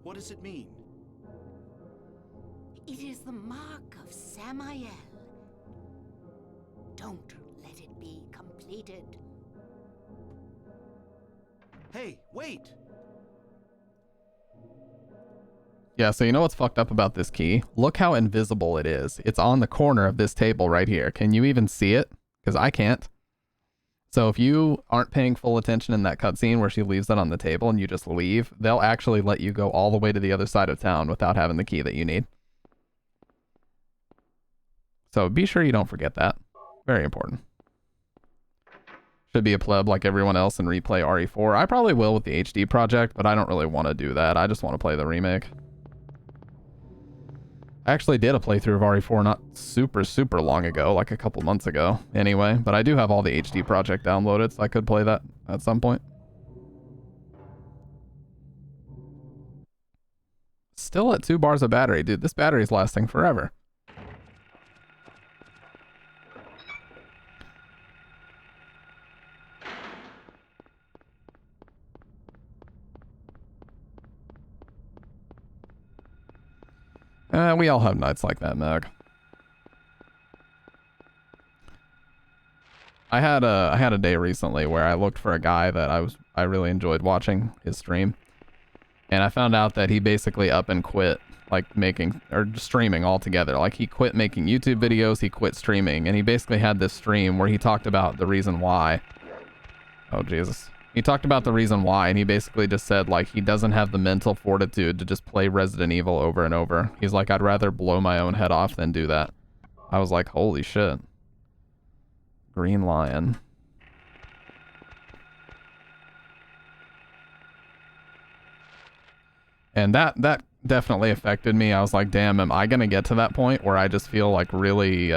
What does it mean? It is the mark of Samael. Don't let it be completed. Hey, wait! Yeah, so you know what's fucked up about this key? Look how invisible it is. It's on the corner of this table right here. Can you even see it? Because I can't. So if you aren't paying full attention in that cutscene where she leaves it on the table and you just leave, they'll actually let you go all the way to the other side of town without having the key that you need. So be sure you don't forget that. Very important. Should be a pleb like everyone else and replay RE4. I probably will with the HD project, but I don't really want to do that. I just want to play the remake. I actually did a playthrough of RE4 not super long ago, like a couple months ago anyway, but I do have all the HD project downloaded, so I could play that at some point. Still at 2 bars of battery. Dude, this battery's lasting forever. We all have nights like that, Meg. I had a day recently where I looked for a guy that I really enjoyed watching his stream, and I found out that he basically up and quit like making or streaming altogether. Like he quit making YouTube videos, he quit streaming, and he basically had this stream where he talked about the reason why. Oh Jesus. He talked about the reason why, and he basically just said, like, he doesn't have the mental fortitude to just play Resident Evil over and over. He's like, I'd rather blow my own head off than do that. I was like, holy shit. Green Lion. And that definitely affected me. I was like, damn, am I gonna get to that point where I just feel like really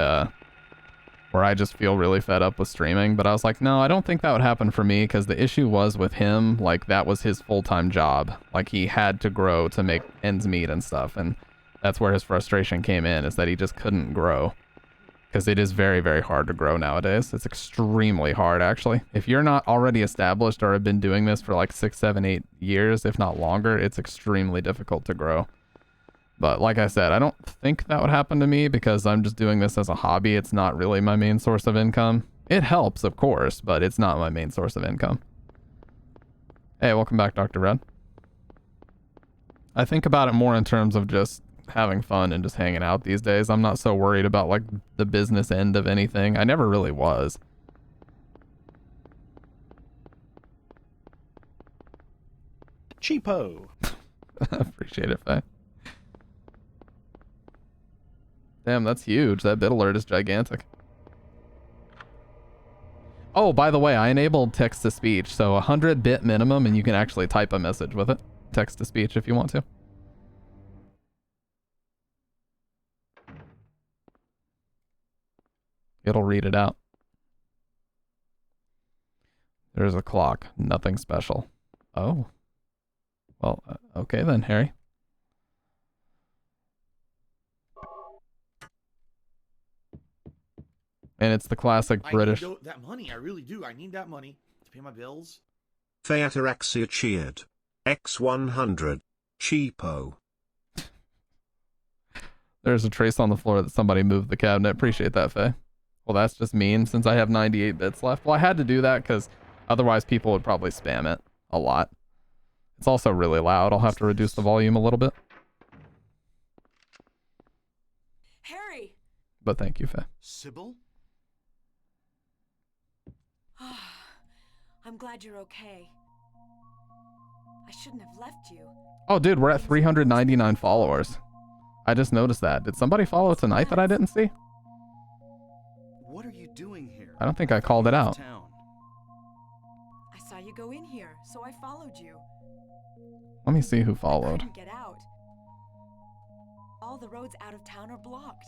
fed up with streaming? But I was like, no, I don't think that would happen for me, because the issue was with him, like that was his full-time job. Like he had to grow to make ends meet and stuff, and that's where his frustration came in, is that he just couldn't grow. Because it is very, very hard to grow nowadays. It's extremely hard, actually. If you're not already established or have been doing this for like 6, 7, 8 years, if not longer, it's extremely difficult to grow. But like I said, I don't think that would happen to me, because I'm just doing this as a hobby. It's not really my main source of income. It helps, of course, but it's not my main source of income. Hey, welcome back, Dr. Red. I think about it more in terms of just having fun and just hanging out these days. I'm not so worried about like the business end of anything. I never really was. Cheapo. Appreciate it, Faye. Damn, that's huge. That bit alert is gigantic. Oh, by the way, I enabled text to speech, so 100 bit minimum, and you can actually type a message with it. Text to speech if you want to. It'll read it out. There's a clock. Nothing special. Oh. Well, okay then, Harry. And it's the classic British. I need that money. I really do. I need that money to pay my bills. Phaeataraxia cheered. X100. Cheapo. There's a trace on the floor that somebody moved the cabinet. Appreciate that, Faye. Well, that's just mean since I have 98 bits left. Well, I had to do that because otherwise people would probably spam it a lot. It's also really loud. I'll have to reduce the volume a little bit. Harry! But thank you, Faye. Sybil? I'm glad you're okay. I shouldn't have left you. Oh, dude, we're at 399 followers. I just noticed that. Did somebody follow tonight that I didn't see? What are you doing here? I don't think I called it out. I saw you go in here, so I followed you. Let me see who I followed. couldn't get out. All the roads out of town are blocked.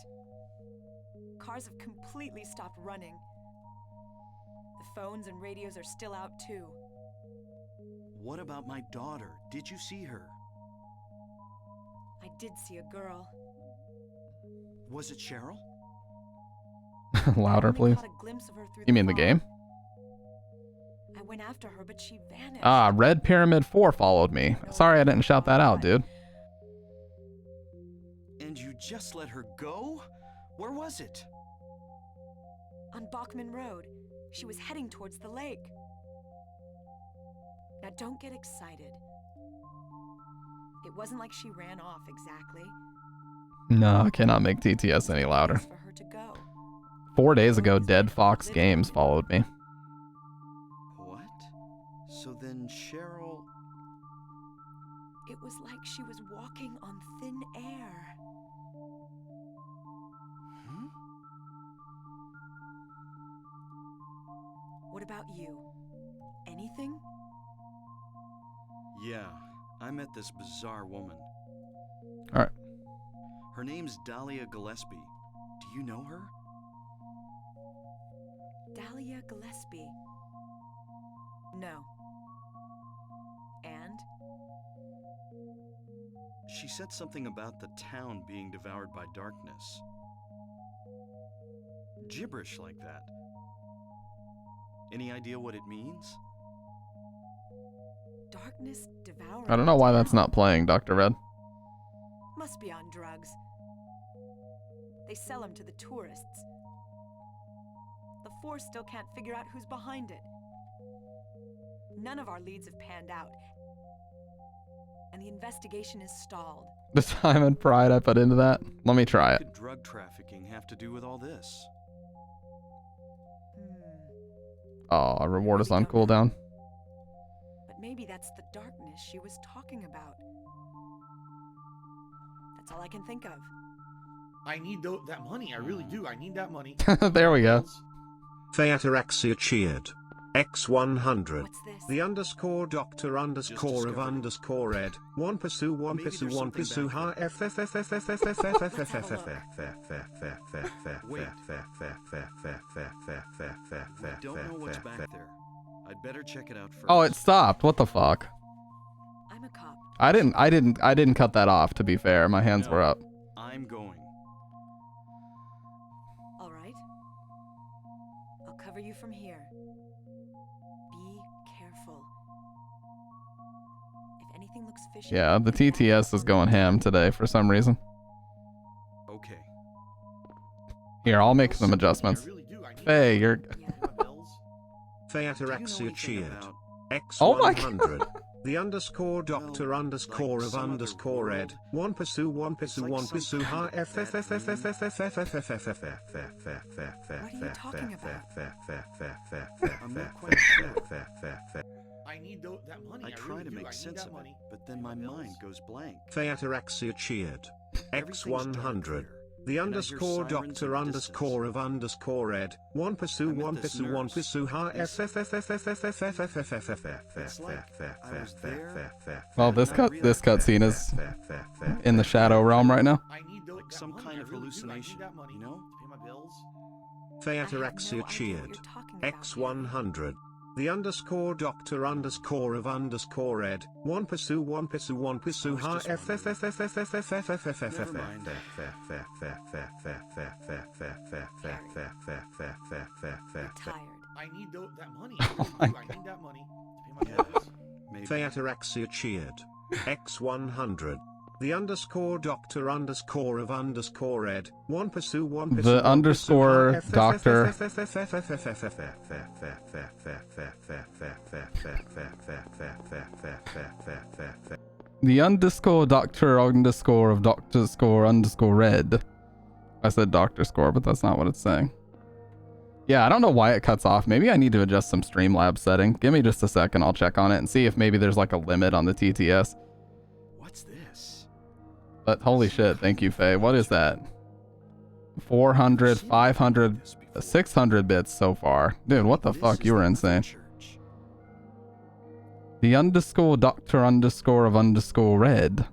Cars have completely stopped running. The phones and radios are still out too. What about my daughter? Did you see her? I did see a girl. Was it Cheryl? Louder, please. You mean the game? I went after her, but she vanished. Ah, Red Pyramid 4 followed me. Sorry I didn't shout that out, dude. And you just let her go? Where was it? On Bachman Road. She was heading towards the lake. Now don't get excited. It wasn't like she ran off exactly. No, I cannot make TTS any louder. For her to go. 4 days ago, Dead Fox Games followed me. What? So then Cheryl... It was like she was walking on thin air. What about you? Anything? Yeah, I met this bizarre woman. Alright. Her name's Dahlia Gillespie. Do you know her? Dahlia Gillespie. No. And? She said something about the town being devoured by darkness. Gibberish like that. Any idea what it means? Darkness devouring. I don't know why that's not playing, Dr. Red. Must be on drugs. They sell them to the tourists. The Force still can't figure out who's behind it. None of our leads have panned out. And the investigation is stalled. The time and pride I put into that. Let me try it. What could drug trafficking have to do with all this? Oh, a reward is on cooldown. But maybe that's the darkness she was talking about. That's all I can think of. I need that money. I really do. I need that money. There we go. Phaeataraxia cheered. X100. What's this? The underscore doctor underscore of underscore ed. One pursue one pursue one pursue ha f f f f f f f f f f f f We don't know what's back there. I'd better check it out first. Oh, it stopped. What the fuck? I'm a cop. I didn't cut that off, to be fair. My hands were up. I'm going. All right. I'll cover you from here. Be careful. If anything looks fishy. Yeah, the TTS is going ham today for some reason. Okay. Here, I'll make some adjustments. Faye, you're... Phaeataraxia cheered. Oh my X100. The underscore doctor underscore of underscore ed. One pursue one pursue one pursue ha f f f f f f f f f f f f I need that money. I try to make sense of it, but then my mind goes blank. Phaeataraxia cheered. X100. The underscore doctor underscore of underscore ed. One pursue one pursue one pursue ha f f f f f f f f f f f f. Well, this cutscene is in the shadow realm right now. Like some kind of hallucination, you know? Phaeataraxia cheered. X100. The underscore doctor underscore of underscore ed. One pursue one pursue one pursue ha f f f f f f f f f f f I need that money. my I need that money to pay my bills. Phaeataraxia cheered. X100. The underscore doctor underscore of underscore ed. One pursue one pursue. The underscore doctor. The underscore doctor underscore of doctor score underscore red. I said doctor score, but that's not what it's saying. Yeah, I don't know why it cuts off. Maybe I need to adjust some Streamlabs setting. Give me just a second. I'll check on it and see if maybe there's like a limit on the TTS. What's this? But holy shit, thank you, Faye. What is that? 400, 500, 600 bits so far. Dude, what the fuck? You were insane. The underscore doctor underscore of underscore red.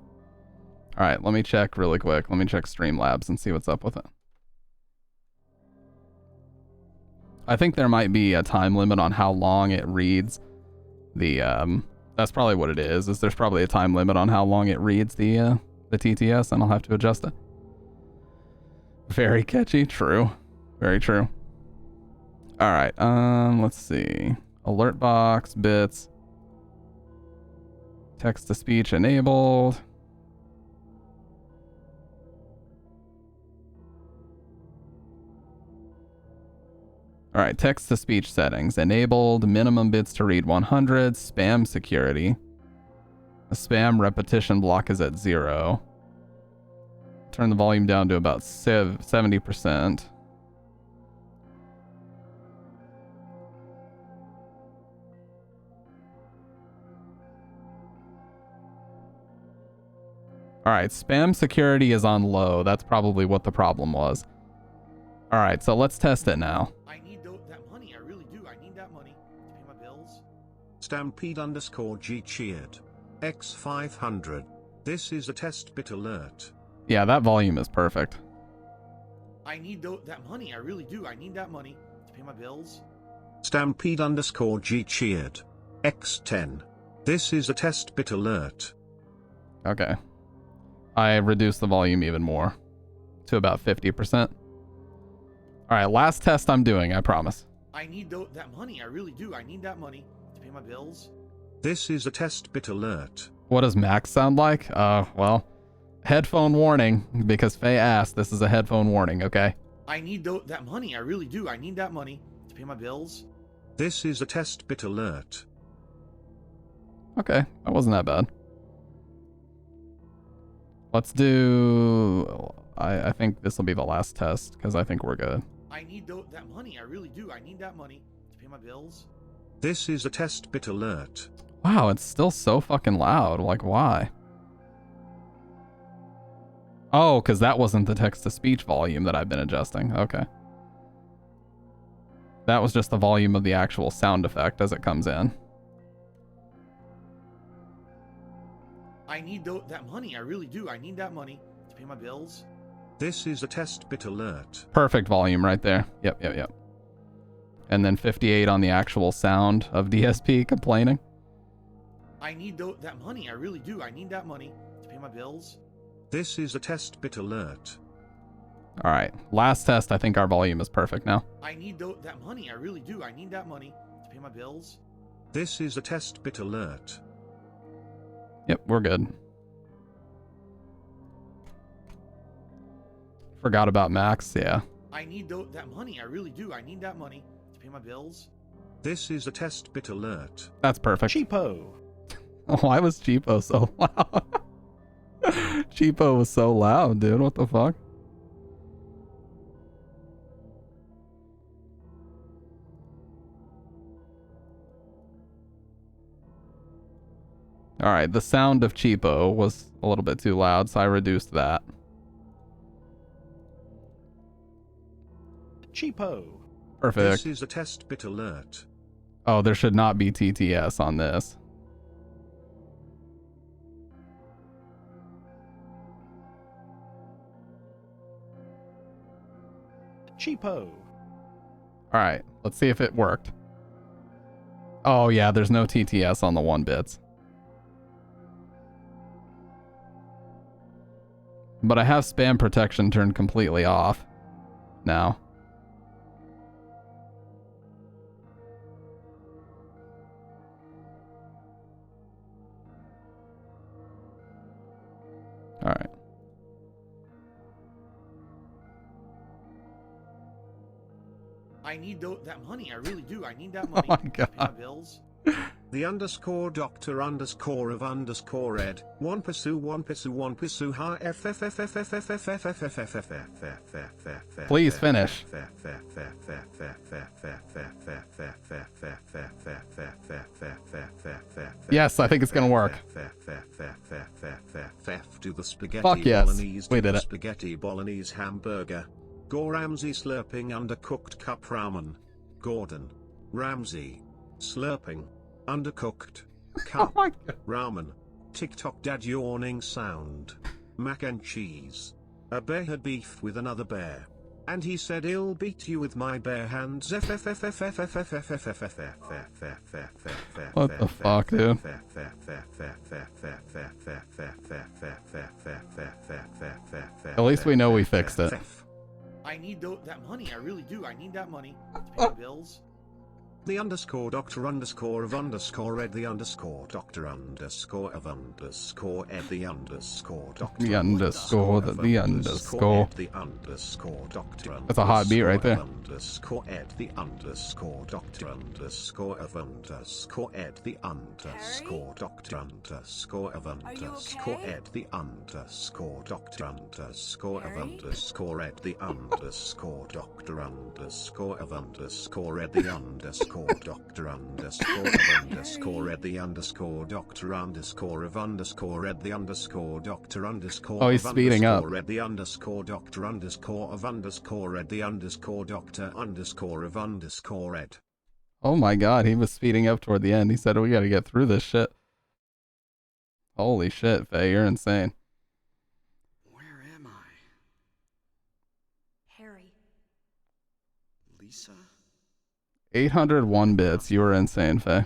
Alright, let me check really quick. Let me check Streamlabs and see what's up with it. I think there might be a time limit on how long it reads the, that's probably what it is there's probably a time limit on how long it reads the TTS, and I'll have to adjust it. Very catchy, true. Very true. Alright, let's see. Alert box, bits. Text to speech enabled. Alright, text to speech settings. Enabled, minimum bits to read 100, spam security. The spam repetition block is at 0. Turn the volume down to about 70%. Alright, spam security is on low. That's probably what the problem was. Alright, so let's test it now. I need that money. I really do. I need that money to pay my bills. Stampede underscore G cheered. X500. This is a test bit alert. Yeah, that volume is perfect. I need that money. I really do. I need that money to pay my bills. Stampede underscore G cheered. X10. This is a test bit alert. Okay. I reduced the volume even more to about 50%. Alright, last test I'm doing, I promise. I need that money. I really do. I need that money to pay my bills. This is a test bit alert. What does Max sound like? Well, headphone warning, because Faye asked. This is a headphone warning, okay? I need that money. I really do. I need that money to pay my bills. This is a test bit alert. Okay, that wasn't that bad. Let's do... I think this will be the last test, because I think we're good. I need that money. I really do. I need that money to pay my bills. This is a test bit alert. Wow, it's still so fucking loud. Like, why? Oh, because that wasn't the text-to-speech volume that I've been adjusting. Okay. That was just the volume of the actual sound effect as it comes in. I need that money. I really do. I need that money to pay my bills. This is a test bit alert. Perfect volume right there. Yep. And then 58 on the actual sound of DSP complaining. I need that money. I really do. I need that money to pay my bills. This is a test bit alert. All right. Last test, I think our volume is perfect now. I need that money. I really do. I need that money to pay my bills. This is a test bit alert. Yep, we're good. Forgot about Max, yeah. I need that money. I really do. I need that money to pay my bills. This is a test bit alert. That's perfect. Cheapo. Why was Cheapo so loud? Cheapo was so loud, dude. What the fuck? Alright, the sound of Cheapo was a little bit too loud, so I reduced that. Cheapo. Perfect. This is a test bit alert. Oh, there should not be TTS on this. Cheapo. Alright, let's see if it worked. Oh yeah, there's no TTS on the 1 bits. But I have spam protection turned completely off now. All right. I need that money. I really do. I need that money Oh my to pay my God. bills. The underscore doctor underscore of underscore ed. One pursue hi Please finish. Yes, I think it's gonna work. To the spaghetti Fuck yes, bolognese. we To did the it. spaghetti bolognese hamburger. Gore Ramsay slurping undercooked cup ramen. Gordon Ramsay slurping undercooked cup ramen. TikTok dad yawning sound. Mac and cheese. A bear had beef with another bear. And he said, "I'll beat you with my bare hands." What the fuck, dude? At least we know we fixed it. I need that money. I really do. I need that money to pay my bills. The underscore doctor underscore of underscore ed. The underscore doctor underscore of underscore ed. The underscore doctor. The underscore, the underscore. The underscore doctor. That's a hot beat right there. Underscore ed. The underscore doctor underscore of underscore ed. The underscore doctor underscore of underscore ed. The underscore doctor underscore of underscore ed. The underscore doctor underscore of underscore ed. The underscore doctor underscore of underscore ed. The underscore doctor underscore of underscore ed. The underscore doctor underscore. Oh, he's speeding up. The underscore doctor underscore of underscore ed. The underscore doctor underscore of underscore ed. Oh my god, he was speeding up toward the end. He said, "We gotta get through this shit." Holy shit, Faye, you're insane. Where am I? Harry. Lisa? 801 bits. You were insane, Faye.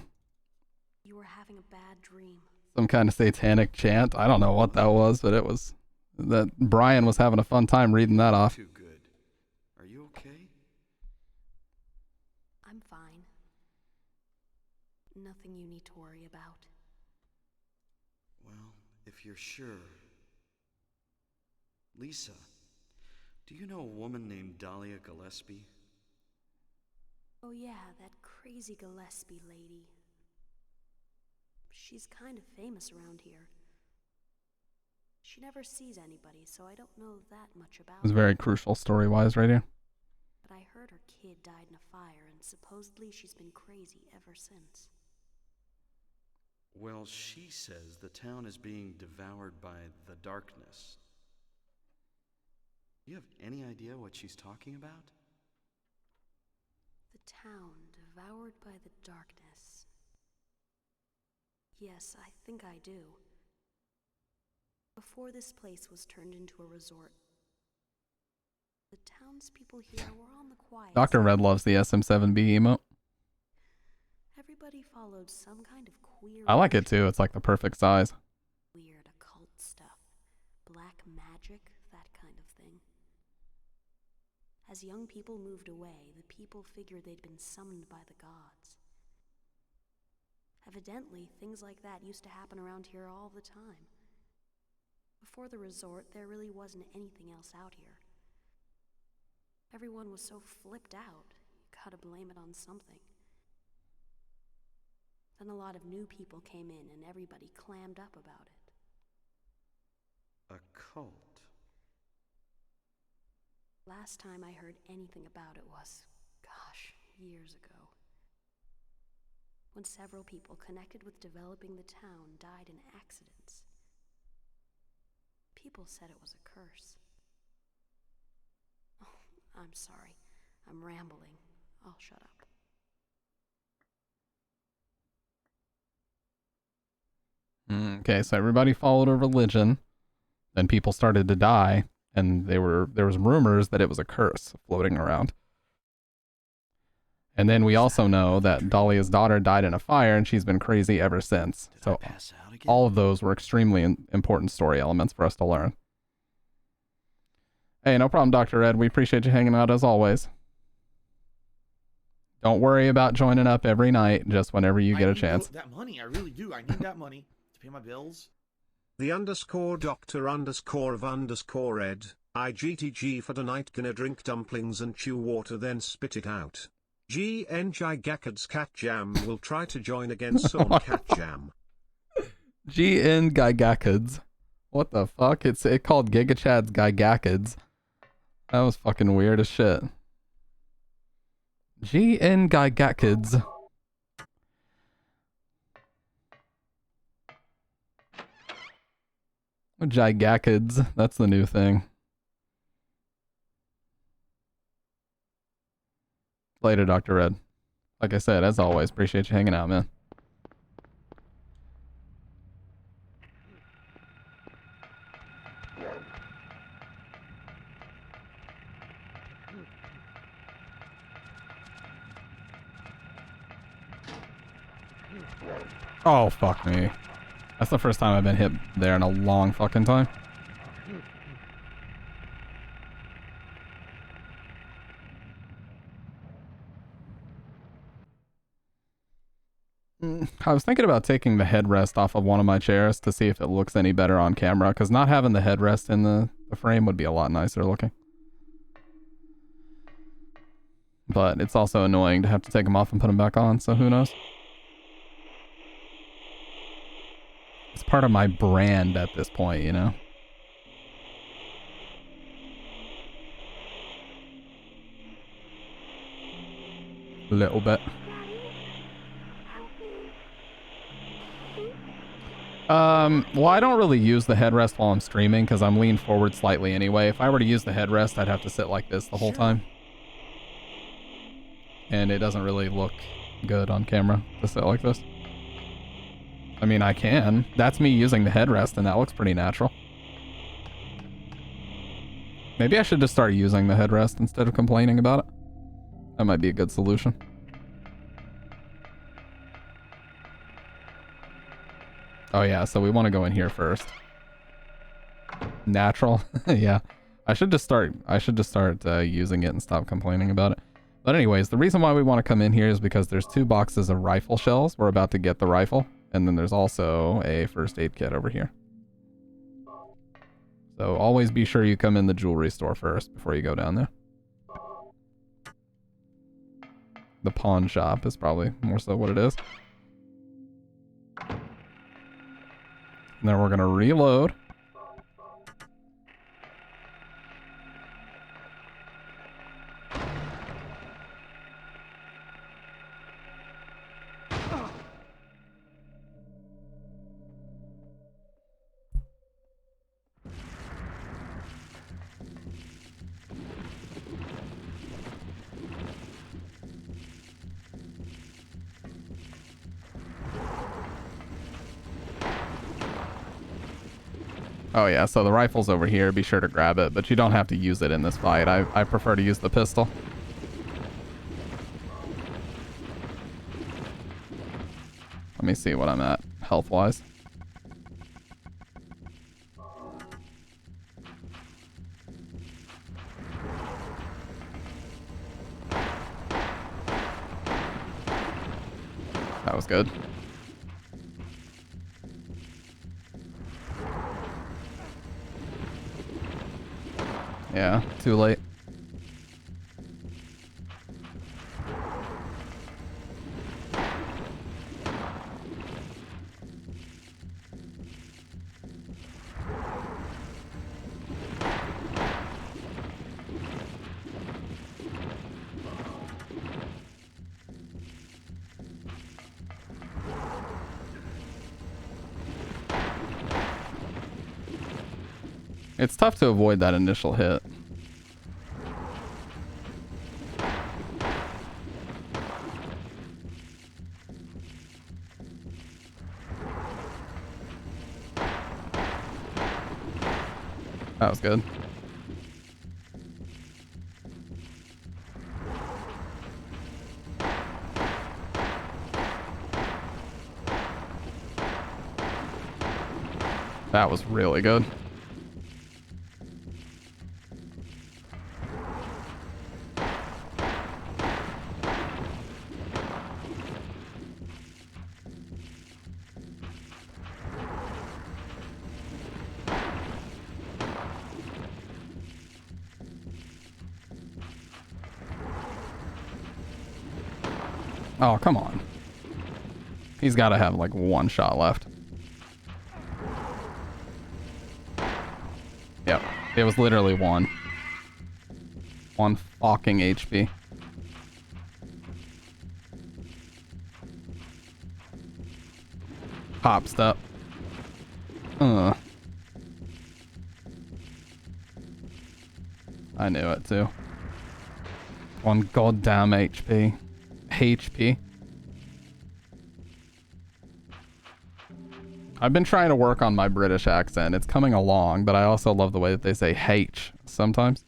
You were having a bad dream. Some kind of satanic chant. I don't know what that was, but it was that Brian was having a fun time reading that off. Too good. Are you okay? I'm fine. Nothing you need to worry about. Well, if you're sure. Lisa, do you know a woman named Dahlia Gillespie? Oh yeah, that crazy Gillespie lady. She's kind of famous around here. She never sees anybody, so I don't know that much about It was her. very crucial story-wise right here. But I heard her kid died in a fire, and supposedly she's been crazy ever since. Well, she says the town is being devoured by the darkness. You have any idea what she's talking about? The town devoured by the darkness. Yes, I think I do. Before this place was turned into a resort, the townspeople here were on the quiet. Dr. Red loves the SM7B emote. Everybody followed some kind of queer. I like it too. It's like the perfect size. Weird occult stuff, black magic, that kind of thing. As young people moved away, the people figured they'd been summoned by the gods. Evidently, things like that used to happen around here all the time. Before the resort, there really wasn't anything else out here. Everyone was so flipped out, you gotta blame it on something. Then a lot of new people came in and everybody clammed up about it. A cult. Last time I heard anything about it was, gosh, years ago. When several people connected with developing the town died in accidents. People said it was a curse. Oh, I'm sorry. I'm rambling. I'll shut up. Okay, so everybody followed a religion, then people started to die, and there was rumors that it was a curse floating around. And then we also know that Dahlia's daughter died in a fire, and she's been crazy ever since. So all of those were extremely important story elements for us to learn. Hey, no problem, Dr. Ed. We appreciate you hanging out as always. Don't worry about joining up every night, just whenever you get a chance. That money, I really do. I need that money to pay my bills. The underscore doctor underscore of underscore ed, IGTG for tonight gonna drink dumplings and chew water then spit it out. GN Gigakad's Cat Jam will try to join again soon. Cat Jam. GN Gigakads. What the fuck? It called GigaChad's Gigakads. That was fucking weird as shit. GN Gigakads. Gigakads. That's the new thing. Later, Dr. Red. Like I said, as always, appreciate you hanging out, man. Oh, fuck me. That's the first time I've been hit there in a long fucking time. I was thinking about taking the headrest off of one of my chairs to see if it looks any better on camera, because not having the headrest in the frame would be a lot nicer looking. But it's also annoying to have to take them off and put them back on, so who knows? It's part of my brand at this point, you know? A little bit. Well, I don't really use the headrest while I'm streaming because I'm leaned forward slightly anyway. If I were to use the headrest, I'd have to sit like this the whole time. And it doesn't really look good on camera to sit like this. I mean, I can. That's me using the headrest, and that looks pretty natural. Maybe I should just start using the headrest instead of complaining about it. That might be a good solution. Oh yeah, so we want to go in here first. Natural. Yeah. I should just start using it and stop complaining about it. But anyways, the reason why we want to come in here is because there's 2 boxes of rifle shells. We're about to get the rifle. And then there's also a first aid kit over here. So always be sure you come in the jewelry store first before you go down there. The pawn shop is probably more so what it is. And then we're going to reload. Oh yeah, so the rifle's over here. Be sure to grab it, but you don't have to use it in this fight. I prefer to use the pistol. Let me see what I'm at health-wise. That was good. Yeah, too late. It's tough to avoid that initial hit. That was good. That was really good. Oh, come on. He's got to have like one shot left. Yep. It was literally one. One fucking HP. Hop step. I knew it too. One goddamn HP. HP. I've been trying to work on my British accent. It's coming along, but I also love the way that they say H sometimes.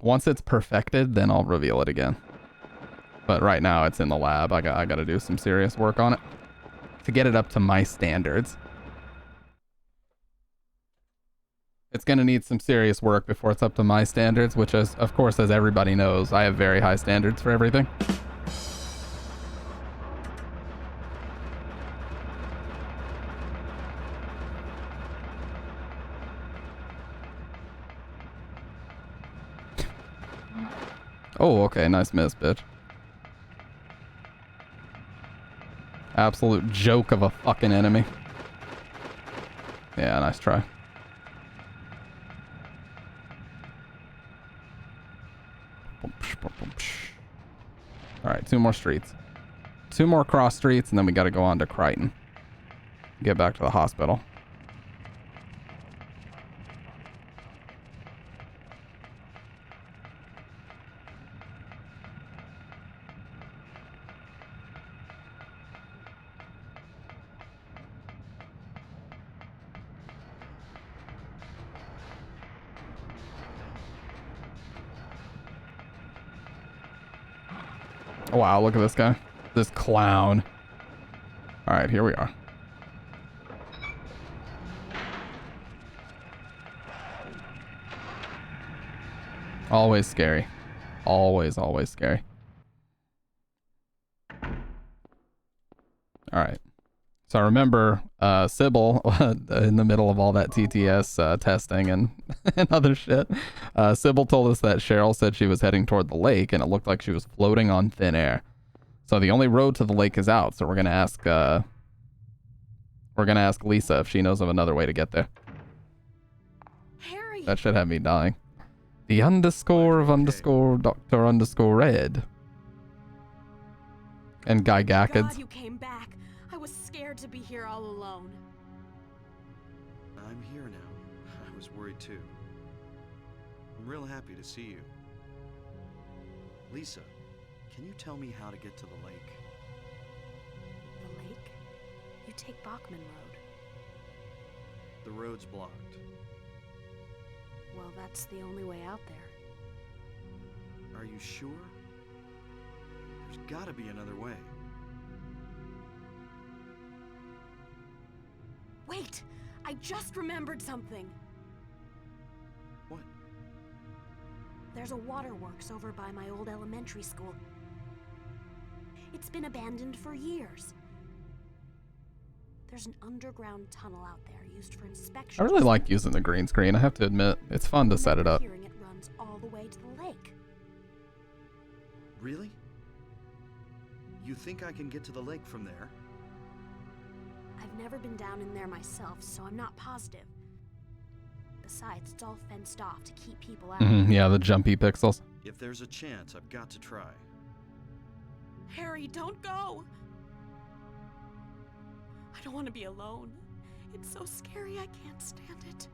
Once it's perfected, then I'll reveal it again. But right now it's in the lab. I got to do some serious work on it to get it up to my standards. It's going to need some serious work before it's up to my standards, which is, of course, as everybody knows, I have very high standards for everything. Oh, okay. Nice miss, bitch. Absolute joke of a fucking enemy. Yeah, nice try. Alright, 2 more streets. 2 more cross streets, and then we gotta go on to Crichton. Get back to the hospital. Wow, look at this guy. This clown. Alright, here we are. Always scary. Always, always scary. Alright. So I remember Sybil, in the middle of all that TTS testing and other shit, Sybil told us that Cheryl said she was heading toward the lake and it looked like she was floating on thin air. So the only road to the lake is out, so we're gonna ask Lisa if she knows of another way to get there. Harry. That should have me dying. The underscore of underscore Dr. underscore Red. And Guy Gackids. God, you came back. I was scared to be here all alone. I'm here now. I was worried too. I'm real happy to see you. Lisa, can you tell me how to get to the lake? The lake? You take Bachman Road. The road's blocked. Well, that's the only way out there. Are you sure? There's gotta be another way. Wait! I just remembered something! What? There's a waterworks over by my old elementary school. It's been abandoned for years. There's an underground tunnel out there used for inspection. I really like using the green screen, I have to admit. It's fun to set it up. Hearing it runs all the way to the lake. Really? You think I can get to the lake from there? I've never been down in there myself, so I'm not positive. Besides, it's all fenced off to keep people out. Yeah, the jumpy pixels. If there's a chance, I've got to try. Harry, don't go! I don't want to be alone. It's so scary, I can't stand it.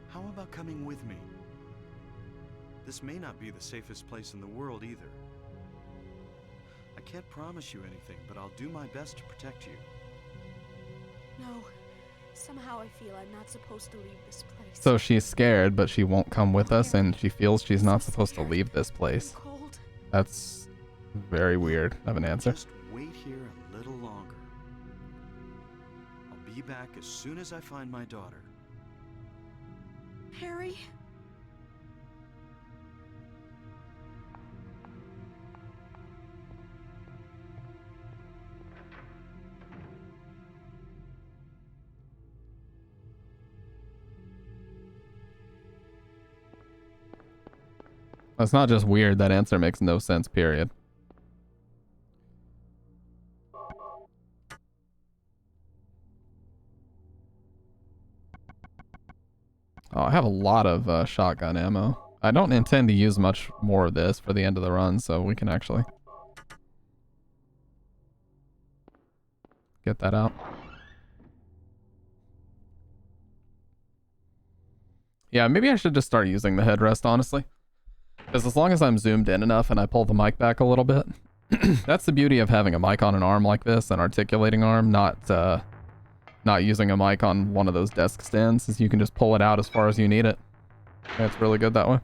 How about coming with me? This may not be the safest place in the world either. I can't promise you anything, but I'll do my best to protect you. No. Somehow I feel I'm not supposed to leave this place. So she's scared, but she won't come with us, and she feels she's not supposed to leave this place. That's very weird of an answer. Just wait here a little longer. I'll be back as soon as I find my daughter. Harry? That's not just weird, that answer makes no sense, period. Oh, I have a lot of shotgun ammo. I don't intend to use much more of this for the end of the run, so we can actually get that out. Yeah, maybe I should just start using the headrest, honestly. Because as long as I'm zoomed in enough and I pull the mic back a little bit, that's the beauty of having a mic on an arm like this, an articulating arm, not using a mic on one of those desk stands, is you can just pull it out as far as you need it. It's really good that way.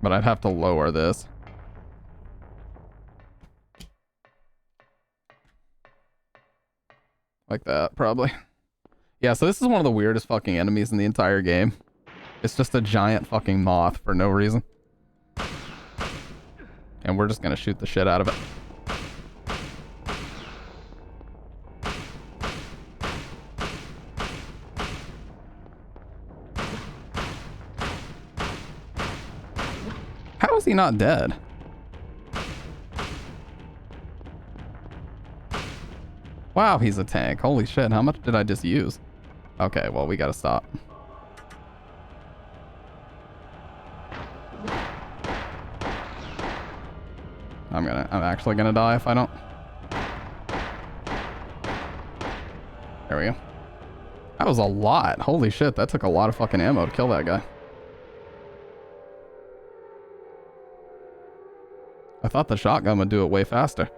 But I'd have to lower this. Like that, probably. Yeah, so this is one of the weirdest fucking enemies in the entire game. It's just a giant fucking moth for no reason. And we're just gonna shoot the shit out of it. How is he not dead? Wow, he's a tank. Holy shit, how much did I just use? Okay, well, we gotta stop. I'm actually gonna die if I don't. There we go. That was a lot. Holy shit, that took a lot of fucking ammo to kill that guy. I thought the shotgun would do it way faster.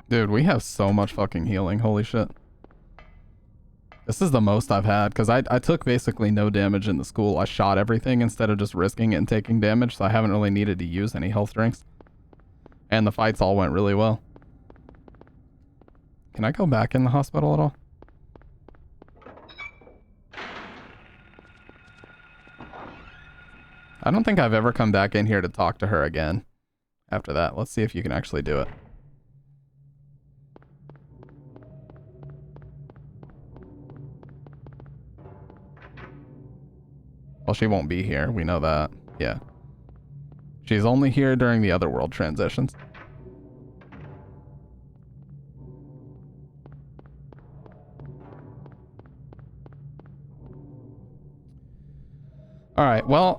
Dude, we have so much fucking healing. Holy shit. This is the most I've had, because I took basically no damage in the school. I shot everything instead of just risking it and taking damage, so I haven't really needed to use any health drinks. And the fights all went really well. Can I go back in the hospital at all? I don't think I've ever come back in here to talk to her again after that. Let's see if you can actually do it. Well, she won't be here. We know that. Yeah. She's only here during the otherworld transitions. All right. Well,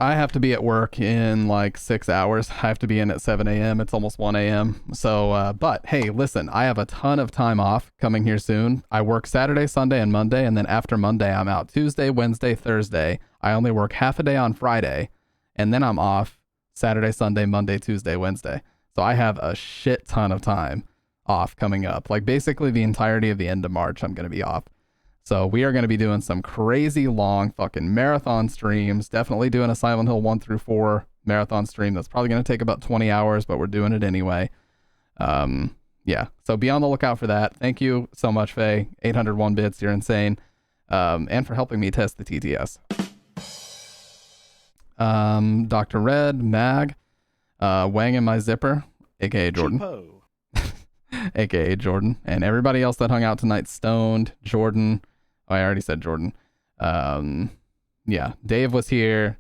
I have to be at work in like 6 hours. I have to be in at 7 a.m. It's almost 1 a.m. So, but hey, listen, I have a ton of time off coming here soon. I work Saturday, Sunday, and Monday. And then after Monday, I'm out Tuesday, Wednesday, Thursday. I only work half a day on Friday. And then I'm off Saturday, Sunday, Monday, Tuesday, Wednesday. So I have a shit ton of time off coming up. Like basically the entirety of the end of March, I'm going to be off. So we are going to be doing some crazy long fucking marathon streams. Definitely doing a Silent Hill 1 through 4 marathon stream. That's probably going to take about 20 hours, but we're doing it anyway. Yeah. So be on the lookout for that. Thank you so much, Faye. 801 bits. You're insane. And for helping me test the TTS. Dr. Red, Mag, Wang in my zipper, aka Jordan. aka Jordan. And everybody else that hung out tonight, Stoned, Jordan. Oh, I already said Jordan. Yeah, Dave was here.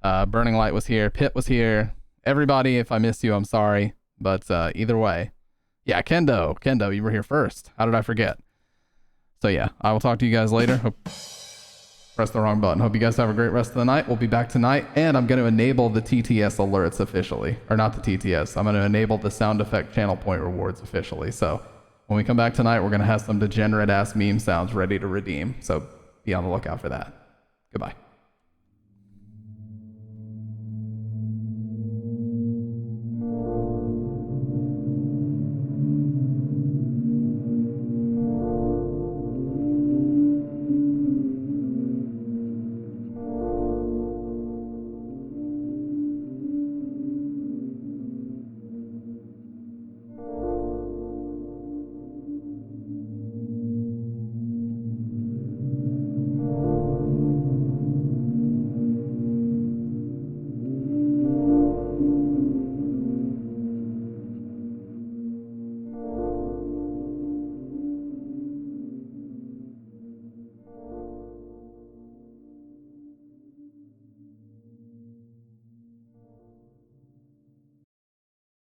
Burning Light was here. Pitt was here. Everybody, if I missed you, I'm sorry. But either way. Yeah, Kendo, you were here first. How did I forget? So yeah, I will talk to you guys later. Press the wrong button. Hope you guys have a great rest of the night. We'll be back tonight. And I'm going to enable the TTS alerts officially. Or not the TTS. I'm going to enable the sound effect channel point rewards officially. So when we come back tonight, we're going to have some degenerate ass meme sounds ready to redeem. So be on the lookout for that. Goodbye.